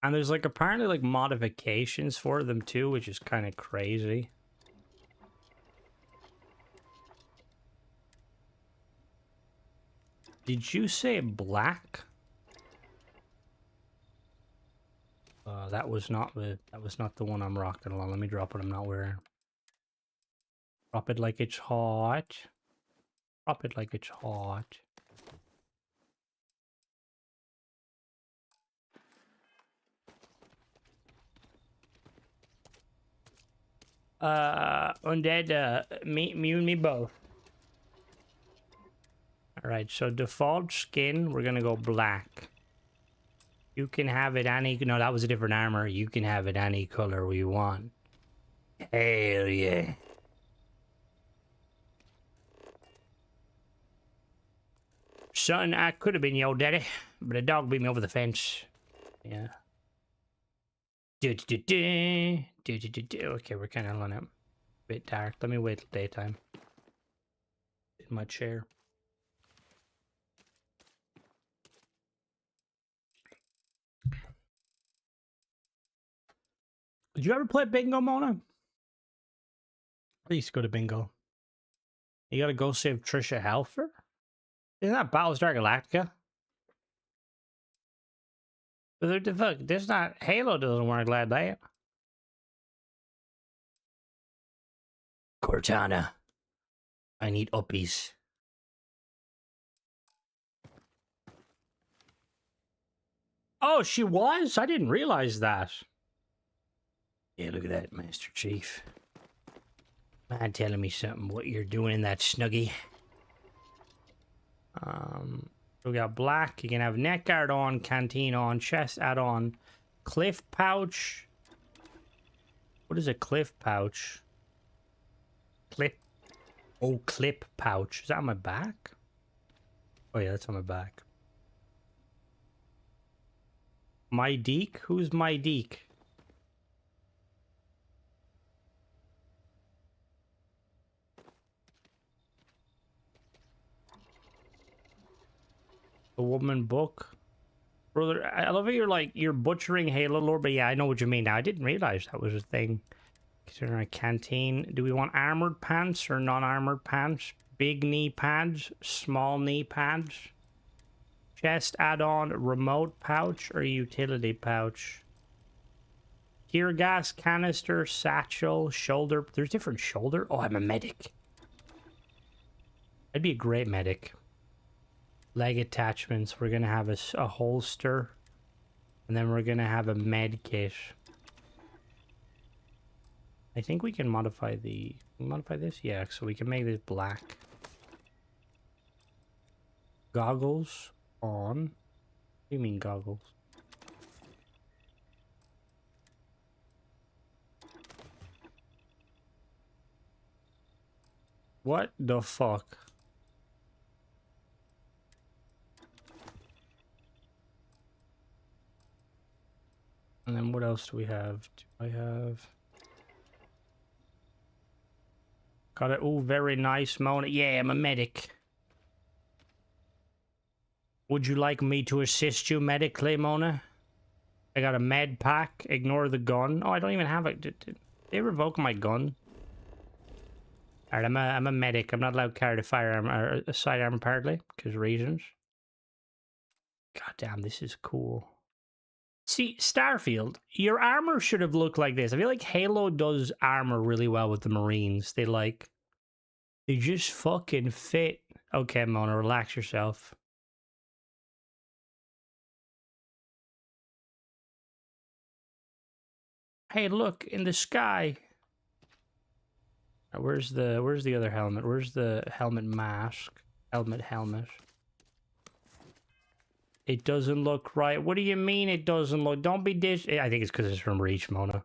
And there's like apparently like modifications for them too, which is kind of crazy. Did you say black? That was not the one I'm rocking along. Let me drop what I'm not wearing. Drop it like it's hot. Drop it like it's hot. Undead, me and me both. Alright, so default skin, we're gonna go black. You can have it any... No, that was a different armor. You can have it any color we want. Hell yeah. Son, I could have been your daddy, but a dog beat me over the fence. Yeah. Okay, we're kind of on it. Bit dark. Let me wait till daytime. In my chair. Did you ever play bingo, Mona? I used to go to bingo. You gotta go save Trisha Helfer? Isn't that Battlestar Galactica? But the fuck, this not Halo doesn't work like that. Cortana. I need uppies. Oh, she was? I didn't realize that. Yeah, look at that, Master Chief. Mind telling me something what you're doing in that snuggie. We got black. You can have neck guard on, canteen on, chest add-on, cliff pouch. What is a cliff pouch? Clip. Oh, clip pouch. Is that on my back? Oh yeah, that's on my back. My Deek? Who's my Deek? The woman book? Brother, I love how you're butchering Halo lore, but yeah, I know what you mean now. I didn't realize that was a thing. Considering a canteen. Do we want armored pants or non-armored pants? Big knee pads? Small knee pads? Chest add-on, remote pouch, or utility pouch? Tear gas canister, satchel, shoulder. There's different shoulder. Oh, I'm a medic. I'd be a great medic. Leg attachments. We're gonna have a holster, and then we're gonna have a med kit. I think we can modify this. Yeah, so we can make this black. Goggles on. What do you mean goggles? What the fuck? And then what else do we have? Do I have... Got it. Oh, very nice, Mona. Yeah, I'm a medic. Would you like me to assist you medically, Mona? I got a med pack. Ignore the gun. Oh, I don't even have it. Did they revoke my gun? Alright, I'm a medic. I'm not allowed to carry a firearm or a sidearm apparently, because reasons. God damn, this is cool. See, Starfield, your armor should have looked like this. I feel like Halo does armor really well with the Marines. They just fucking fit. Okay, Mona, relax yourself. Hey, look, in the sky. Where's the other helmet? Where's the helmet mask? Helmet. It doesn't look right. What do you mean it doesn't look? Don't be I think it's because it's from Reach, Mona.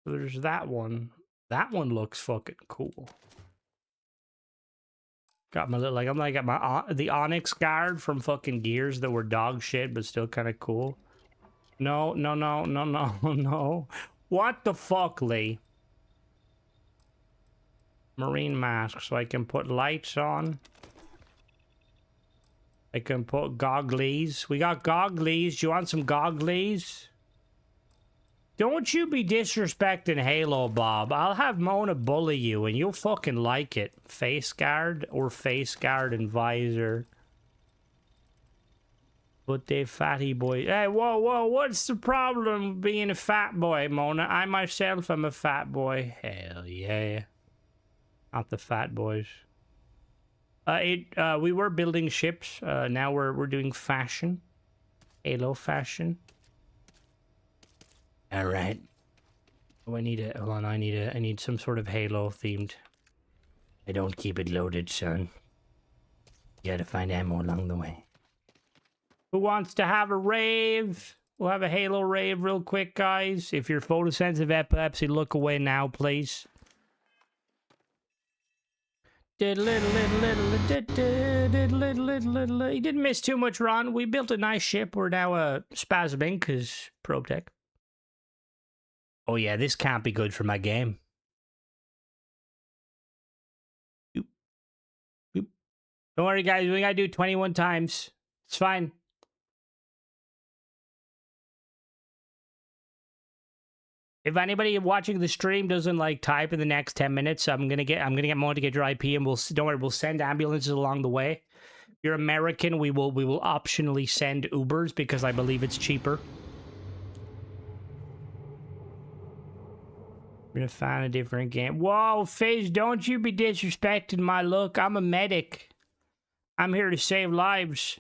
So there's that one. That one looks fucking cool. Got my little, I'm like, got my, the Onyx guard from fucking Gears that were dog shit, but still kind of cool. No. What the fuck, Lee? Marine mask, so I can put lights on. I can put gogglies. We got gogglies. Do you want some gogglies? Don't you be disrespecting Halo, Bob. I'll have Mona bully you and you'll fucking like it. Face guard or face guard and visor. But they fatty boy. Hey, whoa, what's the problem being a fat boy, Mona? I myself am a fat boy. Hell yeah. Not the fat boys. We were building ships. Now we're doing fashion. Halo fashion. All right. Oh, I need some sort of Halo themed. I don't keep it loaded, son. You gotta find ammo along the way. Who wants to have a rave? We'll have a Halo rave real quick, guys. If you're photosensitive epilepsy, look away now, please. You didn't miss too much, Ron. We built a nice ship. We're now spasming because probe tech. Oh yeah, this can't be good for my game. Boop. Boop. Don't worry, guys. We gotta do 21 times. It's fine. If anybody watching the stream doesn't like type in the next 10 minutes, I'm gonna get Mo to get your IP, and don't worry, we'll send ambulances along the way. If you're American, we will optionally send Ubers because I believe it's cheaper. I'm gonna find a different game. Whoa, Fizz, don't you be disrespecting my look. I'm a medic. I'm here to save lives.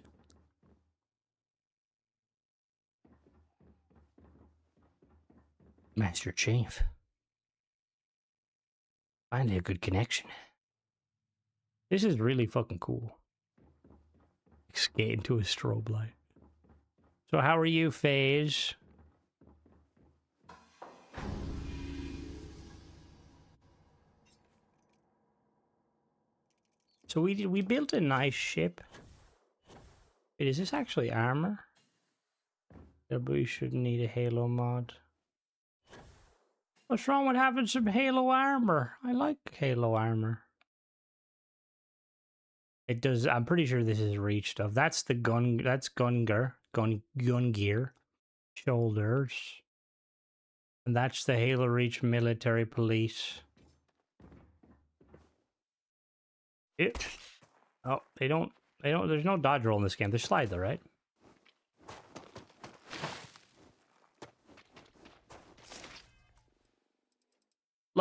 Master Chief. Finally a good connection. This is really fucking cool. Skate into a strobe light. So how are you, FaZe? So we built a nice ship. Wait, is this actually armor? Yeah, but we shouldn't need a Halo mod. What's wrong with having some Halo armor? I like Halo armor. It does. I'm pretty sure this is Reach stuff. That's the gun. That's gun gear. Shoulders. And that's the Halo Reach military police. Oh, they don't. There's no dodge roll in this game. There's slide though, right?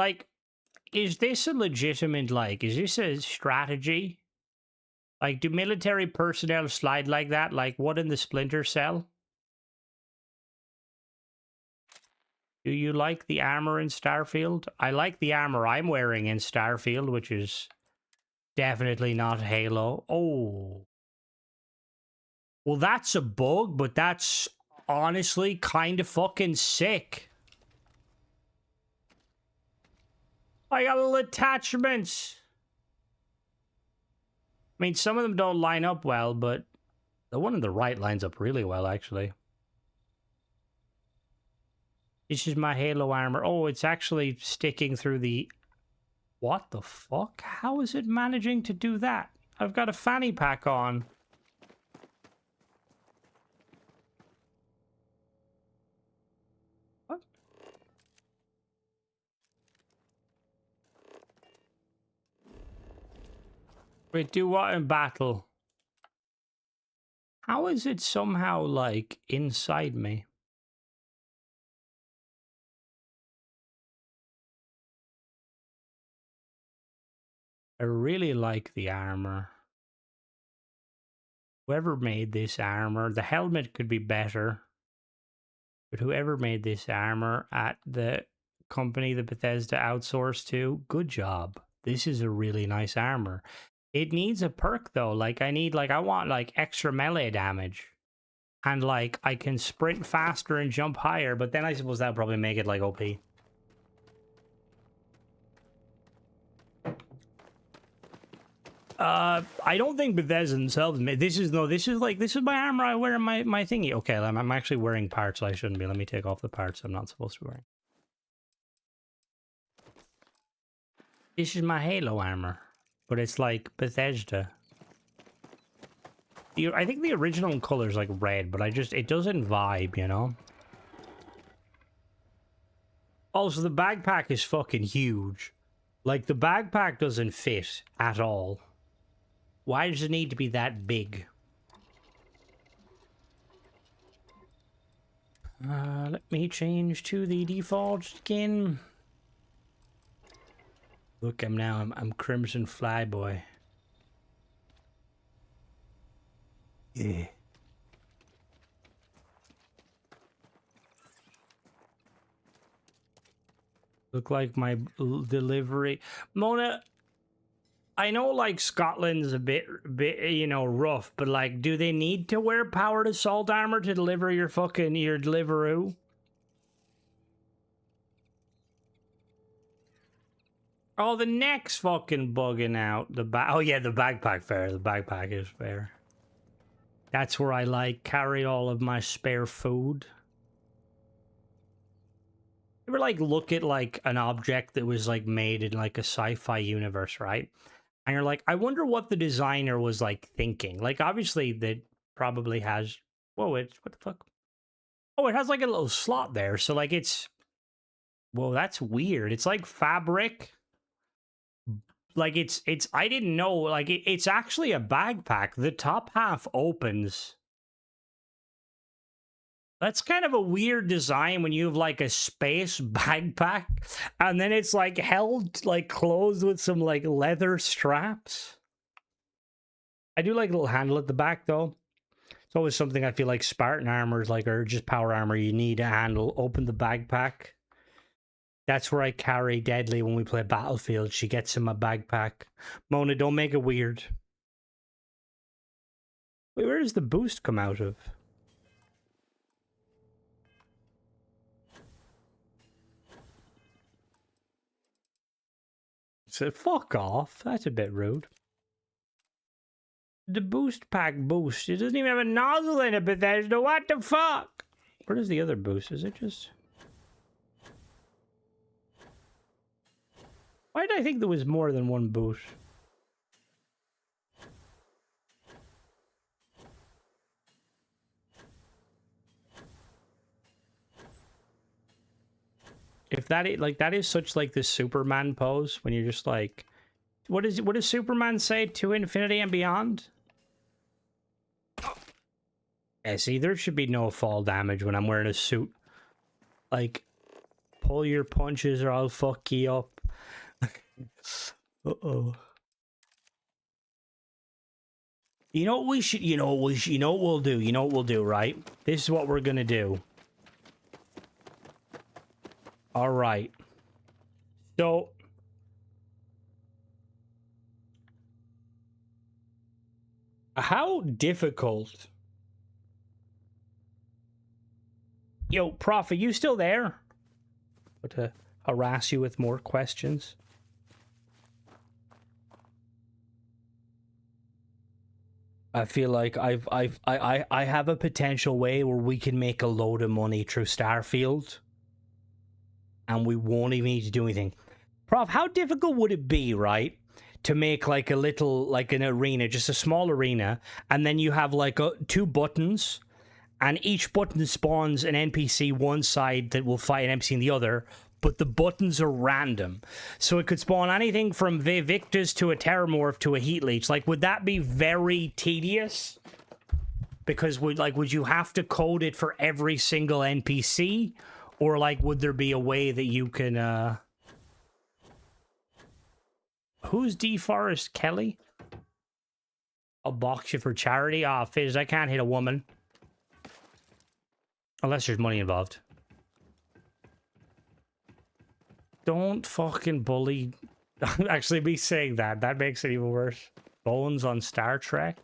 Like, is this a legitimate, like, is this a strategy? Like, do military personnel slide like that? Like, what in the Splinter Cell? Do you like the armor in Starfield? I like the armor I'm wearing in Starfield, which is definitely not Halo. Oh. Well, that's a bug, but that's honestly kind of fucking sick. I got little attachments. I mean, some of them don't line up well, but the one on the right lines up really well, actually. This is my Halo armor. Oh, it's actually sticking through the... What the fuck? How is it managing to do that? I've got a fanny pack on. What? Wait, do what in battle? How is it somehow, like, inside me? I really like the armor. Whoever made this armor, the helmet could be better. But whoever made this armor at the company that Bethesda outsourced to, good job. This is a really nice armor. It needs a perk though. Like I want like extra melee damage. And like I can sprint faster and jump higher, but then I suppose that'll probably make it like OP. I don't think Bethesda themselves made this is my armor I wear in my thingy. Okay, I'm actually wearing parts I shouldn't be. Let me take off the parts I'm not supposed to be wearing. This is my Halo armor, but it's like Bethesda. I think the original color is like red, but it doesn't vibe, you know? Also, the backpack is fucking huge. Like, the backpack doesn't fit at all. Why does it need to be that big? Let me change to the default skin. Look, I'm Crimson Flyboy. Yeah. Look like my delivery. Mona, I know like Scotland's a bit, you know, rough, but like, do they need to wear powered assault armor to deliver your Deliveroo? Oh, the neck's fucking bugging out. Oh yeah, the backpack fair. The backpack is fair. That's where I like carry all of my spare food. You ever like look at like an object that was like made in like a sci-fi universe, right? And you're like, I wonder what the designer was like thinking. Like obviously that probably has, whoa, what the fuck? Oh, it has like a little slot there. So like it's, whoa, that's weird. It's like fabric. Like it's I didn't know, like it's actually a backpack. The top half opens. That's kind of a weird design when you have like a space backpack and then it's like held like closed with some like leather straps. I do like a little handle at the back though. It's always something I feel like Spartan armor is like, or just power armor, you need a handle. Open the backpack. That's where I carry Deadly when we play Battlefield. She gets in my backpack. Mona, don't make it weird. Wait, where does the boost come out of? So fuck off. That's a bit rude. The boost pack boost. It doesn't even have a nozzle in it, Bethesda. What the fuck? Where does the other boost? Is it just... Why did I think there was more than one boost? If that is like, that is such like the Superman pose when you're just like, what does Superman say? To infinity and beyond? Yeah, see, there should be no fall damage when I'm wearing a suit. Like, Pull your punches or I'll fuck you up. Uh-oh. You know what we should, you know what we'll do, right? This is what we're gonna do. All right. So, how difficult? Yo, Prof, are you still there? To harass you with more questions. I feel like I have a potential way where we can make a load of money through Starfield, and we won't even need to do anything. Prof, how difficult would it be, right, to make like a little, like an arena, just a small arena, and then you have like two buttons, and each button spawns an NPC one side that will fight an NPC in the other, but the buttons are random. So it could spawn anything from Victus to a Terramorph to a Heat Leech. Like, would that be very tedious? Because would you have to code it for every single NPC? Or like, would there be a way that you can, Who's DeForest Kelly? I'll box you for charity. Ah, Fizz, I can't hit a woman. Unless there's money involved. Don't fucking bully. Actually, me saying that makes it even worse. Bones on Star Trek?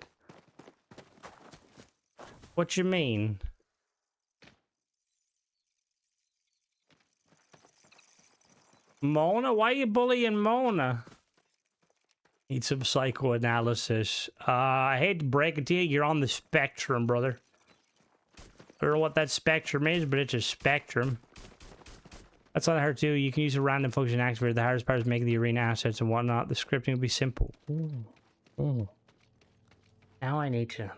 What you mean? Mona? Why are you bullying Mona? Need some psychoanalysis. I hate to break it to you, you're on the spectrum, brother. I don't know what that spectrum is, but it's a spectrum. That's all I heard too. You can use a random function activator. The hardest part is making the arena assets and whatnot. The scripting will be simple. Ooh. Ooh. Now I need to...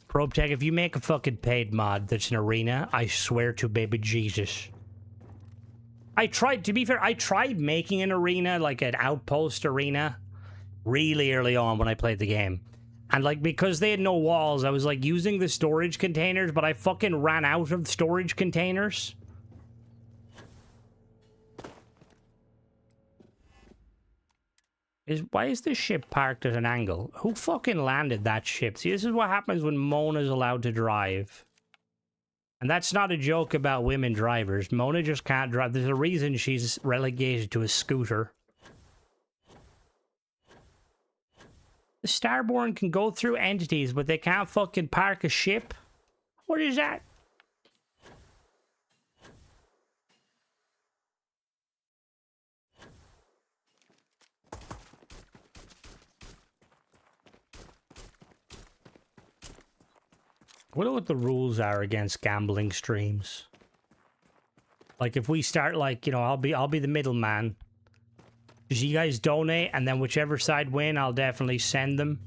Probe Tech, if you make a fucking paid mod that's an arena, I swear to baby Jesus. I tried, to be fair, I tried making an arena, like an outpost arena, really early on when I played the game. And, like, because they had no walls, I was, like, using the storage containers, but I fucking ran out of storage containers. Why is this ship parked at an angle? Who fucking landed that ship? See, this is what happens when Mona's allowed to drive. And that's not a joke about women drivers. Mona just can't drive. There's a reason she's relegated to a scooter. The Starborn can go through entities, but they can't fucking park a ship? What is that? I wonder what the rules are against gambling streams. Like, if we start, like, you know, I'll be the middleman. Just you guys donate, and then whichever side win, I'll definitely send them.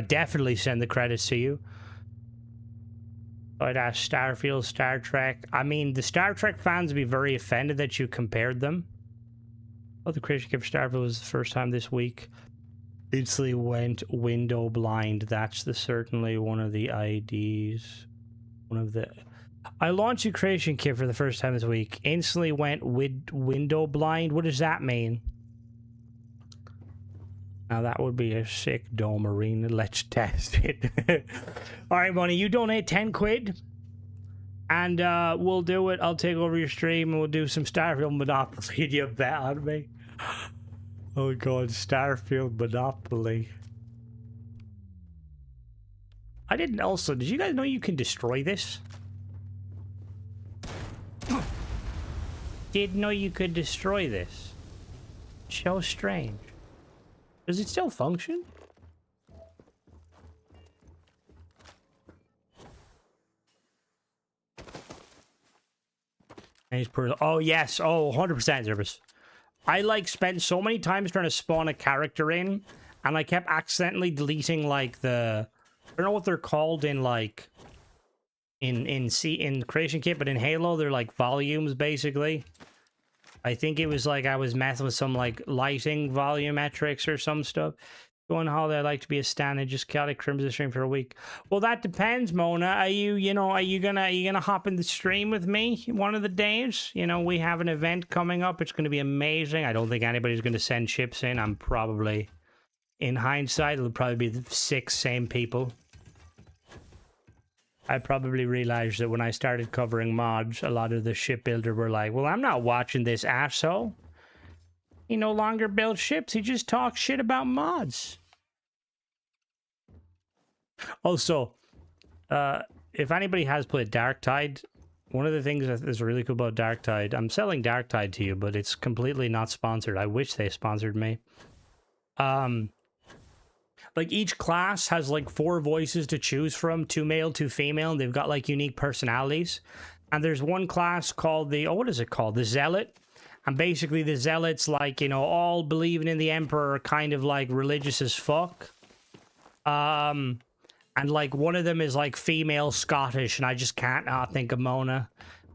Definitely send the credits to you. But Starfield, Star Trek. I mean, the Star Trek fans would be very offended that you compared them. Oh, the creation kit for Starfield was the first time this week. Instantly went window blind. That's certainly one of the IDs. I launched a creation kit for the first time this week. Instantly went window blind. What does that mean? Now that would be a sick dome arena. Let's test it. Alright, Money, you donate 10 quid. And we'll do it. I'll take over your stream and we'll do some Starfield Monopoly. You bet on me. Oh god, Starfield Monopoly. I didn't also... Did you guys know you can destroy this? Didn't know you could destroy this. So strange. Does it still function? Oh, yes. Oh, 100% service. I, like, spent so many times trying to spawn a character in, and I kept accidentally deleting, like, I don't know what they're called in, like... In Creation Kit, but in Halo, they're, like, volumes, basically. I think it was, like, I was messing with some, like, lighting volumetrics or some stuff. Going holiday, I'd like to be a stan and just chaotic crimson stream for a week. Well, that depends, Mona. Are you gonna hop in the stream with me one of the days? You know, we have an event coming up. It's gonna be amazing. I don't think anybody's gonna send ships in. I'm probably, in hindsight, it'll probably be the 6 same people. I probably realized that when I started covering mods, a lot of the shipbuilder were like, well, I'm not watching this asshole. He no longer builds ships. He just talks shit about mods. Also, if anybody has played Darktide, one of the things that is really cool about Darktide, I'm selling Darktide to you, but it's completely not sponsored. I wish they sponsored me. Like each class has like 4 voices to choose from, 2 male, 2 female, and they've got like unique personalities. And there's one class called the, what is it called? The Zealot. And basically the Zealots, like, you know, all believing in the Emperor, are kind of like religious as fuck. And like one of them is like female Scottish, and I just can't not think of Mona.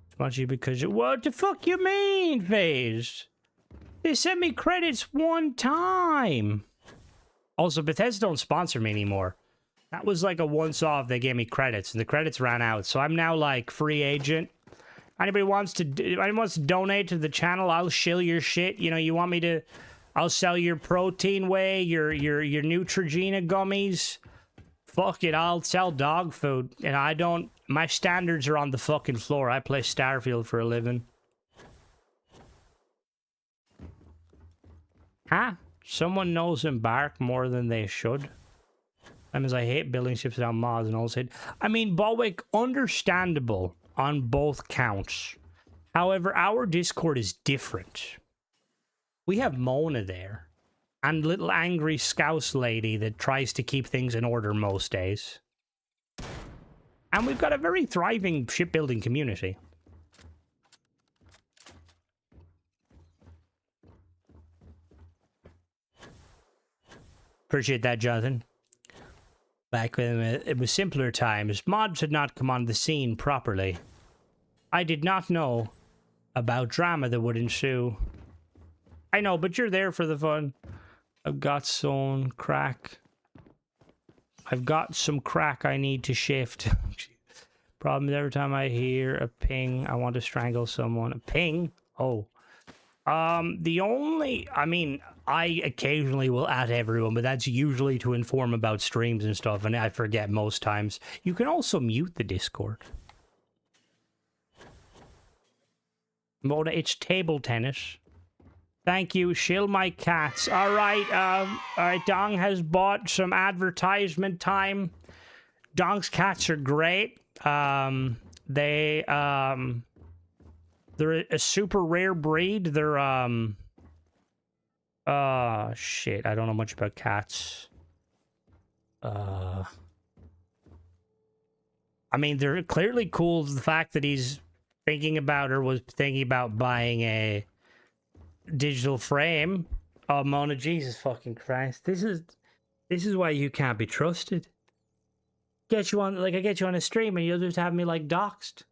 Especially because, what the fuck you mean, FaZe? They sent me credits one time. Also, Bethesda don't sponsor me anymore. That was like a once-off. They gave me credits, and the credits ran out. So I'm now like free agent. Anybody wants to donate to the channel, I'll shill your shit. You know, you want me to, I'll sell your protein whey, your Neutrogena gummies. Fuck it, I'll sell dog food. And I don't, my standards are on the fucking floor. I play Starfield for a living. Huh? Someone knows Embark more than they should. That means I hate building ships without mods and also hate. I mean, Balwick, understandable on both counts. However, our Discord is different. We have Mona there. And little angry Scouse lady that tries to keep things in order most days. And we've got a very thriving shipbuilding community. Appreciate that, Jonathan. Back when it was simpler times, mods had not come on the scene properly. I did not know about drama that would ensue. I know, but you're there for the fun. I've got some crack. I've got some crack I need to shift. Problem is every time I hear a ping, I want to strangle someone. A ping? Oh. The only, I mean, I occasionally will at everyone, but that's usually to inform about streams and stuff, and I forget most times. You can also mute the Discord. Mona, it's table tennis. Thank you, shill my cats. All right, Dong has bought some advertisement time. Dong's cats are great. They're a super rare breed. They're, shit, I don't know much about cats. I mean, they're clearly cool. The fact that he's thinking about or was thinking about buying a digital frame. Oh, Mona, Jesus fucking Christ. This is why you can't be trusted. Get you on, like, I get you on a stream and you'll just have me, like, doxxed.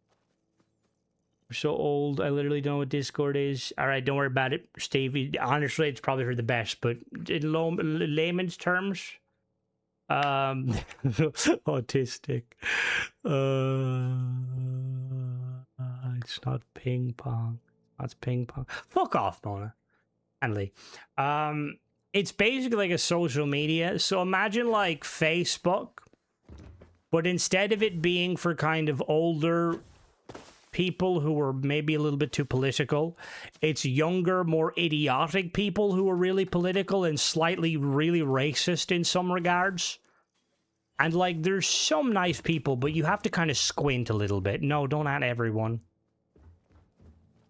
I'm so old, I literally don't know what Discord is. Alright, don't worry about it, Steve. Honestly, it's probably for the best, but in layman's terms, autistic. It's not ping pong. That's ping pong. Fuck off, Mona. And Lee. It's basically like a social media. So imagine like Facebook, but instead of it being for kind of older people who are maybe a little bit too political, it's younger, more idiotic people who are really political and slightly really racist in some regards. And like, there's some nice people, but you have to kind of squint a little bit. No, don't add everyone.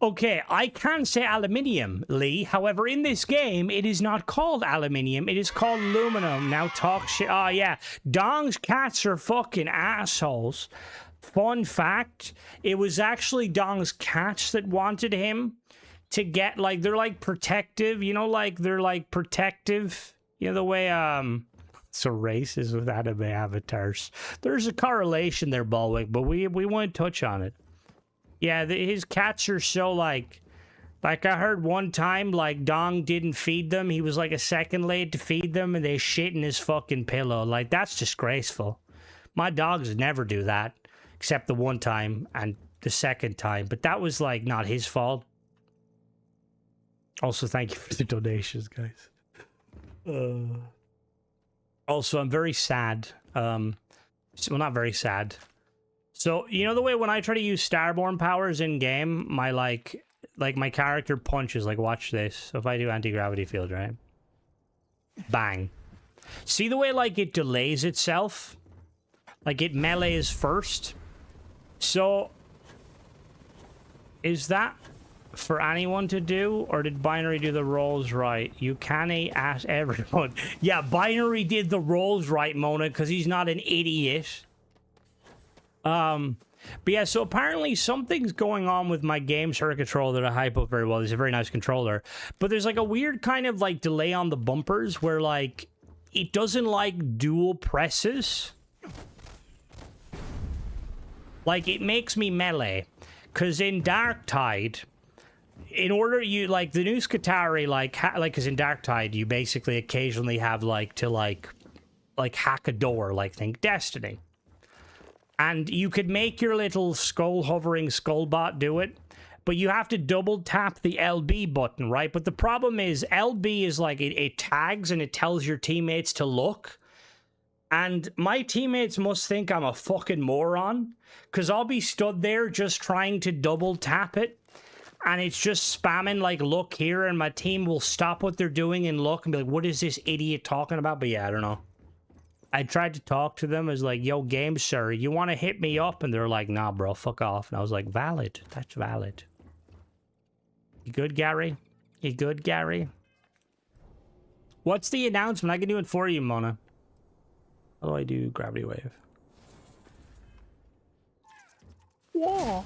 Okay, I can say aluminium, Lee. However, in this game, it is not called aluminium. It is called aluminum. Now talk shit. Oh, yeah. Dong's cats are fucking assholes. Fun fact, it was actually Dong's cats that wanted him to get, like, they're, like, protective. You know, like, they're, like, protective. You know, the way, so racist with anime avatars. There's a correlation there, Balwick, but we won't touch on it. Yeah, his cats are so, like, Like, I heard one time, like, Dong didn't feed them. He was, like, a second late to feed them, and they shit in his fucking pillow. Like, that's disgraceful. My dogs never do that, except the one time and the second time. But that was, like, not his fault. Also, thank you for the donations, guys. Also, I'm very sad. Well, not very sad. So, you know the way when I try to use Starborn powers in-game, my, like my character punches, like, watch this. So if I do anti-gravity field, right? Bang. See the way, like, it delays itself? Like, it melees first? So, is that for anyone to do, or did Binary do the roles right? You can't ask everyone. Yeah, Binary did the roles right, Mona, because he's not an idiot. But yeah, so apparently something's going on with my GameSir controller that I hype up very well. It's a very nice controller. But there's like a weird kind of like delay on the bumpers where like it doesn't like dual presses. Like it makes me melee. Cause in Darktide, in order you like the new Skatari like cause in Darktide you basically occasionally have like to like hack a door, like think Destiny. And you could make your little skull-hovering skullbot do it, but you have to double-tap the LB button, right? But the problem is, LB is like, it tags and it tells your teammates to look. And my teammates must think I'm a fucking moron, because I'll be stood there just trying to double-tap it, and it's just spamming, like, look here, and my team will stop what they're doing and look and be like, what is this idiot talking about? But yeah, I don't know. I tried to talk to them as like, yo, GameSir, you want to hit me up? And they're like, nah, bro, fuck off. And I was like, valid. That's valid. You good, Gary? You good, Gary? What's the announcement? I can do it for you, Mona. How do I do gravity wave? Yeah.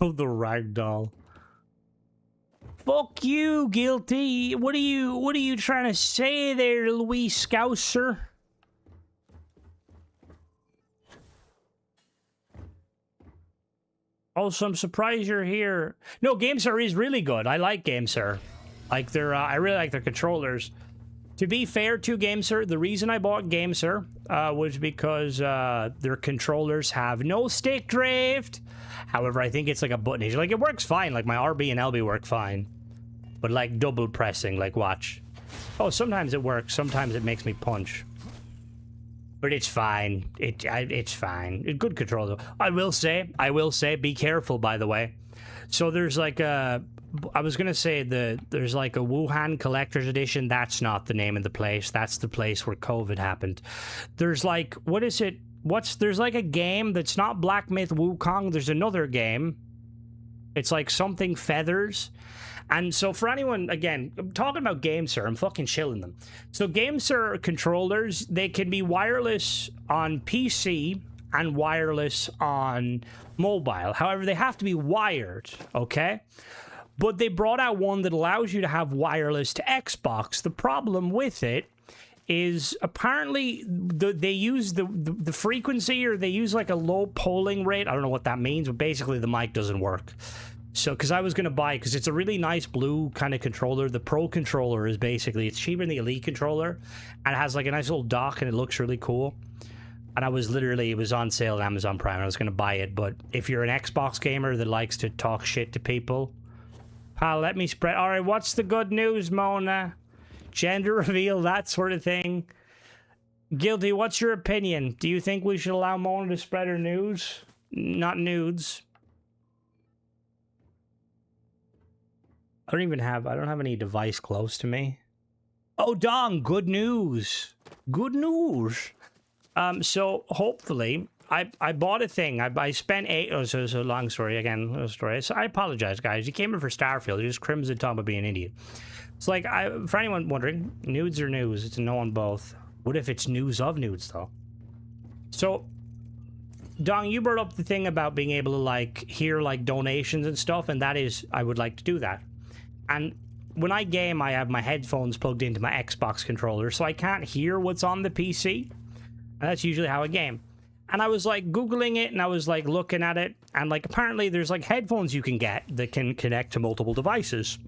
Oh, the ragdoll. Fuck you, Guilty. What are you trying to say there, Louis Scouser? Also, I'm surprised you're here. No, GameSir is really good. I like GameSir. Like their, I really like their controllers. To be fair to GameSir, the reason I bought GameSir was because their controllers have no stick drift. However, I think it's like a button issue. Like, it works fine. Like, my RB and LB work fine. But, like, double pressing. Like, watch. Oh, sometimes it works. Sometimes it makes me punch. But it's fine. It's fine. Good control, though. I will say, be careful, by the way. So, there's, like, a... I was gonna say there's like a Wuhan Collector's Edition. That's not the name of the place. That's the place where COVID happened. There's like, what is it? There's like a game that's not Black Myth Wukong. There's another game. It's like something feathers. And so for anyone, again, I'm talking about GameSir, I'm fucking chilling them. So GameSir controllers, they can be wireless on PC and wireless on mobile. However, they have to be wired, okay? But they brought out one that allows you to have wireless to Xbox. The problem with it is apparently they use the frequency, or they use like a low polling rate. I don't know what that means, but basically the mic doesn't work. So, because I was going to buy it, because it's a really nice blue kind of controller. The Pro controller is basically, it's cheaper than the Elite controller, and it has like a nice little dock, and it looks really cool. And I was literally, it was on sale on Amazon Prime, and I was going to buy it. But if you're an Xbox gamer that likes to talk shit to people, let me spread. All right, what's the good news, Mona? Gender reveal, that sort of thing. Guilty, what's your opinion? Do you think we should allow Mona to spread her news? Not nudes. I don't have any device close to me. Oh, Dong, good news. Good news. So hopefully, I bought a thing. I spent so long story again. Story. So I apologize, guys. You came in for Starfield. You just Crimson talking about being an idiot. It's like, for anyone wondering, nudes or news? It's a no on both. What if it's news of nudes though? So, Dong, you brought up the thing about being able to like hear like donations and stuff, and that is, I would like to do that. And when I game, I have my headphones plugged into my Xbox controller, so I can't hear what's on the PC. And that's usually how I game. And I was like Googling it and I was like looking at it. And like apparently there's like headphones you can get that can connect to multiple devices.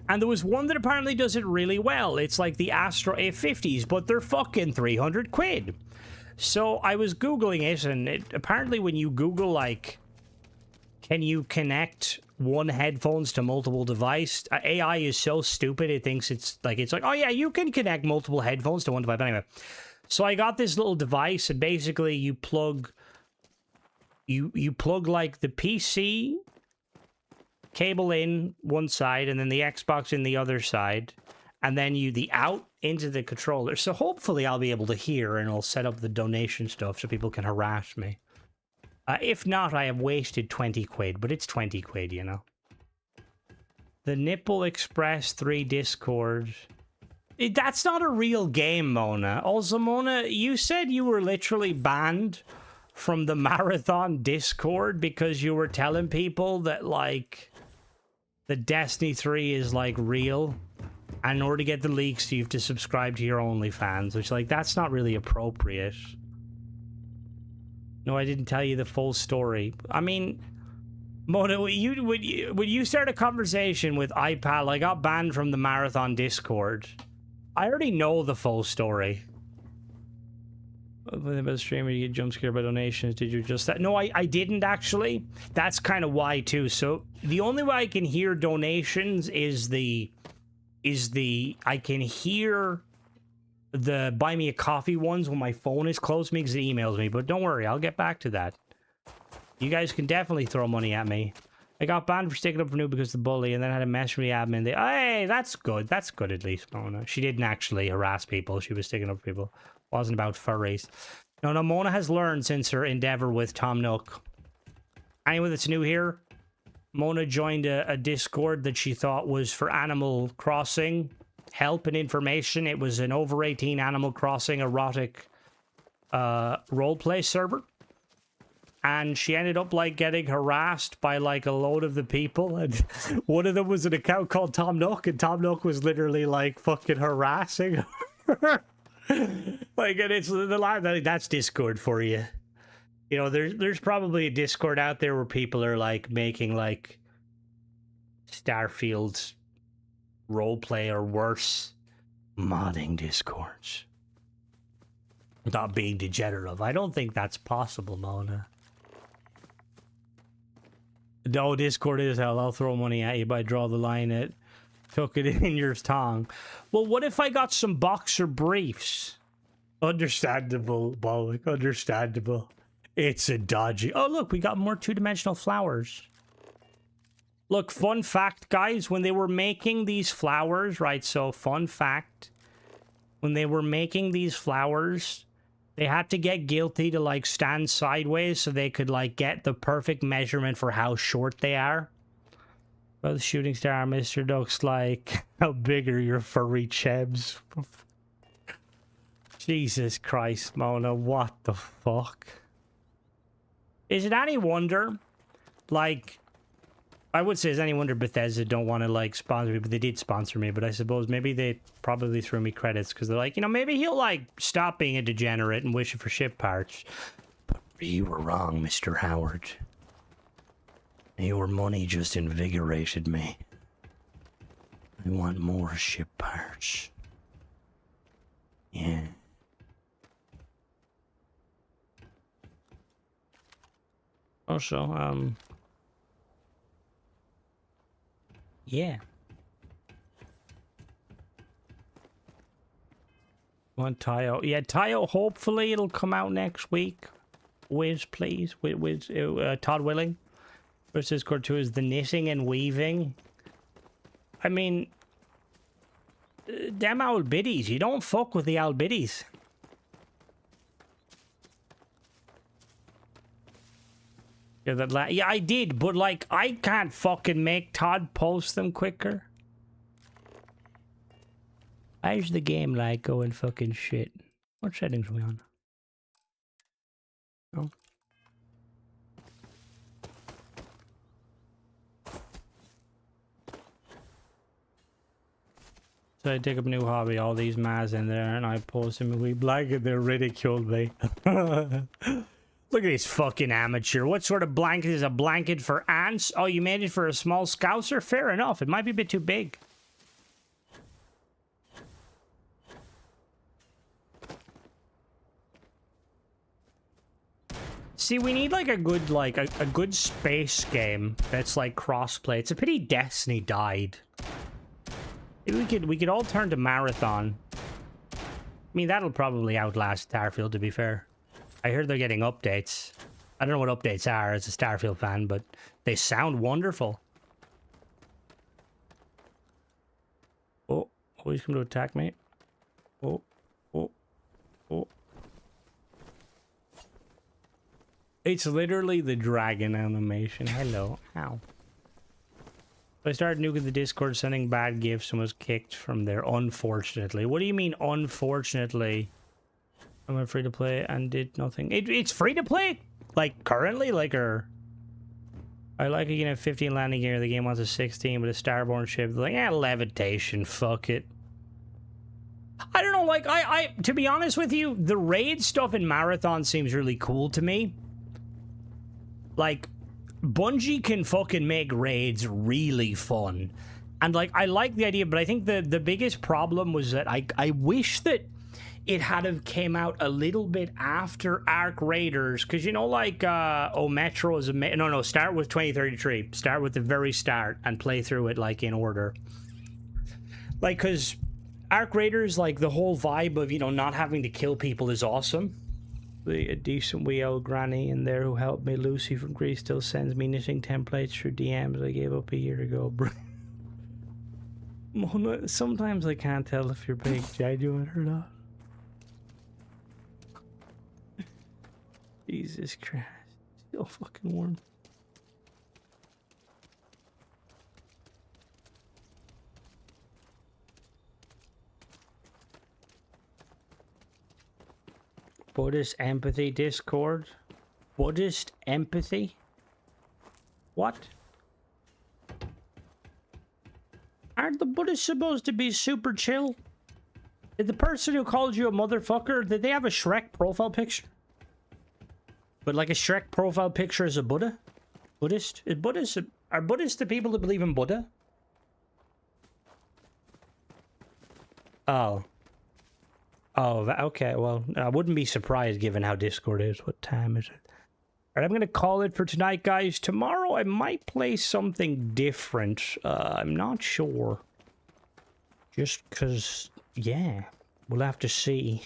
And there was one that apparently does it really well. It's like the Astro A50s, but they're fucking 300 quid. So I was Googling it, and apparently when you Google, like, can you connect one headphones to multiple device? AI is so stupid, it thinks it's like, oh yeah, you can connect multiple headphones to one device. But anyway, so I got this little device, and basically you plug, you plug like the PC cable in one side, and then the Xbox in the other side, and then the out into the controller. So hopefully I'll be able to hear, and I'll set up the donation stuff so people can harass me. If not, I have wasted 20 quid, but it's 20 quid, you know. The Nipple Express 3 Discord. That's not a real game, Mona. Also, Mona, you said you were literally banned from the Marathon Discord because you were telling people that, like, the Destiny 3 is, like, real. And in order to get the leaks, you have to subscribe to your OnlyFans, which, like, that's not really appropriate. No, I didn't tell you the full story. I mean, Mona, when you start a conversation with iPal, I got banned from the Marathon Discord. I already know the full story. About the streamer, you get jump scared by donations. Did you just that? No, I didn't actually. That's kind of why too. So the only way I can hear donations is I can hear the buy me a coffee ones when my phone is close to me because it emails me. But don't worry, I'll get back to that. You guys can definitely throw money at me. I got banned for sticking up for Noob because of the bully, and then I had a mess from the admin. Hey, that's good. That's good at least. Mona. She didn't actually harass people. She was sticking up for people. Wasn't about furries. No, Mona has learned since her endeavor with Tom Nook. Anyone that's new here, Mona joined a Discord that she thought was for Animal Crossing help and information. It was an over 18 Animal Crossing erotic roleplay server. And she ended up, like, getting harassed by, like, a load of the people. And one of them was an account called Tom Nook, and Tom Nook was literally, like, fucking harassing her. Like, and it's the line that's Discord for you. You know, there's probably a Discord out there where people are, like, making, like, Starfield roleplay or worse modding Discords. Not being degenerative. I don't think that's possible, Mona. No, Discord is hell. I'll throw money at you, but I draw the line at took it in your tongue. Well, what if I got some boxer briefs? Understandable, Bollock. Understandable. It's a dodgy. Oh, look, we got more two-dimensional flowers. Look, fun fact, guys, when they were making these flowers, right? So, fun fact, when they were making these flowers, they had to get guilty to, like, stand sideways so they could, like, get the perfect measurement for how short they are. Well, the shooting star, Mr. Duck's like, how big are your furry chebs? Jesus Christ, Mona, what the fuck? Is it any wonder, like, I would say, is any wonder Bethesda don't want to, like, sponsor me, but they did sponsor me, but I suppose maybe they probably threw me credits because they're like, you know, maybe he'll, like, stop being a degenerate and wish for ship parts. But you were wrong, Mr. Howard. Your money just invigorated me. I want more ship parts. Yeah. Also, yeah. Want Tayo? Yeah, Tayo, hopefully it'll come out next week. Wiz, please. Wiz, Todd Willing. First Discord 2 is the knitting and weaving. I mean, them old biddies. You don't fuck with the old biddies. Yeah, I did, but, like, I can't fucking make Todd post them quicker. How's the game like going fucking shit? What settings are we on? Oh. So I take up a new hobby, all these Maz in there, and I post them, we blanket, they ridiculed me. Look at this fucking amateur. What sort of blanket is a blanket for ants? Oh, you made it for a small scouser? Fair enough. It might be a bit too big. See, we need like a good a good space game that's like crossplay. It's a pity Destiny died. Maybe we could all turn to Marathon. I mean, that'll probably outlast Starfield, to be fair. I heard they're getting updates. I don't know what updates are as a Starfield fan, but they sound wonderful. Oh, he's come to attack me. Oh. It's literally the dragon animation. Hello. Ow. I started nuking the Discord, sending bad gifts, and was kicked from there, unfortunately. What do you mean, unfortunately? I went free to play and did nothing. It's free to play? Like, currently? Like, or... I like again at 15 landing gear. The game wants a 16, but a starborn ship. Like, levitation. Fuck it. I don't know, like, to be honest with you, the raid stuff in Marathon seems really cool to me. Like, Bungie can fucking make raids really fun. And, like, I like the idea, but I think the biggest problem was that I wish that it had have came out a little bit after Arc Raiders. Because, you know, like, Metro is no, start with 2033. Start with the very start and play through it, like, in order. Like, because Arc Raiders, like, the whole vibe of, you know, not having to kill people is awesome. A decent wee old granny in there who helped me. Lucy from Greece still sends me knitting templates through DMs. I gave up a year ago. Sometimes I can't tell if you're being genuine or not. Jesus Christ. Still fucking warm. Buddhist empathy Discord? Buddhist empathy? What? Aren't the Buddhists supposed to be super chill? Did the person who called you a motherfucker, did they have a Shrek profile picture? But like a Shrek profile picture as a Buddha? Buddhist? Are Buddhists the people that believe in Buddha? Oh. Oh, okay. Well, I wouldn't be surprised given how Discord is. What time is it? All right, I'm going to call it for tonight, guys. Tomorrow, I might play something different. I'm not sure. Just because, yeah, we'll have to see.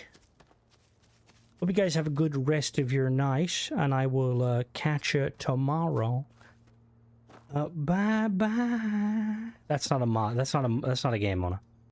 Hope you guys have a good rest of your night, and I will catch you tomorrow. Bye-bye. That's not a mod. That's not a game, Mona.